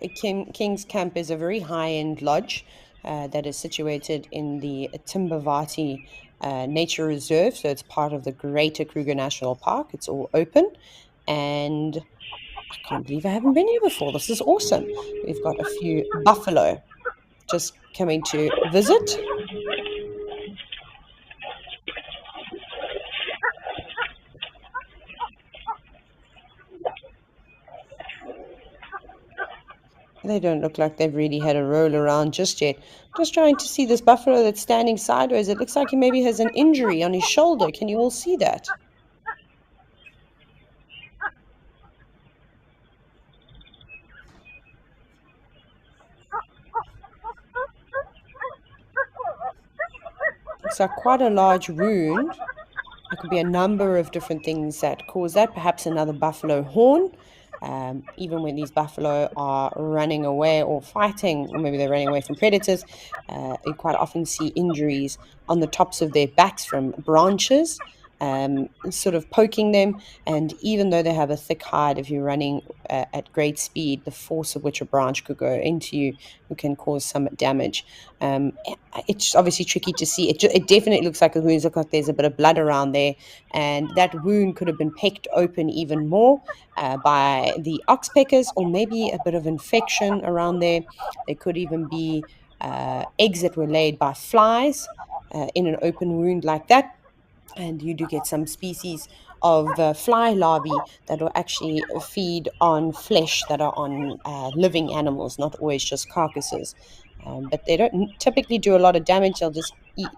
S1: King's Camp is a very high-end lodge that is situated in the Timbavati Nature Reserve. So it's part of the Greater Kruger National Park. It's all open, and I can't believe I haven't been here before. This is awesome. We've got a few buffalo just coming to visit. They don't look like they've really had a roll around just yet. Just trying to see this buffalo that's standing sideways. It looks like he maybe has an injury on his shoulder. Can you all see that? Looks like quite a large wound. There could be a number of different things that cause that. Perhaps another buffalo horn. Even when these buffalo are running away or fighting, or maybe they're running away from predators, you quite often see injuries on the tops of their backs from branches. sort of poking them. And even though they have a thick hide, if you're running at great speed, the force of which a branch could go into you can cause some damage. It's obviously tricky to see. It definitely looks like a wound. It looks like there's a bit of blood around there, and that wound could have been pecked open even more by the oxpeckers, or maybe a bit of infection around there. There could even be eggs that were laid by flies in an open wound like that. And you do get some species of fly larvae that will actually feed on flesh that are on living animals, not always just carcasses. But they don't typically do a lot of damage. They'll just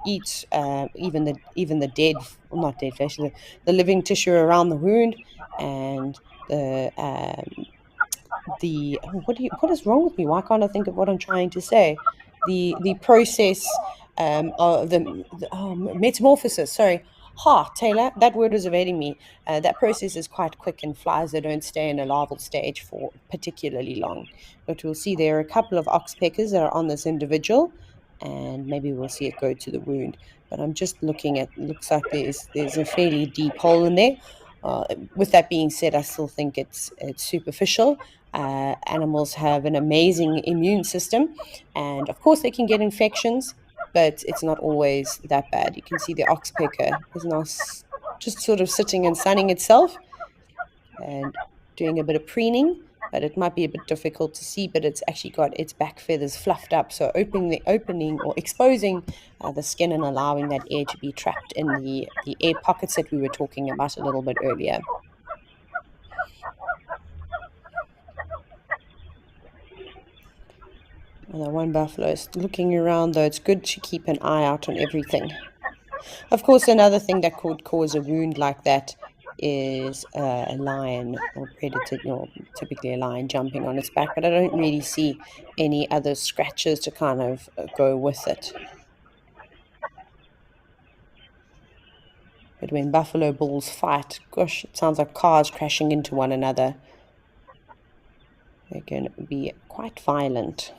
S1: eat even the dead, well, not dead flesh, the living tissue around the wound, and what is wrong with me? Why can't I think of what I'm trying to say? The process of metamorphosis. Sorry. Taylor, that word was evading me. That process is quite quick in flies. They don't stay in a larval stage for particularly long. But we'll see there are a couple of oxpeckers that are on this individual, and maybe we'll see it go to the wound. But I'm just looking at, looks like there's a fairly deep hole in there. With that being said, I still think it's superficial. Animals have an amazing immune system, and of course they can get infections, but it's not always that bad. You can see the oxpecker is now just sort of sitting and sunning itself and doing a bit of preening, but it might be a bit difficult to see, but it's actually got its back feathers fluffed up, so opening or exposing the skin and allowing that air to be trapped in the air pockets that we were talking about a little bit earlier. Well, that one buffalo is looking around, though. It's good to keep an eye out on everything. Of course, another thing that could cause a wound like that is a lion or predator, typically a lion jumping on its back, but I don't really see any other scratches to kind of go with it. But when buffalo bulls fight, gosh, it sounds like cars crashing into one another. They're going to be quite violent.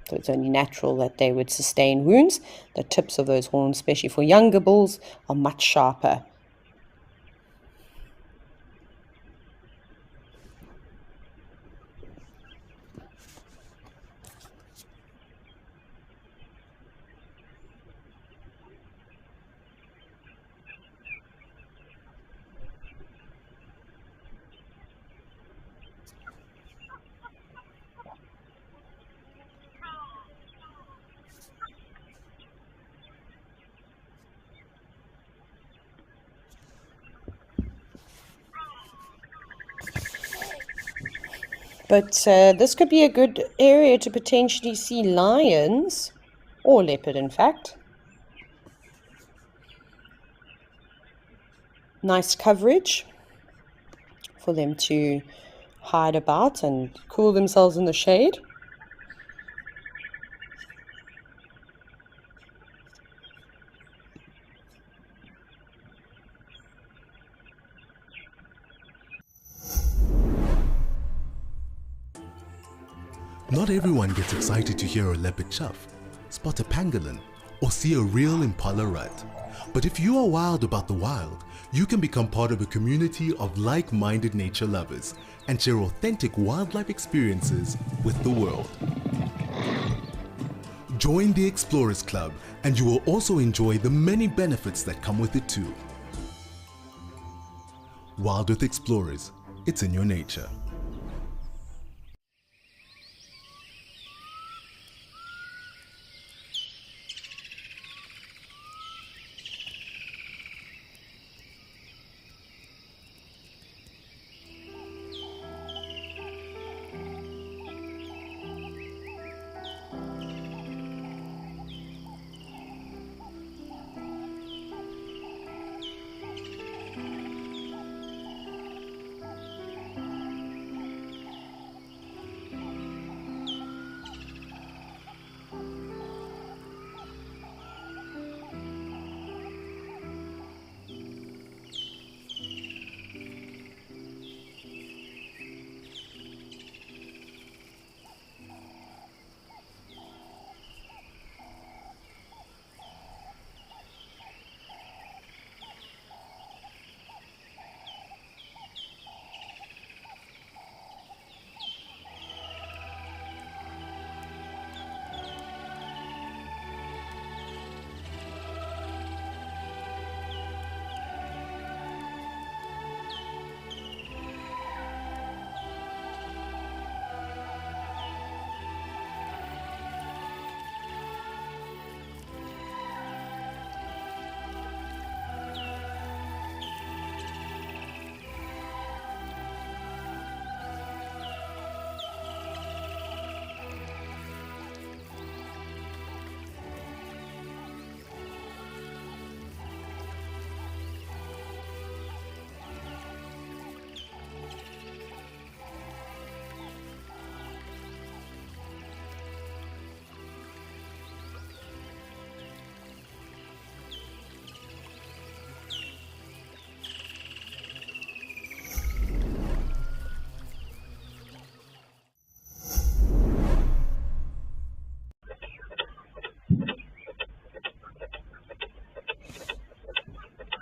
S1: So it's only natural that they would sustain wounds. The tips of those horns, especially for younger bulls, are much sharper. But this could be a good area to potentially see lions, or leopard in fact. Nice coverage for them to hide about and cool themselves in the shade.
S3: Not everyone gets excited to hear a leopard chuff, spot a pangolin, or see a real impala rut. But if you are wild about the wild, you can become part of a community of like-minded nature lovers and share authentic wildlife experiences with the world. Join the Explorers Club and you will also enjoy the many benefits that come with it too. WildEarth Explorers, it's in your nature.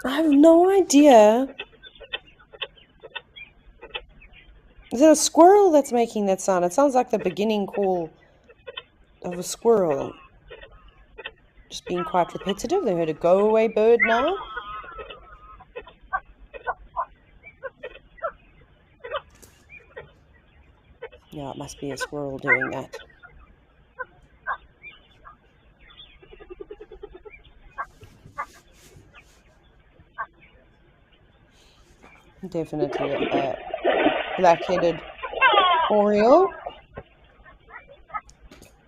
S1: I have no idea. Is it a squirrel that's making that sound? It sounds like the beginning call of a squirrel. Just being quite repetitive. They heard a go-away bird now. Yeah, it must be a squirrel doing that. Definitely a black-headed oriole.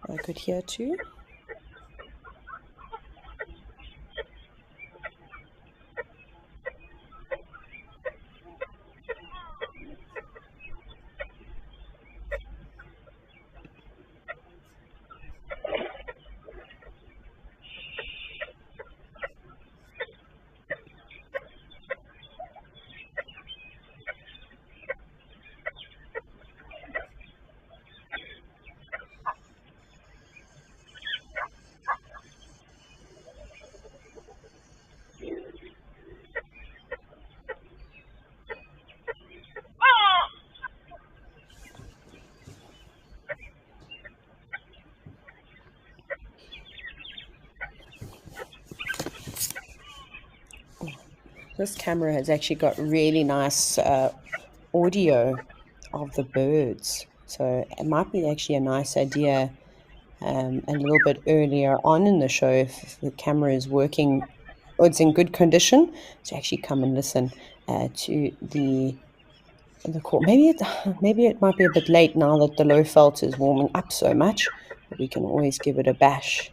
S1: I could hear too. This camera has actually got really nice audio of the birds. So it might be actually a nice idea a little bit earlier on in the show if the camera is working or it's in good condition to actually come and listen to the call. Maybe it might be a bit late now that the low felt is warming up so much, but we can always give it a bash.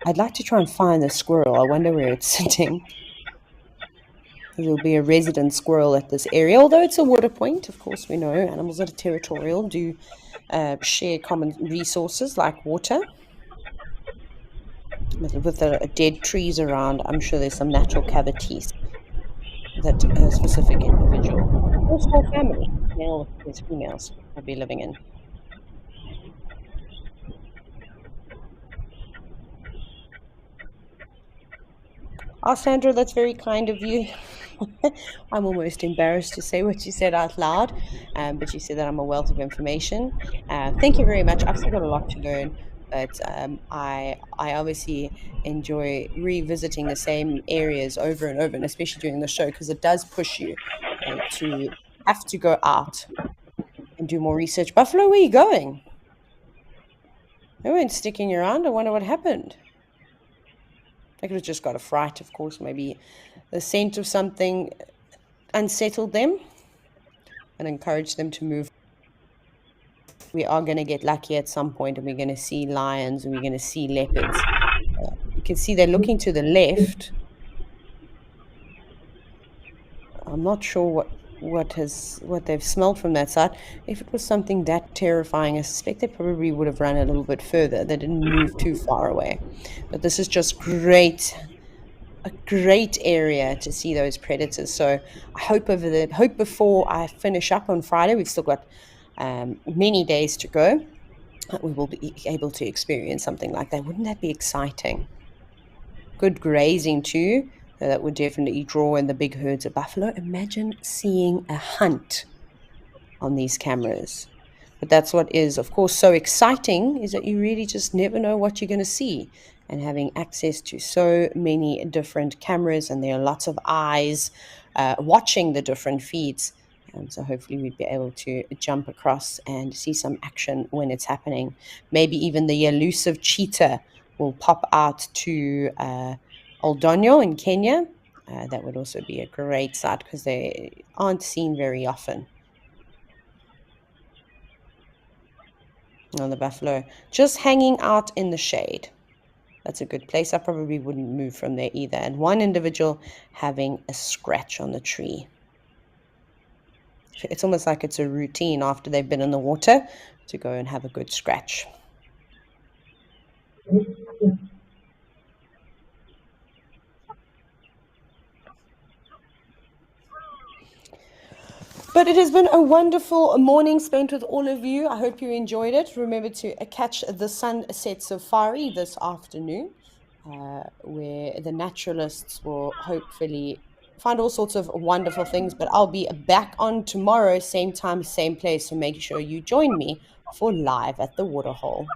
S1: I'd like to try and find the squirrel. I wonder where it's sitting. There'll be a resident squirrel at this area, although it's a water point. Of course, we know animals that are territorial do share common resources like water. With the dead trees around, I'm sure there's some natural cavities that a specific individual or small family, male as females, will be living in. Oh, Sandra, that's very kind of you. I'm almost embarrassed to say what you said out loud, but you said that I'm a wealth of information. Thank you very much. I've still got a lot to learn, but I obviously enjoy revisiting the same areas over and over, and especially during the show, because it does push you to have to go out and do more research. Buffalo, where are you going? They weren't sticking around. I wonder what happened. They could have just got a fright, of course. Maybe the scent of something unsettled them and encouraged them to move. We are going to get lucky at some point, and we're going to see lions and we're going to see leopards. You can see they're looking to the left. I'm not sure what they've smelled from that side. If it was something that terrifying, I suspect they probably would have run a little bit further. They didn't move too far away. But this is just a great area to see those predators. So I hope before I finish up on Friday, we've still got many days to go, we will be able to experience something like that. Wouldn't that be exciting? Good grazing too. That would definitely draw in the big herds of buffalo. Imagine seeing a hunt on these cameras. But that's what is, of course, so exciting, is that you really just never know what you're going to see. And having access to so many different cameras, and there are lots of eyes watching the different feeds. So hopefully we'd be able to jump across and see some action when it's happening. Maybe even the elusive cheetah will pop out to Oldonyo in Kenya. That would also be a great sight because they aren't seen very often. On the buffalo, just hanging out in the shade. That's a good place. I probably wouldn't move from there either. And one individual having a scratch on the tree. It's almost like it's a routine after they've been in the water to go and have a good scratch. But it has been a wonderful morning spent with all of you. I hope you enjoyed it. Remember to catch the sunset safari this afternoon. where the naturalists will hopefully find all sorts of wonderful things. But I'll be back on tomorrow, same time, same place. So make sure you join me for Live at the Waterhole.